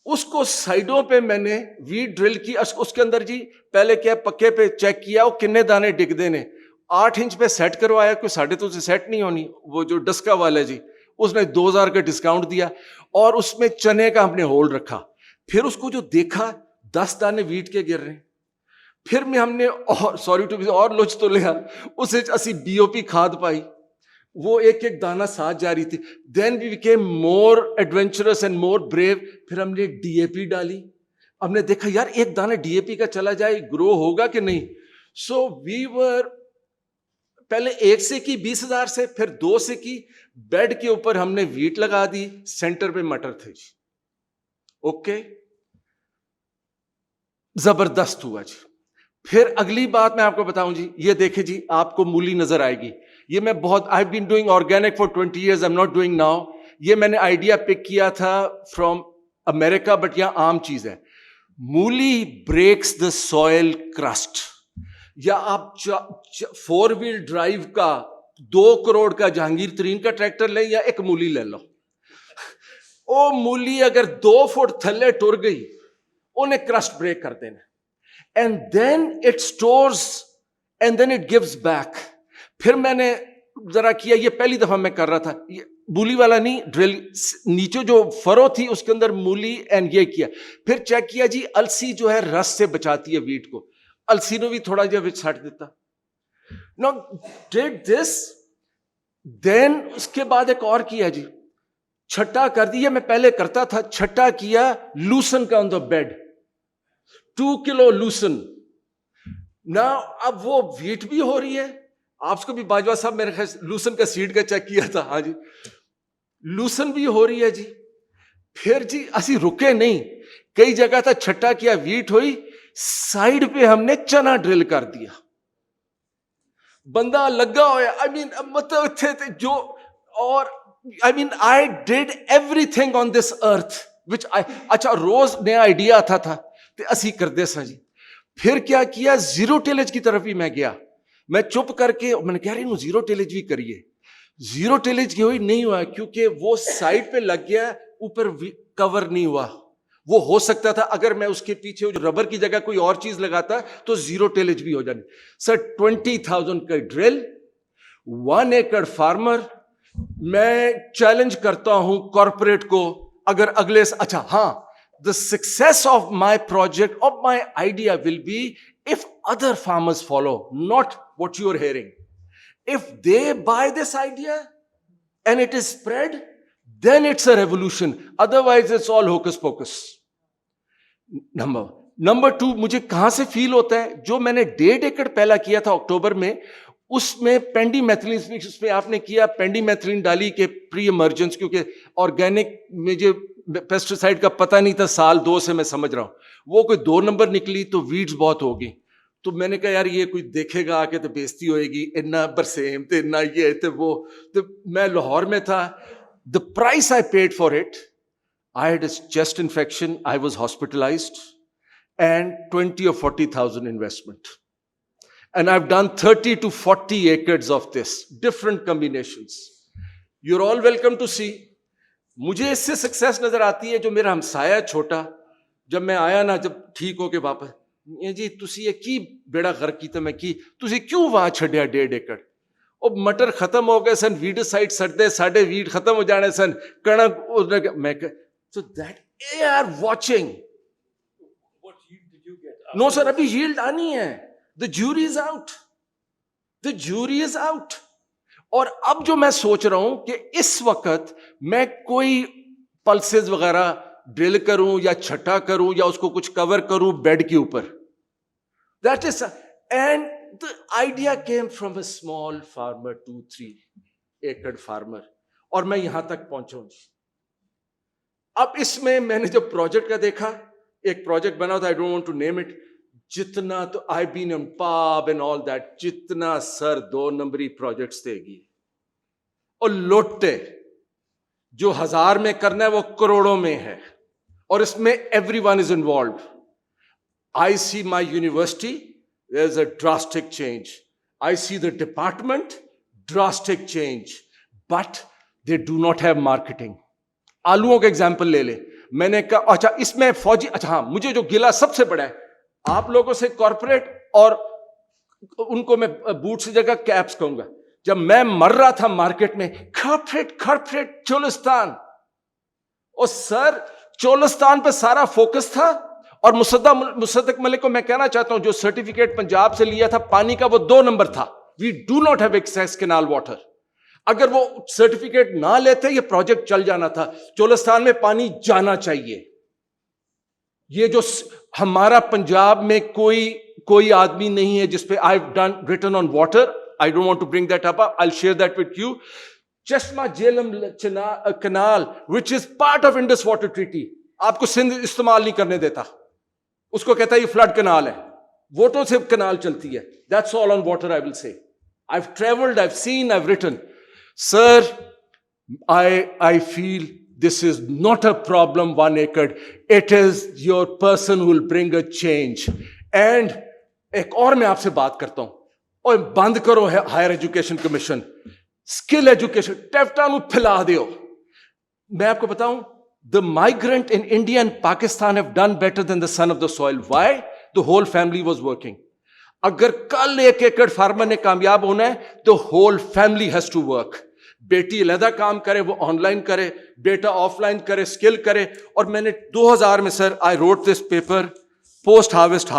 اس کو سائڈوں پہ میں نے ویٹ ڈرل کی. اس کے اندر جی پہلے کیا پکے پہ چیک کیا وہ کنے دانے ڈگ دینے. 8 انچ پہ سیٹ کروایا, کوئی 2.5 سے سیٹ نہیں ہونی. وہ جو ڈسکا والا جی, اس نے 2,000 کا ڈسکاؤنٹ دیا, اور اس میں چنے کا ہم نے ہول رکھا. پھر اس کو جو دیکھا 10 دانے ویٹ کے گر رہے ہیں. پھر میں ہم نے اور لوچ تو لیا, اسے اسی BOP کھاد پائی, وہ ایک دانہ ساتھ جا رہی تھی. Then we became more adventurous and more brave. پھر ہم نے DAP ڈالی. ہم نے دیکھا یار ایک دانہ DAP کا چلا جائے گرو ہوگا کہ نہیں. سو وی ور پہلے 1 سے کی 20,000 سے, پھر 2 سے کی. بیڈ کے اوپر ہم نے ویٹ لگا دی, سینٹر پہ مٹر تھے جی. اوکے, زبردست ہوا جی. پھر اگلی بات میں آپ کو بتاؤں جی, یہ دیکھیں جی, آپ کو مولی نظر آئے گی. یہ میں بہت I been doing organic for 20 years, I am not doing now. یہ میں نے آئیڈیا پک کیا تھا فرام امریکہ, بٹ یہاں عام چیز ہے. مولی بریکس دا سوئل کرسٹ. یا آپ 4 wheel ڈرائیو کا 2 کروڑ کا جہانگیر ترین کا ٹریکٹر لیں, یا ایک مولی لے لو. او مولی اگر 2 فٹ تھلے ٹر گئی, انہیں کرسٹ بریک کر دینا. And then it stores and then it gives back. پھر میں نے ذرا کیا, یہ پہلی دفعہ میں کر رہا تھا, یہ مولی والا نہیں, ڈرل نیچے جو فرو تھی اس کے اندر مولی, اینڈ یہ کیا. پھر چیک کیا جی السی جو ہے رس سے بچاتی ہے ویٹ کو, السی نے بھی تھوڑا جا وچ سٹ دیتا. Now did this, then اس کے بعد ایک اور کیا جی, چھٹا کر دیا. میں پہلے کرتا تھا, چھٹا کیا لوسن کا آن دا بیڈ, 2 کلو لوسن. نا اب وہ ویٹ بھی ہو رہی ہے. آپ کو بھی باجوہ صاحب میرے خیال لوسن کا سیڈ کا چیک کیا تھا. ہاں جی, لوسن بھی ہو رہی ہے جی. پھر جی اسی رکے نہیں, کئی جگہ تھا چھٹا کیا, ویٹ ہوئی, سائڈ پہ ہم نے چنا ڈرل کر دیا. بندہ لگا ہوا, آئی مین مطلب تھے جو, اور I mean I did everything on this earth which I. اچھا روز نیا آئیڈیا آتا تھا تو اسی کر دے سا جی. پھر کیا کیا, زیرو ٹیلیج کی طرف ہی میں گیا. میں چپ کر کے میں نے کہہ رہی ہوں زیرو ٹیلیج بھی کریے. زیرو ٹیلیج کی ہوئی نہیں ہوا, کیونکہ وہ سائڈ پہ لگ گیا, اوپر کور نہیں ہوا. وہ ہو سکتا تھا اگر میں اس کے پیچھے جو ربر کی جگہ کوئی اور چیز لگاتا تو زیرو ٹیلیج بھی ہو جانی. سر 20,000 کا ڈرل, 1 ایکڑ فارمر. میں چیلنج کرتا ہوں کارپوریٹ کو, اگر اگلے اچھا ہاں, the success of my project, of my idea will be if other farmers follow, not what you are hearing. If they buy this idea and it is spread, then it's a revolution. Otherwise it's all hocus pocus. Number 2, مجھے کہاں سے فیل ہوتا ہے, جو میں نے 1.5 ایکڑ پہلا کیا تھا اکتوبر میں, اس میں پینڈی میتھلین, اس میں آپ نے کیا پینڈی میتھلین ڈالی کہ پری ایمرجنس, کیونکہ آرگینک مجھے پیسٹیسائڈ کا پتہ نہیں تھا, 1-2 سے میں سمجھ رہا ہوں, وہ کوئی 2 نمبر نکلی تو ویڈز بہت ہوگی. تو میں نے کہا یار یہ کوئی دیکھے گا آ کے تو بےزتی ہوئے گی, اتنا برسیم تھے, اتنا یہ تھے وہ. تو میں لاہور میں تھا, the price I paid for it, I had a chest infection, I was hospitalized, and 20 or 40,000 investment. And I've done 30 to 40 acres of this, different combinations. You're all welcome to see. مجھے اس سے success نظر آتی ہے جو میرا ہمسایہ چھوٹا, جب میں آیا نا, جب ٹھیک ہو کے واپس, جی تسی یہ کی بیڑا غرق کیتا, میں کی تسی کیوں وہاں چھڈیا 1.5 ایکڑ, اور مٹر ختم ہو گئے سن, ویڈ سائڈ سڑتے, ساڈے ویڈ ختم ہو جانے سن, کنک. میں so that they are watching. What yield did you get? No sir, ابھی yield آنی ہے. The jury is out. The jury is out. اور اب جو میں سوچ رہا ہوں کہ اس وقت میں کوئی پلسز وغیرہ ڈرل کروں یا چھٹا کروں یا اس کو کچھ کور کروں بیڈ کے اوپر. That is, and the idea came from a small farmer, 2-3 acre farmer, اور میں یہاں تک پہنچا ہوں. اب اس میں میں نے جو پروجیکٹ کا دیکھا, ایک پروجیکٹ بنا تھا, I don't want to name it, جتنا تو I've been on pub and all that, جتنا سر 2 نمبری پروجیکٹس دے گی اور لوٹے, جو 1000 میں کرنا ہے وہ کروڑوں میں ہے, اور اس میں everyone is involved. I see my university, there's a drastic change. I see the department, drastic change, but they do not have marketing. آلوؤں کا ایگزامپل لے لیں, میں نے کہا اچھا اس میں فوجی, اچھا ہاں, مجھے جو گلا سب سے بڑا ہے آپ لوگوں سے کارپوریٹ, اور ان کو میں بوٹ سے جگہ کیپس کہوں گا, جب میں مر رہا تھا مارکیٹ میں, کارپوریٹ چولستان, اور سر چولستان پہ سارا فوکس تھا. اور مصدق ملک کو میں کہنا چاہتا ہوں, جو سرٹیفکیٹ پنجاب سے لیا تھا پانی کا وہ 2 نمبر تھا. We do not have access canal water. اگر وہ سرٹیفکیٹ نہ لیتے یہ پروجیکٹ چل جانا تھا. چولستان میں پانی جانا چاہیے. یہ جو ہمارا پنجاب میں کوئی آدمی نہیں ہے جس پہ I've done written on water. I don't want to bring that up. I'll share that with you. چشمہ Jhelum canal, which is part of Indus Water Treaty, آپ کو سندھ استعمال نہیں کرنے دیتا, اس کو کہتا ہے یہ فلڈ کنال ہے, ووٹوں سے کنال چلتی ہے. That's all on water I will say. I've traveled, I've seen, I've written. Sir, I feel this is not a problem 1 acre. It is your person who will bring a change. And ایک اور میں آپ سے بات کرتا ہوں, اور بند کرو higher education commission, skill education, ٹیفٹا نو پھیلا دیو. میں آپ کو بتاؤں, the migrant in India and Pakistan have done better than the son of the soil. Why? The whole family was working. اگر کل 1 ایکڑ فارمر نے کامیاب ہونا ہے تو whole family has to work. بیٹی علیحدہ کام کرے, وہ آن لائن کرے, بیٹا آف لائن کرے, اسکل کرے. اور میں نے 2000 میں سر I wrote this paper, post harvest,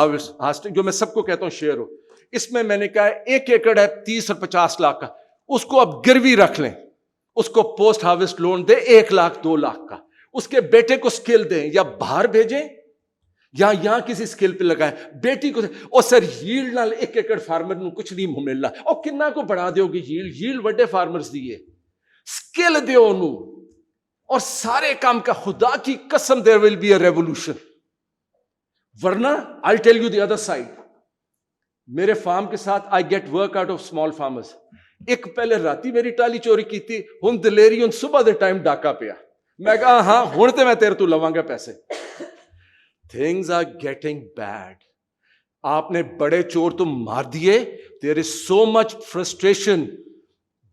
جو میں سب کو کہتا ہوں شیئر ہو. اس میں نے کہا 1 ایکڑ ہے 30 اور 50 لاکھ کا, اس کو اب گروی رکھ لیں, اس کو پوسٹ ہارویسٹ لون دے 1 لاکھ 2 لاکھ کا, اس کے بیٹے کو اسکل دیں, یا باہر بھیجیں یا یہاں کسی اسکل پہ لگائیں بیٹی کو. اور سر ییلڈ نال 1 ایکڑ فارمر نو کچھ نہیں مل رہا, اور کنا کو بڑھا دیو گی ییلڈ وڈے فارمرز دیے, اسکل دیو انہوں, اور سارے کام کا خدا کی قسم there will be a revolution. ورنہ I'll tell you the other side. میرے فارم کے ساتھ I get work out of small farmers. ایک پہلے راتی میری ٹالی چوری کی تھی, ہن دلیری ہن صبح دے ٹائم ڈاکا پیا. میں کہا ہاں ہن تے میں تیرے تو لواں گا پیسے. Things are getting bad. آپ نے بڑے چور تو مار دیے. There is so much frustration.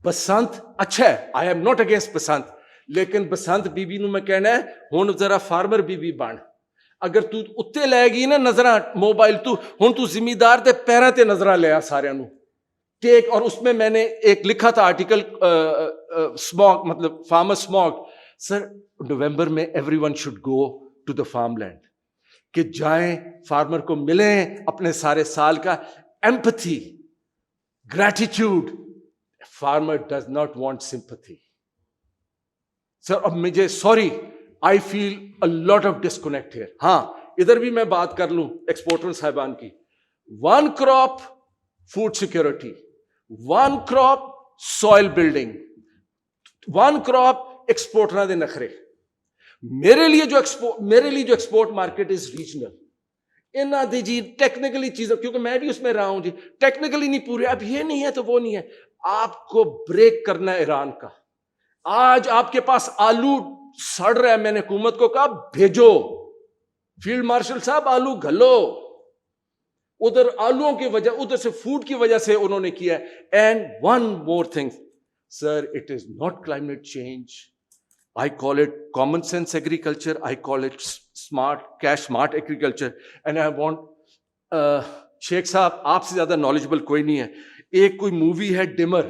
Basant اچھا ہے, I am not against Basant, لیکن بسنت بی بی نو میں کہنا ہے ہن ذرا فارمر بی بی بن, ਅਗਰ ਤੂੰ ਉੱਤੇ ਲੈ ਗਈ ਨਾ ਨਜ਼ਰਾਂ मोबाइल तू हुण तू जिमीदार दे पैरां ते नजरां ले आ सारियां नू टेक। और उसमें मैंने एक लिखा था आर्टिकल स्मॉग मतलब फार्मर स्मॉग। सर नवंबर में everyone should go to the farm land, कि जाएं फार्मर को मिलें अपने सारे साल का empathy gratitude. Farmer does not want sympathy. Sir अब मुझे sorry I feel a lot of disconnect here. हाँ इधर भी मैं बात कर लूं एक्सपोर्टर साहिबान की। One crop food security, one crop soil building, one crop exporter दे नखरे। मेरे लिए जो एक्सपोर्ट मार्केट इज रीजनल। इन्हों दी जी टेक्निकली चीजें, क्योंकि मैं भी उसमें रहा हूं जी, टेक्निकली नहीं पूरे, अब ये नहीं है तो वो नहीं है। आपको ब्रेक करना है ईरान का। आज आपके पास आलू सड़ रहा है, मैंने हुकूमत को कहा भेजो, फील्ड मार्शल साहब आलू घलो। उधर आलूओं की वजह, उधर से फूड की वजह से उन्होंने किया। And one more thing sir, it is not climate change, I call it common sense agriculture. I call it smart agriculture. And I want, Sheikh साहब आपसे ज्यादा नॉलेजेबल कोई नहीं है। एक कोई मूवी है डिमर,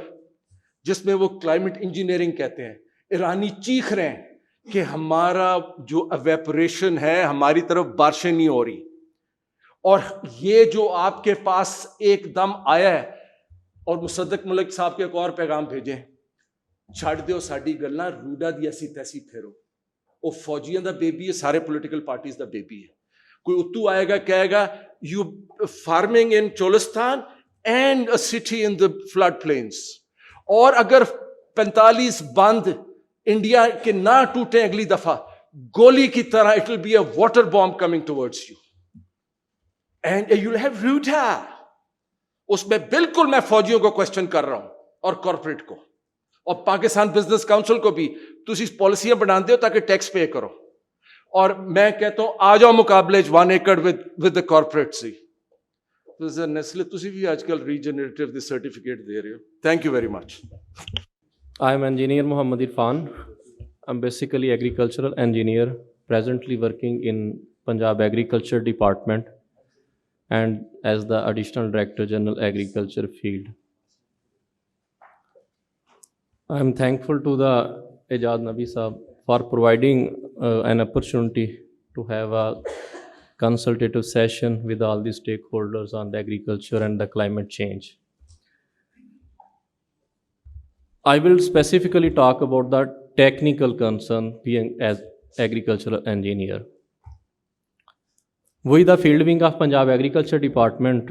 जिसमें वो क्लाइमेट इंजीनियरिंग कहते हैं। ईरानी चीख रहे हैं कि हमारा जो एवेपोरेशन है, हमारी तरफ बारिशें नहीं हो रही। और ये जो आपके पास एकदम आया है, और मुसद्दक मलिक साहब के एक और पैगाम भेजें, ਛੱਡ ਦਿਓ ਸਾਡੀ ਗੱਲਾਂ, ਰੂਡਾ ਦੀ ਐਸੀ ਤੈਸੀ ਫੇਰੋ। ਉਹ ਫੌਜੀਆਂ ਦਾ ਬੇਬੀ ਹੈ, ਸਾਰੇ ਪੋਲੀਟੀਕਲ ਪਾਰਟੀਆਂ ਦਾ ਬੇਬੀ ਹੈ। ਕੋਈ ਉੱਤੋਂ ਆਏਗਾ ਕਹੇਗਾ you farming in Cholistan and a city in the flood plains. और अगर 45 बंद इंडिया के ना टूटे अगली दफा, गोली की तरह it will be a water bomb coming towards you and you will have रूटा। उसमें बिल्कुल मैं फौजियों को क्वेश्चन कर रहा हूं और कॉर्पोरेट को और पाकिस्तान बिजनेस काउंसिल को भी। तुसी पॉलिसियां बनाते हो ताकि टैक्स पे करो, और मैं कहता हूं आ जाओ मुकाबले 1 एकड़ विद द कॉर्पोरेट सी। तो सर नेस्ले तुसी भी आजकल रीजनरेटिव द सर्टिफिकेट दे रहे हो। Thank you very much. I am engineer Muhammad Irfan. I'm basically agricultural engineer, presently working in Punjab Agriculture Department and as the Additional Director General Agriculture Field. I am thankful to the Ejad Nabi Sahab for providing an opportunity to have a consultative session with all the stakeholders on the agriculture and the climate change. I will specifically talk about the technical concern being as agricultural engineer. We, the field wing of Punjab Agriculture Department,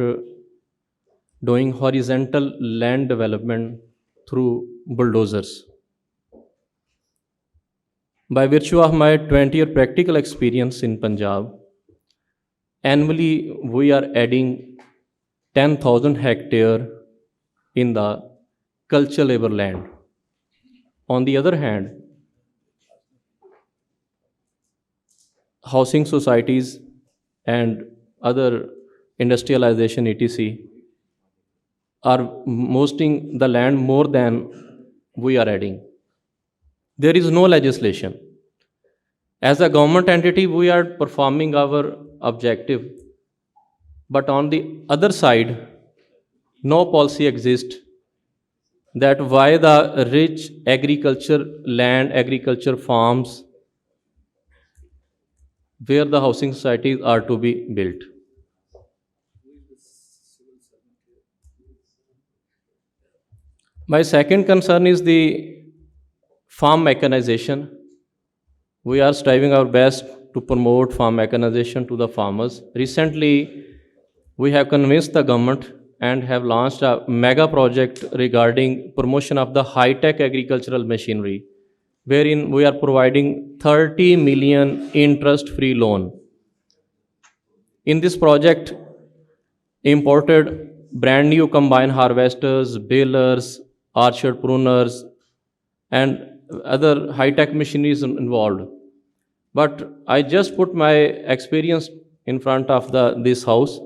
doing horizontal land development through bulldozers. By virtue of my 20-year practical experience in Punjab, annually we are adding 10,000 hectare in the culture labor land. On the other hand, housing societies and other industrialization etc. are mosting the land more than we are adding. There is no legislation. As a government entity, we are performing our objective, but on the other side, no policy exists that why the rich agriculture land, agriculture farms, where the housing societies are to be built. My second concern is the farm mechanization. We are striving our best to promote farm mechanization to the farmers. Recently, we have convinced the government and have launched a mega project regarding promotion of the high-tech agricultural machinery, wherein we are providing 30 million interest-free loan. In this project, imported brand new combine harvesters, balers, orchard pruners, and other high-tech machineries involved. But I just put my experience in front of this house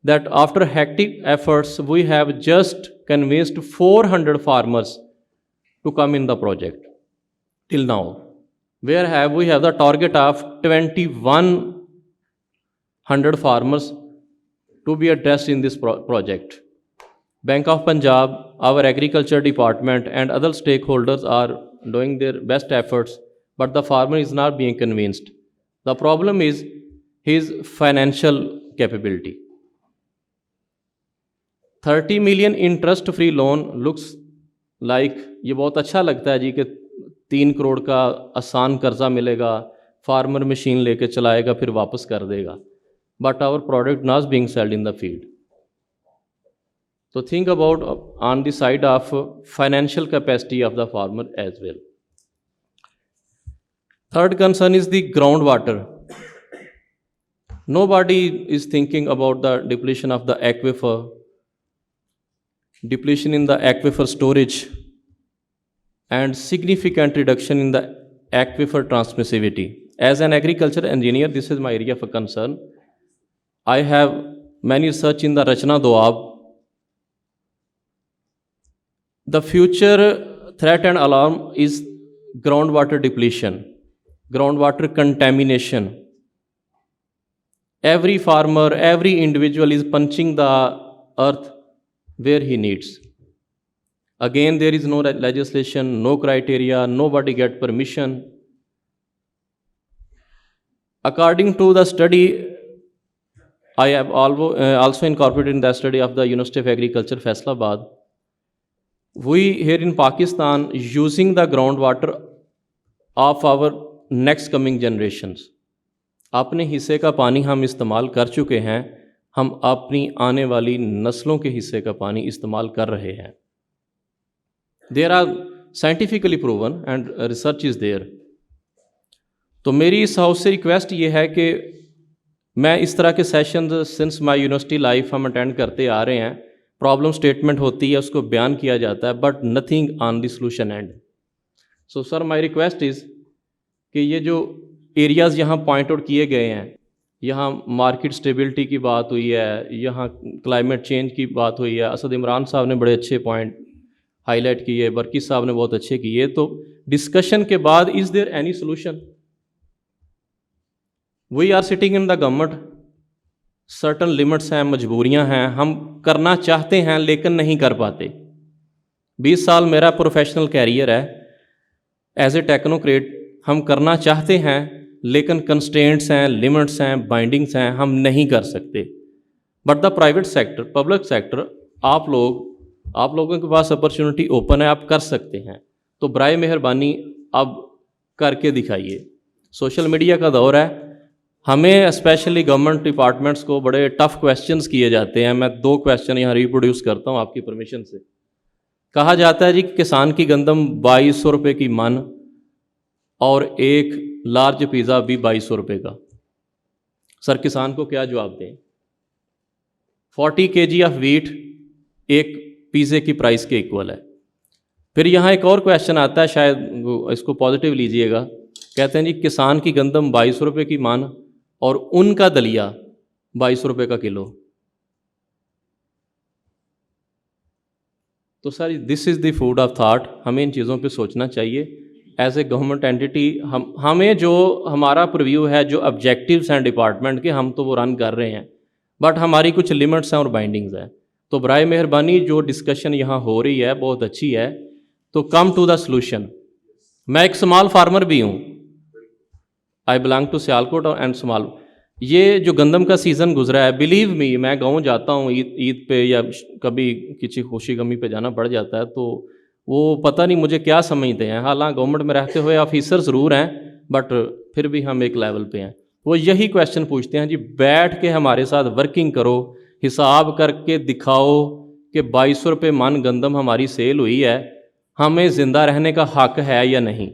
that after hectic efforts, we have just convinced 400 farmers to come in the project till now. We have the target of 21 100 farmers to be addressed in this project. Bank of Punjab, our agriculture department and other stakeholders are doing their best efforts, but the farmer is not being convinced. The problem is his financial capability. 30 million interest free loan looks like یہ بہت اچھا لگتا ہے جی کہ 3 کروڑ کا آسان قرضہ ملے گا, فارمر مشین لے کے چلائے گا پھر واپس کر دے گا, but our product not being sold in the field. تو think about on the side of financial capacity of the farmer as well. Third concern is the groundwater. Nobody is thinking about the depletion of the aquifer, depletion in the aquifer storage, and significant reduction in the aquifer transmissivity. As an agriculture engineer, this is my area of concern. I have many research in the Rachna Doab. The future threat and alarm is groundwater depletion, groundwater contamination. Every farmer, every individual is punching the earth where he needs. Again, there is no legislation, no criteria, nobody get permission. According to the study, I have also incorporated in the study of the University of Agriculture, Faisalabad, we here in Pakistan using the groundwater of our next coming generations. اپنے حصے کا پانی ہم استعمال کر چکے ہیں, ہم اپنی آنے والی نسلوں کے حصے کا پانی استعمال کر رہے ہیں. There are scientifically proven and research is there. تو میری اس ہاؤس سے ریکویسٹ یہ ہے کہ میں اس طرح کے sessions since my university life ہم اٹینڈ کرتے آ رہے ہیں. پرابلم اسٹیٹمنٹ ہوتی ہے, اس کو بیان کیا جاتا ہے, but nothing on the solution and. So sir my request is کہ یہ جو ایریاز یہاں پوائنٹ آؤٹ کیے گئے ہیں, یہاں مارکیٹ اسٹیبلٹی کی بات ہوئی ہے, یہاں کلائمیٹ چینج کی بات ہوئی ہے, اسد عمران صاحب نے بڑے اچھے پوائنٹ ہائی لائٹ کیے, برکی صاحب نے بہت اچھے کیے. تو ڈسکشن کے بعد is there any solution? We are sitting in the government, certain limits ہیں, مجبوریاں ہیں, ہم کرنا چاہتے ہیں لیکن نہیں کر پاتے. 20 سال میرا پروفیشنل کیریئر ہے ایز اے ٹیکنوکریٹ. ہم کرنا چاہتے ہیں لیکن کنسٹرینٹس ہیں, لمٹس ہیں, بائنڈنگس ہیں, ہم نہیں کر سکتے. But the private sector, public sector, آپ لوگوں کے پاس اپرچونٹی اوپن ہے, آپ کر سکتے ہیں. تو برائے مہربانی اب کر کے دکھائیے. سوشل میڈیا کا دور ہے, ہمیں اسپیشلی گورنمنٹ ڈپارٹمنٹس کو بڑے ٹف کویسچنس کیے جاتے ہیں. میں 2 کویسچن یہاں ریپروڈیوس کرتا ہوں آپ کی پرمیشن سے. کہا جاتا ہے جی کسان کی گندم 2200 روپے کی من اور ایک لارج پیزا بھی 2200 روپے کا. سر کسان کو کیا جواب دیں؟ 40 kg آف ویٹ ایک پیزے کی پرائس کے ایکول ہے. پھر یہاں ایک اور کویشچن آتا ہے, شاید اس کو پازیٹیو لیجئے گا. کہتے ہیں جی کسان کی گندم 2200 روپے کی من اور ان کا دلیا 2200 روپے کا کلو. تو سر دس از دی فوڈ آف تھاٹ. ہمیں ان چیزوں پہ سوچنا چاہیے ایز اے گورنمنٹ اینٹی. ہمیں جو ہمارا پرویو ہے, جو آبجیکٹیوس ہیں ڈپارٹمنٹ کے, ہم تو وہ رن کر رہے ہیں, بٹ ہماری کچھ لمٹس ہیں اور بائنڈنگز ہیں. تو برائے مہربانی جو ڈسکشن یہاں ہو رہی ہے بہت اچھی ہے, تو کم ٹو دا سلوشن. میں ایک اسمال فارمر بھی ہوں, I belong to Sialkot and small. یہ جو گندم کا سیزن گزرا ہے, بلیو می, میں گاؤں جاتا ہوں عید پہ یا کبھی کسی خوشی غمی پہ جانا پڑ جاتا ہے, تو وہ پتہ نہیں مجھے کیا سمجھتے ہیں. حالانکہ گورنمنٹ میں رہتے ہوئے آفیسر ضرور ہیں, بٹ پھر بھی ہم ایک لیول پہ ہیں. وہ یہی کویشچن پوچھتے ہیں جی بیٹھ کے ہمارے ساتھ ورکنگ کرو, حساب کر کے دکھاؤ کہ 2200 روپے من گندم ہماری سیل ہوئی ہے, ہمیں زندہ رہنے کا حق ہے یا نہیں.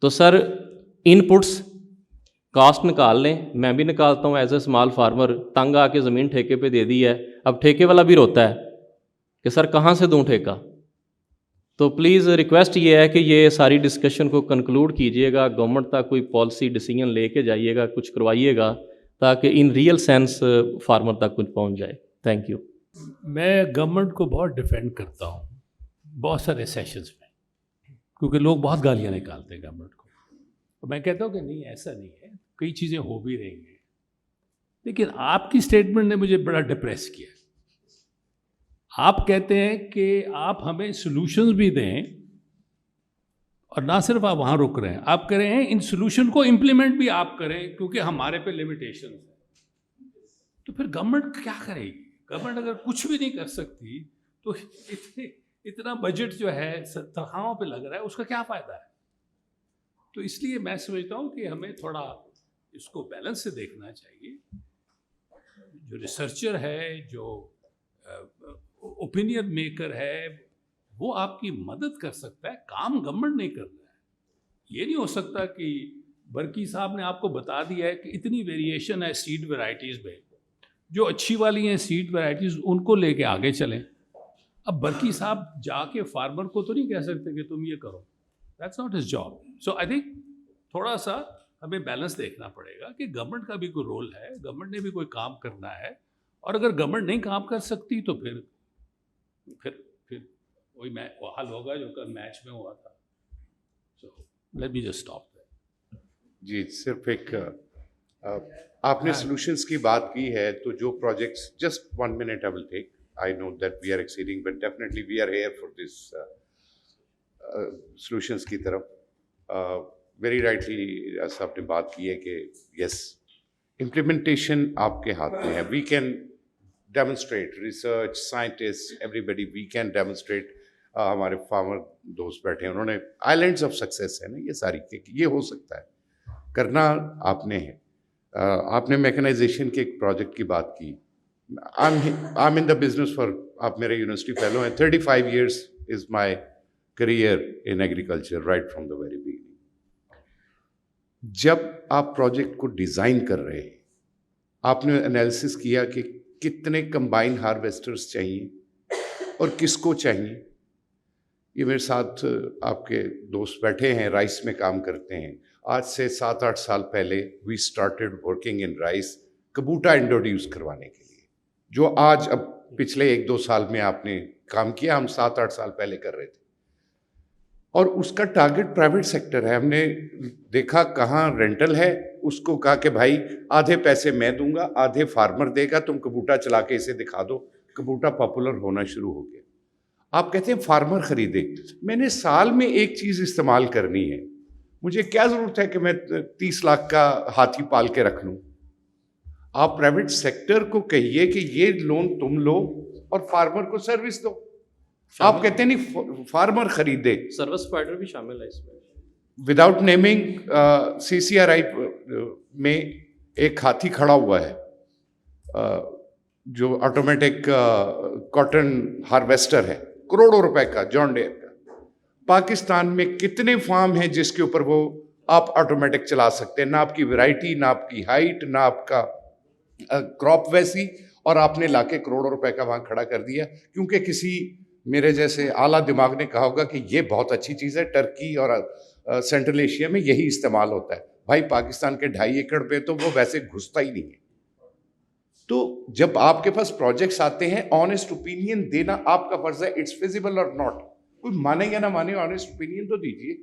تو سر ان پٹس کاسٹ نکال لیں, میں بھی نکالتا ہوں ایز اے اسمال فارمر. تنگ آ کے زمین ٹھیکے پہ دے دی ہے, اب ٹھیکے والا بھی روتا ہے کہ سر کہاں سے دوں ٹھیکہ. تو پلیز ریکویسٹ یہ ہے کہ یہ ساری ڈسکشن کو کنکلوڈ کیجئے گا, گورنمنٹ تک کوئی پالیسی ڈیسیجن لے کے جائیے گا, کچھ کروائیے گا, تاکہ ان ریئل سینس فارمر تک کچھ پہنچ جائے. Thank you. میں گورنمنٹ کو بہت ڈیفینڈ کرتا ہوں بہت سارے سیشنز میں, کیونکہ لوگ بہت گالیاں نکالتے ہیں گورنمنٹ کو. میں کہتا ہوں کہ نہیں, ایسا نہیں ہے. کئی چیزیں ہو بھی رہی ہیں. لیکن آپ کی اسٹیٹمنٹ نے مجھے بڑا ڈپریس کیا. آپ کہتے ہیں کہ آپ ہمیں سولوشنز بھی دیں, اور نہ صرف آپ وہاں رک رہے ہیں, آپ کہہ رہے ہیں ان سولوشن کو امپلیمنٹ بھی آپ کریں کیونکہ ہمارے پہ لمیٹیشنز ہیں. تو پھر گورنمنٹ کیا کرے گی؟ گورنمنٹ اگر کچھ بھی نہیں کر سکتی تو اتنا بجٹ جو ہے تنخواہوں پہ لگ رہا ہے, اس کا کیا فائدہ ہے؟ تو اس لیے میں سمجھتا ہوں کہ ہمیں تھوڑا اس کو بیلنس سے دیکھنا چاہیے. جو ریسرچر ہے, جو اوپینین میکر ہے, وہ آپ کی مدد کر سکتا ہے, کام گورنمنٹ نہیں کر رہا ہے. یہ نہیں ہو سکتا کہ برکی صاحب نے آپ کو بتا دیا ہے کہ اتنی ویریشن ہے سیڈ ویرائٹیز میں, جو اچھی والی ہیں سیڈ ویرائٹیز ان کو لے کے آگے چلیں. اب برکی صاحب جا کے فارمر کو تو نہیں کہہ سکتے کہ تم یہ کرو, that's not his job. So I think تھوڑا سا ہمیں بیلنس دیکھنا پڑے گا کہ گورنمنٹ کا بھی کوئی رول ہے, گورنمنٹ نے بھی کوئی کام کرنا ہے, اور اگر گورنمنٹ نہیں کام کر سکتی تو پھر وہی حل ہوگا جو کل میچ میں ہوا تھا. So let me just stop. جی صرف ایک آپ نے سولوشنس کی بات کی ہے, تو جو projects, just 1 minute I will take. I know that we are exceeding, but definitely we are here for this solutions کی طرف. Very rightly صاحب نے بات کی ہے کہ yes, implementation آپ کے ہاتھ میں ہے. We can demonstrate, research, scientists, everybody, we can demonstrate. ہمارے فارمر دوست بیٹھے ہیں, انہوں نے آئیلینڈس آف سکسیس ہے نا یہ ساری, یہ ہو سکتا ہے, کرنا آپ نے ہے. آپ نے میکنائزیشن کے ایک پروجیکٹ کی بات کی. I'm in the business for, آپ میرے یونیورسٹی فیلو ہیں, 35 years is my career in agriculture right from the very beginning. جب آپ پروجیکٹ کو ڈیزائن کر رہے ہیں, آپ نے انالیسس کیا کہ کتنے کمبائن ہارویسٹرز چاہیے اور کس کو چاہیے. یہ میرے ساتھ آپ کے دوست بیٹھے ہیں, رائس میں کام کرتے ہیں. آج سے 7-8 سال پہلے we started working in rice, Kubota introduce کروانے کے لیے, جو آج اب پچھلے 1-2 سال میں آپ نے کام کیا, ہم 7-8 سال پہلے کر رہے تھے. اور اس کا ٹارگٹ پرائیویٹ سیکٹر ہے. ہم نے دیکھا کہاں رینٹل ہے, اس کو کہا کہ بھائی آدھے پیسے میں دوں گا, آدھے فارمر دے گا, تم کبوٹا چلا کے اسے دکھا دو. کبوٹا پاپولر ہونا شروع ہو گیا. آپ کہتے ہیں فارمر خریدے, میں نے سال میں ایک چیز استعمال کرنی ہے, مجھے کیا ضرورت ہے کہ میں 30 لاکھ کا ہاتھی پال کے رکھ لوں. آپ پرائیویٹ سیکٹر کو کہیے کہ یہ لون تم لو اور فارمر کو سروس دو. آپ کہتے ہیں نہیں فارمر خریدے, سروس پرووائڈر بھی شامل ہے اس میں. وداؤٹ نیمنگ, CCRI میں ایک ہاتھی کھڑا ہوا ہے جو آٹومیٹک کاٹن ہارویسٹر ہے, کروڑوں روپے کا, جان ڈیئر کا. پاکستان میں کتنے فارم ہیں جس کے اوپر وہ آپ آٹومیٹک چلا سکتے ہیں؟ نہ آپ کی ویرائٹی, نہ آپ کی ہائٹ, نہ آپ کا کراپ ویسی, اور آپ نے لا کے کروڑوں روپے کا وہاں کھڑا کر دیا کیونکہ کسی میرے جیسے اعلیٰ دماغ نے کہا ہوگا کہ یہ بہت اچھی چیز ہے, ٹرکی اور سینٹرل ایشیا میں یہی استعمال ہوتا ہے. بھائی پاکستان کے 2.5 ایکڑ پہ تو وہ ویسے گھستا ہی نہیں ہے. تو جب آپ کے پاس پروجیکٹس آتے ہیں, آنیسٹ اوپینین دینا آپ کا فرض ہے, اٹس فیزیبل اور ناٹ. کوئی مانے یا نہ مانے, آنیسٹ اوپینین تو دیجیے.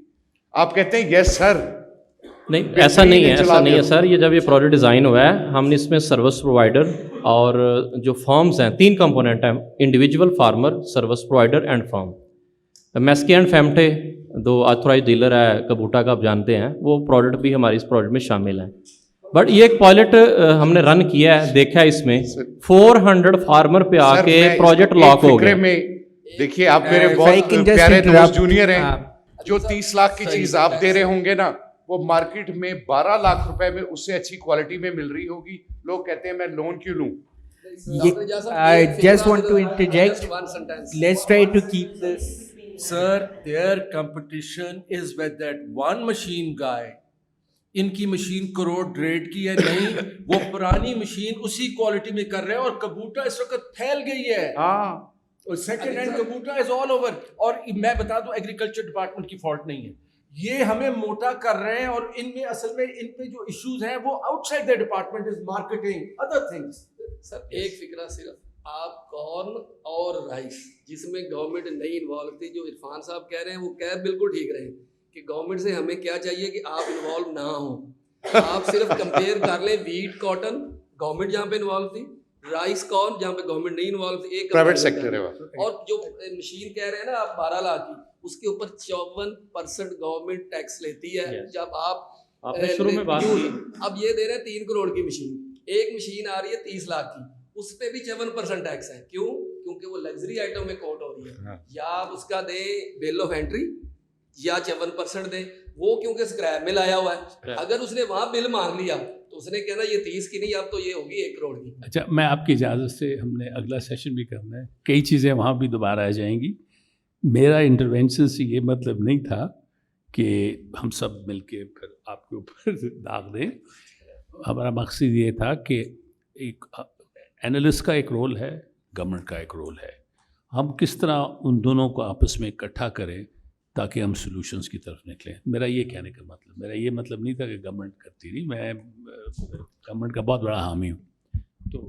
آپ کہتے ہیں یس سر, نہیں ایسا نہیں ہے, ایسا نہیں ہے سر. یہ جب یہ پروجیکٹ ڈیزائن ہوا ہے, ہم نے اس میں سروس پرووائڈر اور جو فارمز ہیں, 3 کمپوننٹ ہیں, individual farmer, service provider and farm. میسکی اینڈ فیمٹے 2 آتھورائز ڈیلر ہے کبوٹا کا, آپ جانتے ہیں, وہ پروڈکٹ بھی ہماری اس پروجیکٹ میں شامل ہیں. بٹ یہ ایک پائلٹ ہم نے رن کیا ہے, دیکھا ہے اس میں 400 فارمر پہ آ کے پروجیکٹ لاک ہو گئے. دیکھیے آپ میرے بہت پیارے دوست جونیئر ہیں, جو 30 لاکھ کی چیز آپ دے رہے ہوں گے نا, وہ مارکیٹ میں 12 لاکھ روپے میں اس سے اچھی کوالٹی میں مل رہی ہوگی. لوگ کہتے ہیں میں لون کیوں لوں. I just want to interject. Let's try to keep this. Sir, their competition is with that one machine guy. ان کی مشین کروڑ ریٹ کی ہے نہیں, وہ پرانی مشین اسی کوالٹی میں کر رہے ہیں, اور کبوٹا اس وقت پھیل گئی ہے. اور سیکنڈ ہینڈ کبوٹا از آل اوور. اور میں بتا دوں ایگریکلچر ڈپارٹمنٹ کی فالٹ نہیں ہے, یہ ہمیں موٹا کر رہے ہیں, اور ان میں اصل میں ان پہ جو ایشوز ہیں وہ outside the department is marketing other things. Sir ایک فکرہ صرف, آپ کارن اور رائس جس میں گورنمنٹ نہیں انوالو تھی, جو عرفان صاحب کہہ رہے ہیں وہ کہہ بالکل ٹھیک رہے کہ گورنمنٹ سے ہمیں کیا چاہیے کہ آپ انوالو نہ ہوں. آپ صرف کمپیئر کر لیں ویٹ کاٹن گورنمنٹ جہاں پہ انوالو تھی, رائس کارن جہاں پہ گورنمنٹ نہیں انوالو تھی, ایک پرائیویٹ سیکٹر ہے. اور جو مشین کہہ رہے ہیں نا آپ 12 لاکھ کی, اس کے اوپر 54% گورنمنٹ ٹیکس لیتی ہے. جب آپ نے شروع میں بات کی, اب یہ دے رہے ہیں 3 کروڑ کی مشین, ایک مشین آ رہی ہے 30 لاکھ کی, اس پہ بھی 54% ٹیکس ہے. کیوں؟ کیونکہ وہ لگژری آئٹم میں کوٹ ہو رہی ہے. یا آپ اس کا دیں بل آف انٹری یا 54% دیں. وہ کیونکہ اسکریپ میں لایا ہوا ہے, اگر اس نے وہاں بل مانگ لیا تو اس نے کہنا یہ 30 کی نہیں, اب تو یہ ہوگی 1 کروڑ کی. اچھا, میں آپ کی اجازت سے, ہم نے اگلا سیشن بھی کرنا ہے, کئی چیزیں وہاں بھی دوبارہ آ جائیں گی. میرا انٹروینشن سے یہ مطلب نہیں تھا کہ ہم سب مل کے پھر آپ کے اوپر داغ دیں. ہمارا مقصد یہ تھا کہ ایک اینالسٹ کا ایک رول ہے, گورنمنٹ کا ایک رول ہے, ہم کس طرح ان دونوں کو آپس میں اکٹھا کریں تاکہ ہم سولوشنز کی طرف نکلیں. میرا یہ کہنے کا مطلب, میرا یہ مطلب نہیں تھا کہ گورنمنٹ کرتی نہیں, میں گورنمنٹ کا بہت بڑا حامی ہوں. تو